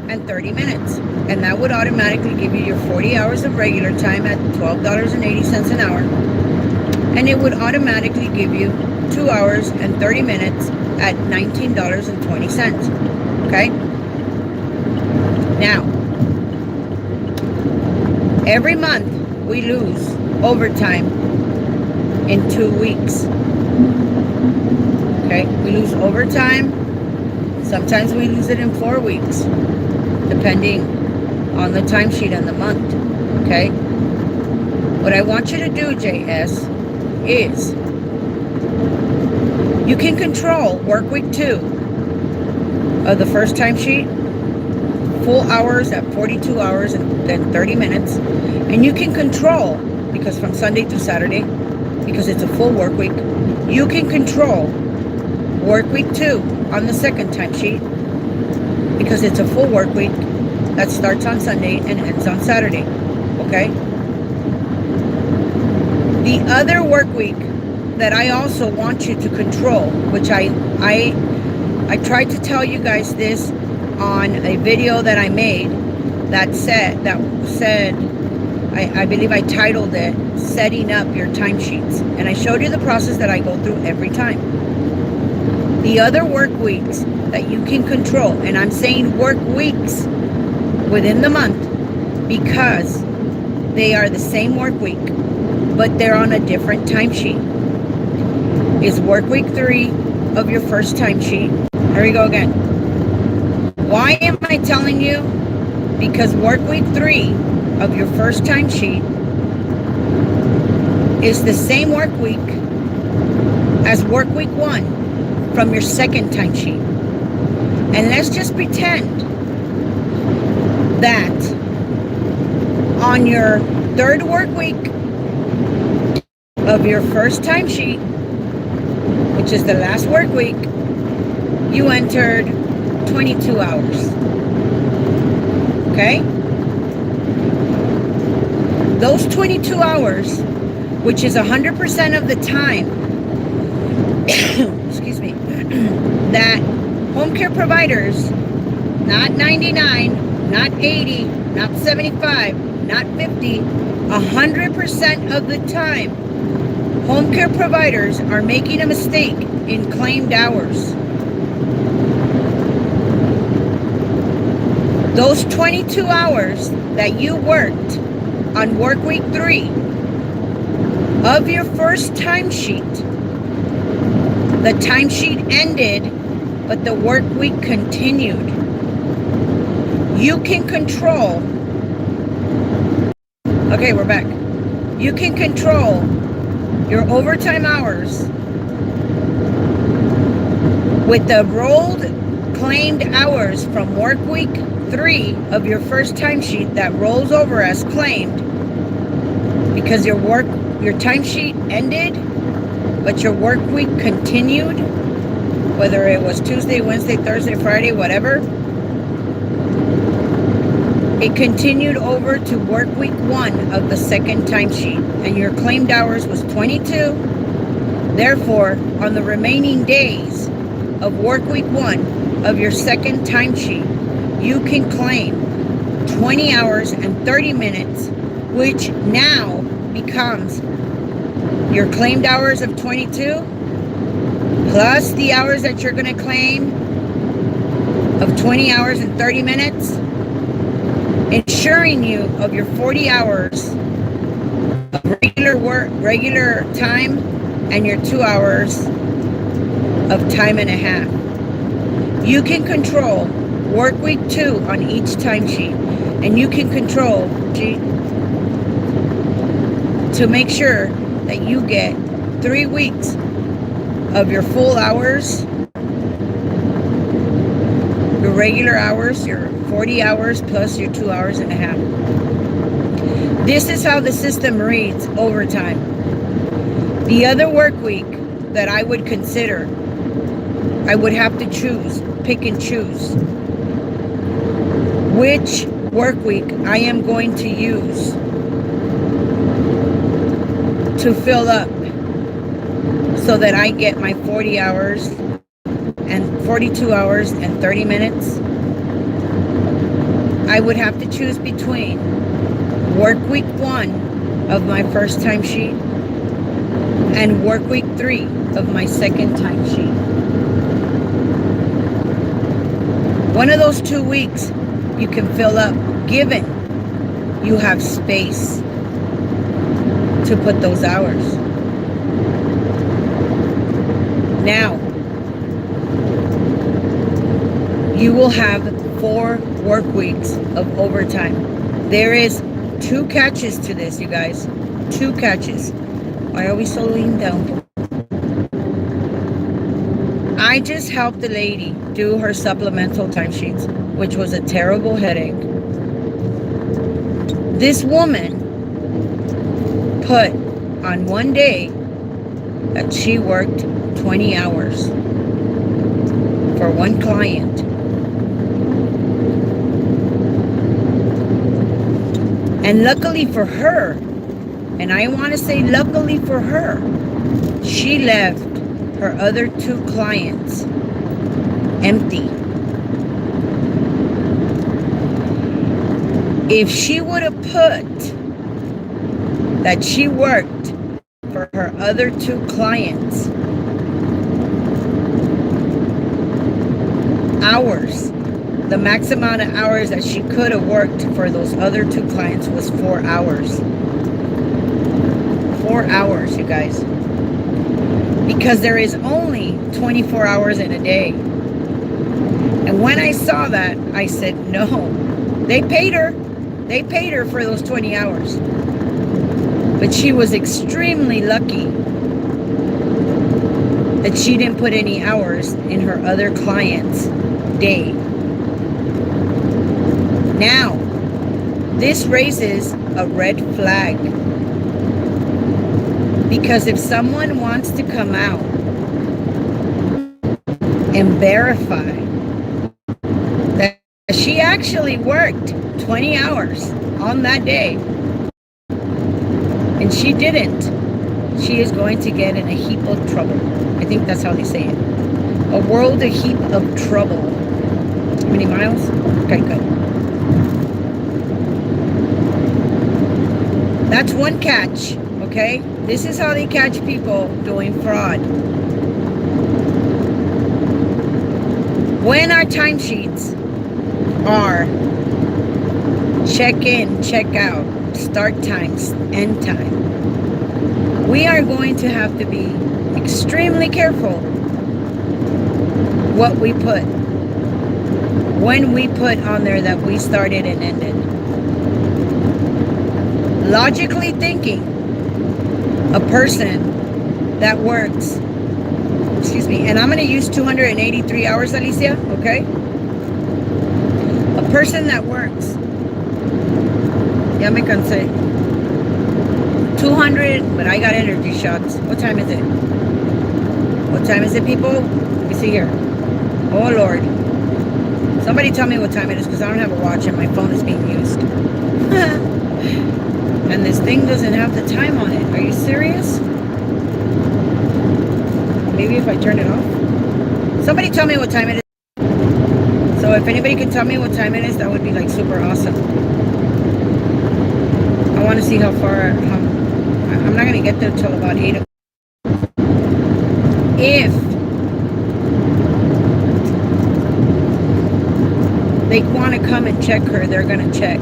A: and 30 minutes. And that would automatically give you your 40 hours of regular time at $12.80 an hour. And it would automatically give you 2 hours and 30 minutes at $19.20. Okay? Now, every month we lose overtime in 2 weeks. Okay? We lose overtime. Sometimes we lose it in 4 weeks, depending on the timesheet and the month. Okay? What I want you to do, JS, is you can control work week 2 of the first timesheet, full hours at 42 hours and then 30 minutes. And you can control, because from Sunday through Saturday, because it's a full work week, you can control work week 2 on the second timesheet, because it's a full work week that starts on Sunday and ends on Saturday. Okay? The other work week that I also want you to control, which I tried to tell you guys this on a video that I made that said I believe I titled it Setting Up Your Timesheets, and I showed you the process that I go through every time. The other work weeks that you can control, and I'm saying work weeks within the month because they are the same work week, but they're on a different timesheet, is work week 3 of your first timesheet. Here we go again. Why am I telling you? Because work week 3 of your first timesheet is the same work week as work week 1 from your second timesheet. And let's just pretend that on your third work week of your first timesheet, which is the last work week, you entered 22 hours. Okay? Those 22 hours, which is 100% of the time, excuse me, that home care providers, not 99, not 80, not 75, not 50, 100% of the time, home care providers are making a mistake in claimed hours. Those 22 hours that you worked on work week 3 of your first timesheet, the timesheet ended, but the work week continued. You can control, okay, we're back. You can control your overtime hours with the rolled claimed hours from work week 3 of your first timesheet that rolls over as claimed, because your timesheet ended, but your work week continued, whether it was Tuesday, Wednesday, Thursday, Friday, whatever. It continued over to work week 1 of the second timesheet, and your claimed hours was 22. Therefore, on the remaining days of work week 1 of your second timesheet, you can claim 20 hours and 30 minutes, which now becomes your claimed hours of 22 plus the hours that you're going to claim of 20 hours and 30 minutes, ensuring you of your 40 hours of regular time, and your 2 hours of time and a half. You can control work week 2 on each timesheet, and you can control to make sure that you get 3 weeks of your full hours, your regular hours, your 40 hours plus your 2 hours and a half. This is how the system reads overtime. The other work week that I would consider, I would have to pick and choose which work week I am going to use to fill up so that I get my 40 hours and 42 hours and 30 minutes. I would have to choose between work week 1 of my first timesheet and work week 3 of my second timesheet. One of those 2 weeks you can fill up, given you have space to put those hours. Now, you will have 4 work weeks of overtime. There is 2 catches to this, you guys. 2 catches. Why are we slowing down? I just helped the lady do her supplemental timesheets, which was a terrible headache. This woman put on one day that she worked 20 hours for one client. And luckily for her, and I want to say luckily for her, she left her other 2 clients empty. If she would have put that she worked for her other 2 clients hours, the max amount of hours that she could have worked for those other 2 clients was 4 hours. 4 hours, you guys. Because there is only 24 hours in a day. And when I saw that, I said, no, they paid her. They paid her for those 20 hours. But she was extremely lucky that she didn't put any hours in her other client's day. Now, this raises a red flag, because if someone wants to come out and verify that she actually worked 20 hours on that day and she didn't, she is going to get in a heap of trouble. I think that's how they say it. A world, a heap of trouble. How many miles? Okay, good. That's one catch, okay? This is how they catch people doing fraud. When our timesheets are check in, check out, start times, end time, we are going to have to be extremely careful what we put, when we put on there that we started and ended. Logically thinking, a person that works, and I'm going to use 283 hours, Alicia, okay? A person that works, ya me cansé, 200, but I got energy shots. What time is it? What time is it, people? Let me see here. Oh, Lord. Somebody tell me what time it is, because I don't have a watch and my phone is being used. And this thing doesn't have the time on it. Are you serious? Maybe if I turn it off? Somebody tell me what time it is. So if anybody could tell me what time it is, that would be like super awesome. I want to see how far, I'm not going to get there till about 8 o'clock. If they want to come and check her, they're going to check.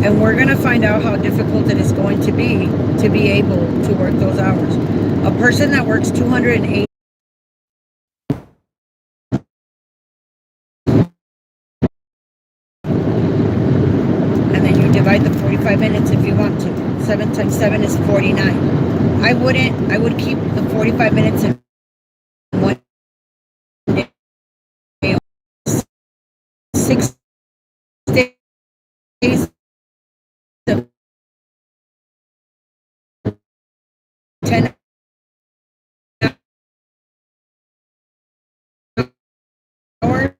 A: And we're going to find out how difficult it is going to be able to work those hours. A person that works 208 and then you divide the 45 minutes if you want to. 7 times 7 is 49. I would keep the 45 minutes in one day. 6 days of 10 hours,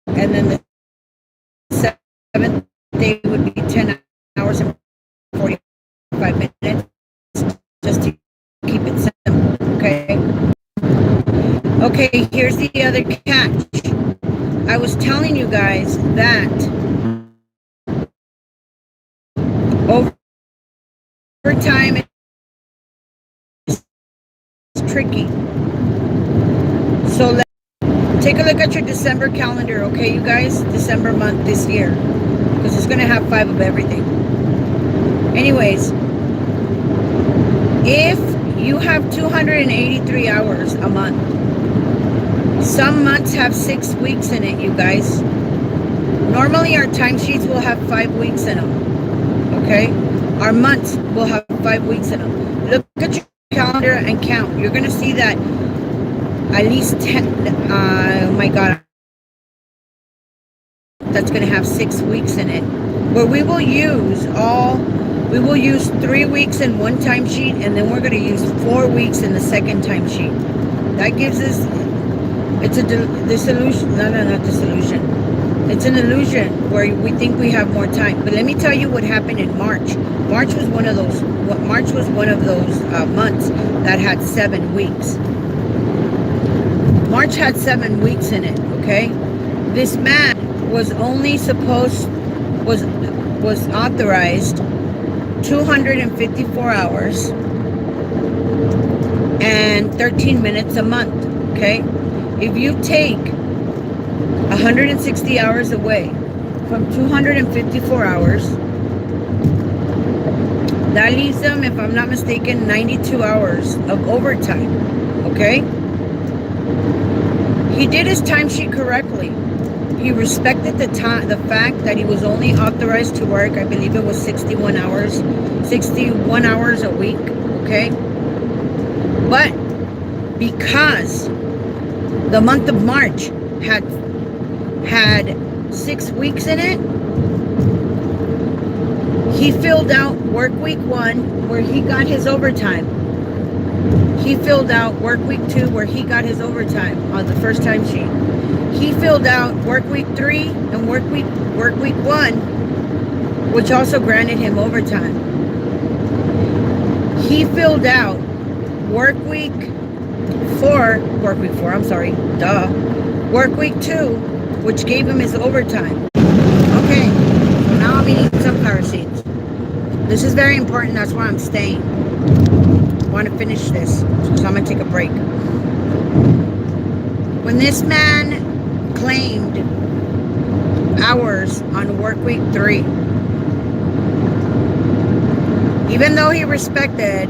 A: and then the 7th day would be 10 hours and 45 minutes, just to keep it simple, okay? Okay, here's the other catch. I was telling you guys that overtime is tricky. So let's take a look at your December calendar, okay, you guys? December month this year, because it's going to have 5 of everything. Anyways, if you have 283 hours a month, some months have 6 weeks in it, you guys. Normally our timesheets will have 5 weeks in them, okay? Our months will have 5 weeks in them. Look at your calendar and count. You're going to see that at least 10, oh my God, that's going to have 6 weeks in it, where we will use 3 weeks in one timesheet, and then we're going to use 4 weeks in the second timesheet. That gives us, it's a dissolution. No, not dissolution. It's an illusion where we think we have more time. But let me tell you what happened in March. March was one of those months that had 7 weks. March had 7 weeks in it, okay? This man was only was authorized 254 hours and 13 minutes a month, okay? If you take 160 hours away from 254 hours, that leaves them, if I'm not mistaken, 92 hours of overtime, okay? He did his timesheet correctly. He respected the fact that he was only authorized to work, I believe it was 61 hours 61 hours a week, okay? But because the month of March had 6 weeks in it, he filled out work week 1 where he got his overtime. He filled out work week 2 where he got his overtime on the first time sheet. He filled out work week 3 and work week 1, which also granted him overtime. He filled out work week 4, work week 2, which gave him his overtime. Okay, so now I'm eating sunflower seeds. This is very important, that's why I'm staying. I want to finish this, so I'm going to take a break. When this man claimed hours on work week 3, even though he respected,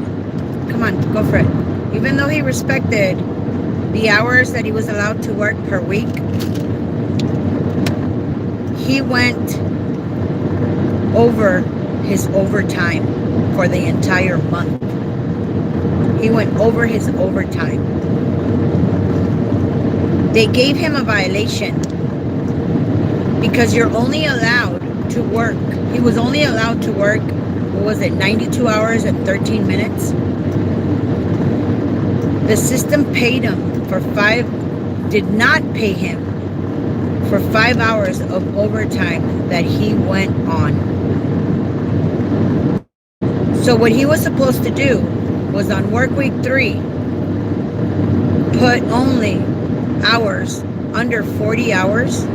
A: come on, go for it. Even though he respected the hours that he was allowed to work per week, he went over his overtime for the entire month. He went over his overtime. They gave him a violation because you're only allowed to work. He was only allowed to work, 92 hours and 13 minutes? The system paid him for did not pay him for 5 hours of overtime that he went on. So what he was supposed to do was on work week 3, put only hours under 40 hours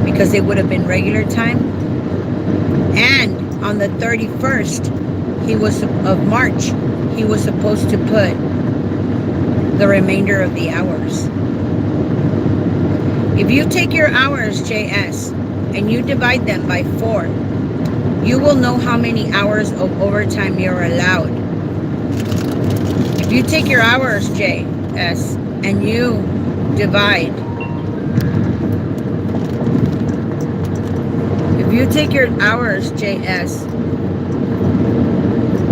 A: because they would have been regular time. And on the 31st of March, he was supposed to put the remainder of the hours. If you take your hours, JS, and you divide them by 4, you will know how many hours of overtime you're allowed. If you take your hours, JS, and you divide, if you take your hours, JS,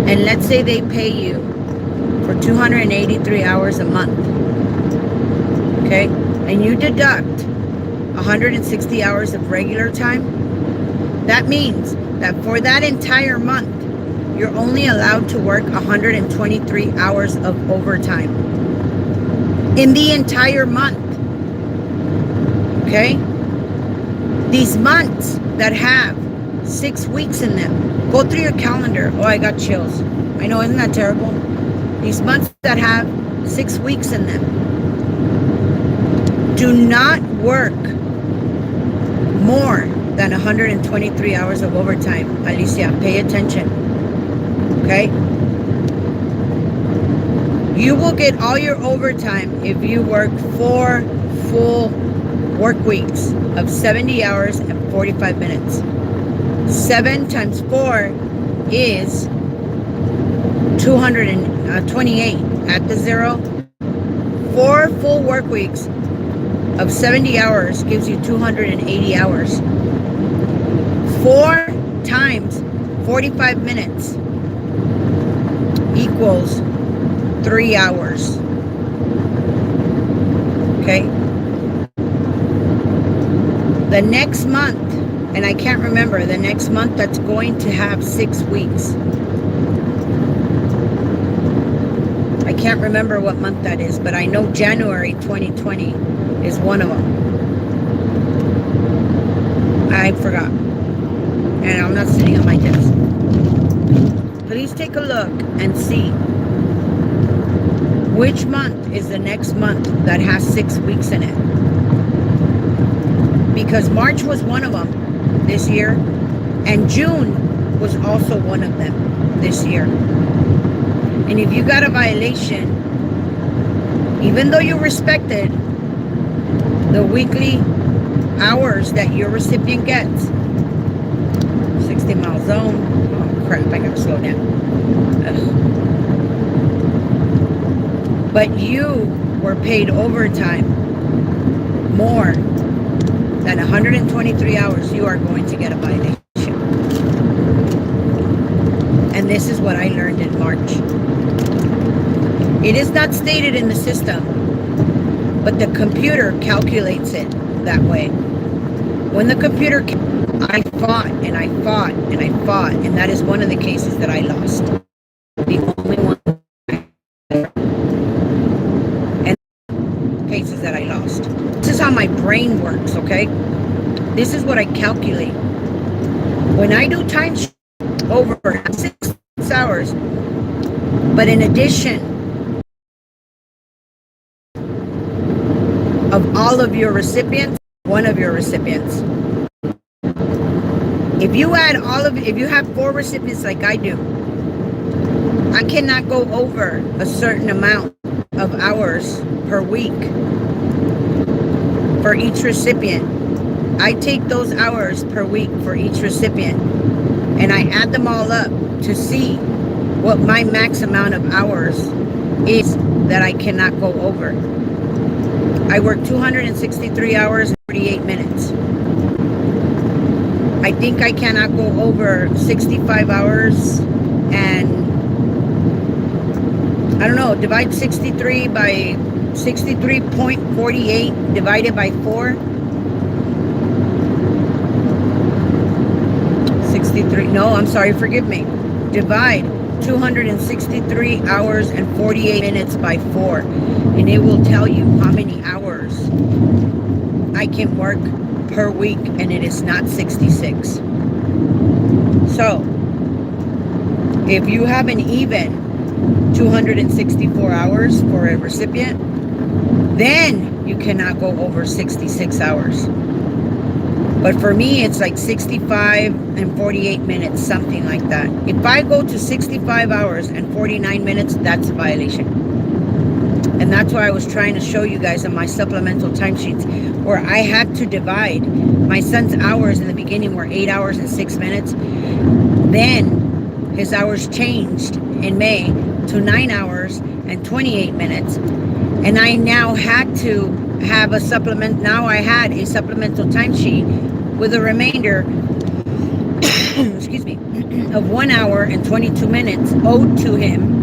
A: and let's say they pay you for 283 hours a month, okay, and you deduct 160 hours of regular time, that means that for that entire month, you're only allowed to work 123 hours of overtime. In the entire month, okay? These months that have 6 weeks in them, go through your calendar. Oh, I got chills. I know, isn't that terrible? These months that have 6 weeks in them, do not work more than 123 hours of overtime. Alicia, pay attention, okay? You will get all your overtime if you work 4 full work weeks of 70 hours and 45 minutes. 7 times 4 is 228 at the 0. 4 full work weeks of 70 hours gives you 280 hours. 4 times 45 minutes equals 3 hours. Okay? The next month, and I can't remember, the next month that's going to have 6 weeks. I can't remember what month that is, but I know January 2020 is one of them. I forgot. And I'm not sitting at my desk. Please take a look and see which month is the next month that has 6 weeks in it. Because March was one of them this year, and June was also one of them this year. And if you got a violation, even though you respected the weekly hours that your recipient gets, 60-mile zone, oh crap, I gotta slow down. Ugh. But you were paid overtime more than 123 hours, you are going to get a violation. And this is what I learned in March. It is not stated in the system, but the computer calculates it that way. When the computer, I fought and I fought and I fought, and that is one of the cases that I lost. The only one, and cases that I lost. This is how my brain works, okay? This is what I calculate. When I do time over 6 hours, but in addition of all of your recipients, one of your recipients. If you have 4 recipients like I do, I cannot go over a certain amount of hours per week for each recipient. I take those hours per week for each recipient and I add them all up to see what my max amount of hours is that I cannot go over. I work 263 hours and 48 minutes. I think I cannot go over 65 hours and, I don't know, divide 63 by 63.48 divided by 4. 63, no, I'm sorry, forgive me. Divide 263 hours and 48 minutes by 4. And it will tell you how many hours I can work per week, and it is not 66. So, if you have an even 264 hours for a recipient, then you cannot go over 66 hours. But for me, it's like 65 and 48 minutes, something like that. If I go to 65 hours and 49 minutes, that's a violation. And that's why I was trying to show you guys on my supplemental timesheets where I had to divide. My son's hours in the beginning were 8 hours and 6 minutes. Then his hours changed in May to 9 hours and 28 minutes. And I now had to have a supplement. Now I had a supplemental timesheet with a remainder, excuse me, of 1 hour and 22 minutes owed to him.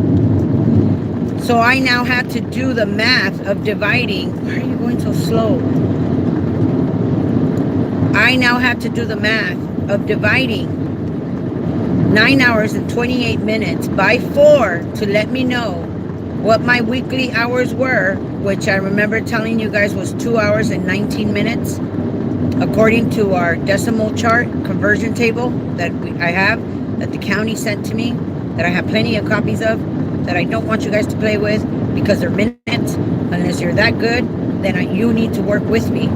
A: So I now had to do the math of dividing. Why are you going so slow? I now had to do the math of dividing 9 hours and 28 minutes by 4 to let me know what my weekly hours were, which I remember telling you guys was 2 hours and 19 minutes, according to our decimal chart conversion table that I have, that the county sent to me, that I have plenty of copies of, that I don't want you guys to play with because they're minutes. Unless you're that good, then you need to work with me,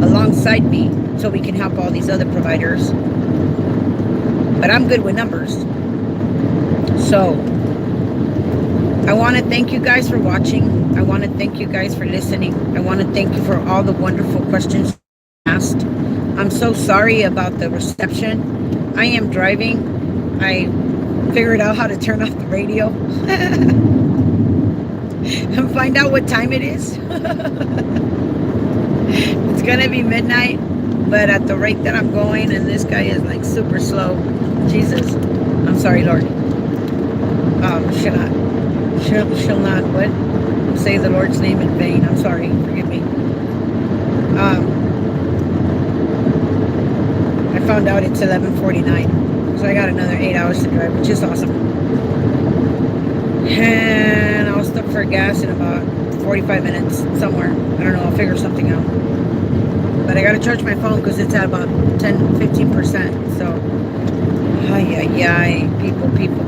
A: alongside me, so we can help all these other providers. But I'm good with numbers. So I want to thank you guys for watching. I want to thank you guys for listening. I want to thank you for all the wonderful questions asked. I'm so sorry about the reception. I am driving. I figured out how to turn off the radio and find out what time it is. It's gonna be midnight, but at the rate that I'm going, and this guy is like super slow. Jesus, I'm sorry, Lord. Shall not what? Say the Lord's name in vain. I'm sorry, forgive me. I found out it's 11:49. So I got another 8 hours to drive, which is awesome. And I'll stop for gas in about 45 minutes somewhere. I don't know, I'll figure something out. But I gotta charge my phone because it's at about 10-15%. So,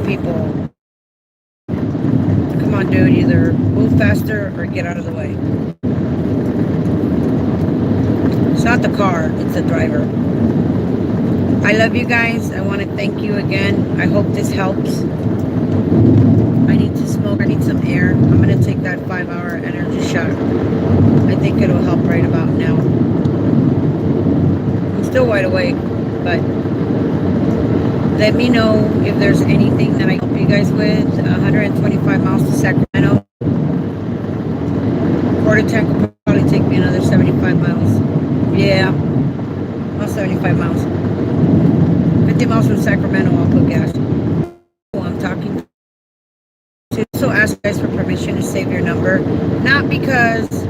A: people. Come on, dude, either move faster or get out of the way. It's not the car, it's the driver. I love you guys. I want to thank you again. I hope this helps. I need to smoke. I need some air. I'm going to take that 5-hour energy shot. I think it'll help right about now. I'm still wide awake, but let me know if there's anything that I can help you guys with. 125 miles to Sacramento. Quarter tank will probably take me another 75 miles. Yeah, about 75 miles. 50 miles from Sacramento, I'll put gas. Oh, I'm talking to. So ask guys for permission to save your number. Not because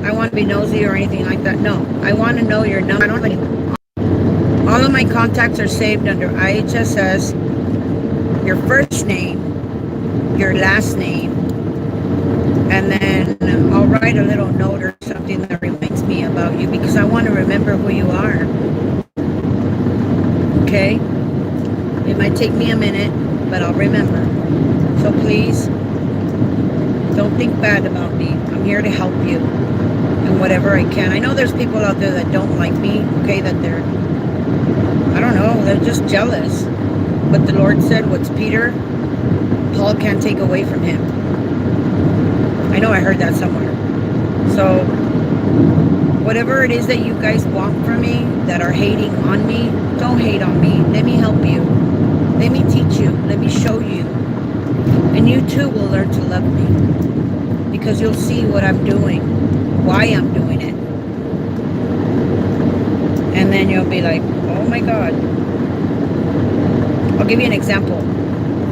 A: I want to be nosy or anything like that. No, I want to know your number. I don't have any. All of my contacts are saved under IHSS, your first name, your last name, and then I'll write a little note or something that reminds me about you because I want to remember who you are. Okay? It might take me a minute, but I'll remember. So please, don't think bad about me. I'm here to help you in whatever I can. I know there's people out there that don't like me, okay, that they're, I don't know, they're just jealous. But the Lord said, what's Peter, Paul can't take away from him. I know I heard that somewhere. So, whatever it is that you guys want from me, that are hating on me, don't hate on me. Let me help you. Let me teach you. Let me show you. And you too will learn to love me. Because you'll see what I'm doing, why I'm doing it. And then you'll be like, oh my God. I'll give you an example.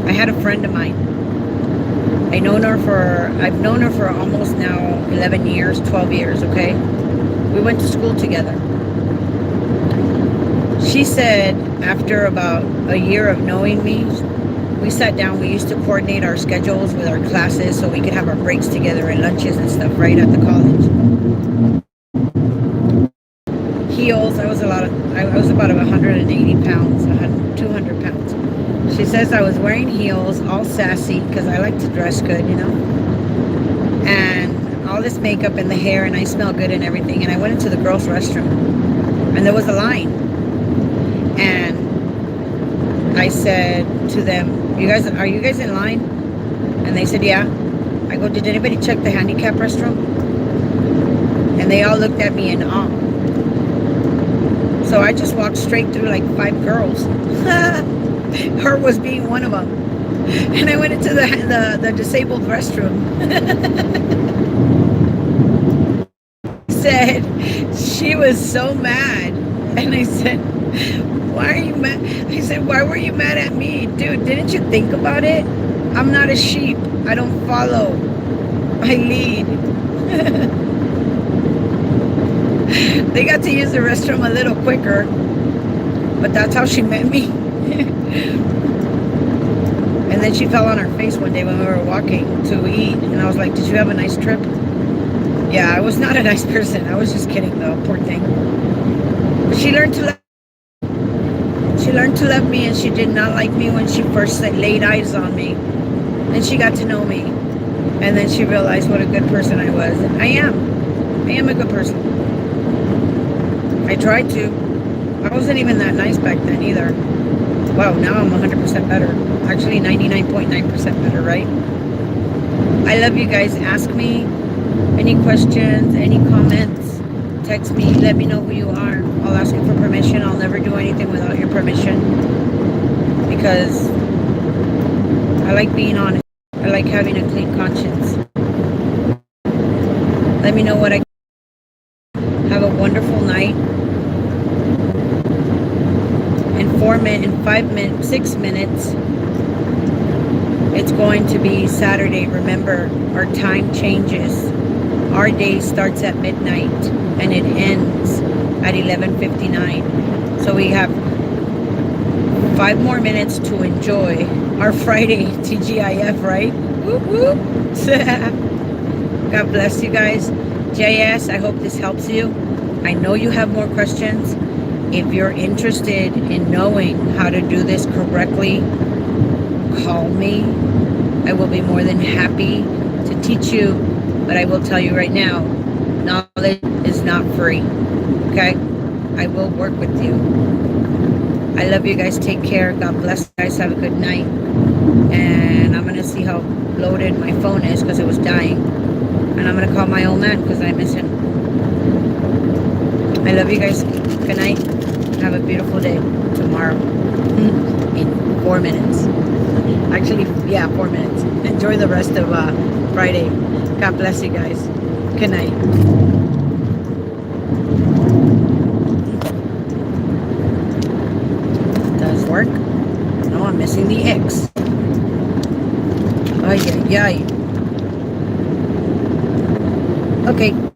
A: I had a friend of mine. I've known her for almost now 11 years, 12 years, okay? We went to school together. She said after about a year of knowing me, we sat down, we used to coordinate our schedules with our classes so we could have our breaks together and lunches and stuff right at the college. Heels, I was about 180 pounds, 200 pounds. She says I was wearing heels, all sassy, because I like to dress good, you know, and all this makeup and the hair, and I smell good and everything, and I went into the girls' restroom, and there was a line, and I said to them, are you guys in line? And they said, yeah. I go, did anybody check the handicap restroom? And they all looked at me in awe. So I just walked straight through like 5 girls. Her was being one of them. And I went into the disabled restroom. Said, she was so mad. And I said, why are you mad? I said, why were you mad at me? Dude, didn't you think about it? I'm not a sheep. I don't follow. I lead. They got to use the restroom a little quicker, but that's how she met me. And then she fell on her face one day when we were walking to eat, and I was like, did you have a nice trip? Yeah, I was not a nice person. I was just kidding though, poor thing. But she learned to love me, and she did not like me when she first laid eyes on me. And she got to know me, and then she realized what a good person I was. And I am a good person. I tried to. I wasn't even that nice back then either. Wow, now I'm 100% better. Actually 99.9% better, right? I love you guys. Ask me any questions, any comments. Text me, let me know who you are. I'll ask you for permission. I'll never do anything without your permission, because I like being honest. I like having a clean conscience. Let me know what I have. A wonderful night. In 6 minutes, it's going to be Saturday. Remember, our time changes. Our day starts at midnight and it ends at 11:59. So we have 5 more minutes to enjoy our Friday TGIF, right? Whoop, whoop. God bless you guys. JS, I hope this helps you. I know you have more questions. If you're interested in knowing how to do this correctly, call me. I will be more than happy to teach you. But I will tell you right now, knowledge is not free. Okay? I will work with you. I love you guys. Take care. God bless you guys. Have a good night. And I'm going to see how loaded my phone is because it was dying. And I'm going to call my old man because I miss him. I love you guys. Good night. Have a beautiful day tomorrow. In 4 minutes. Actually, yeah, 4 minutes. Enjoy the rest of Friday. God bless you guys. Good night. Does work? No, I'm missing the X. Ay, ay, ay. Okay.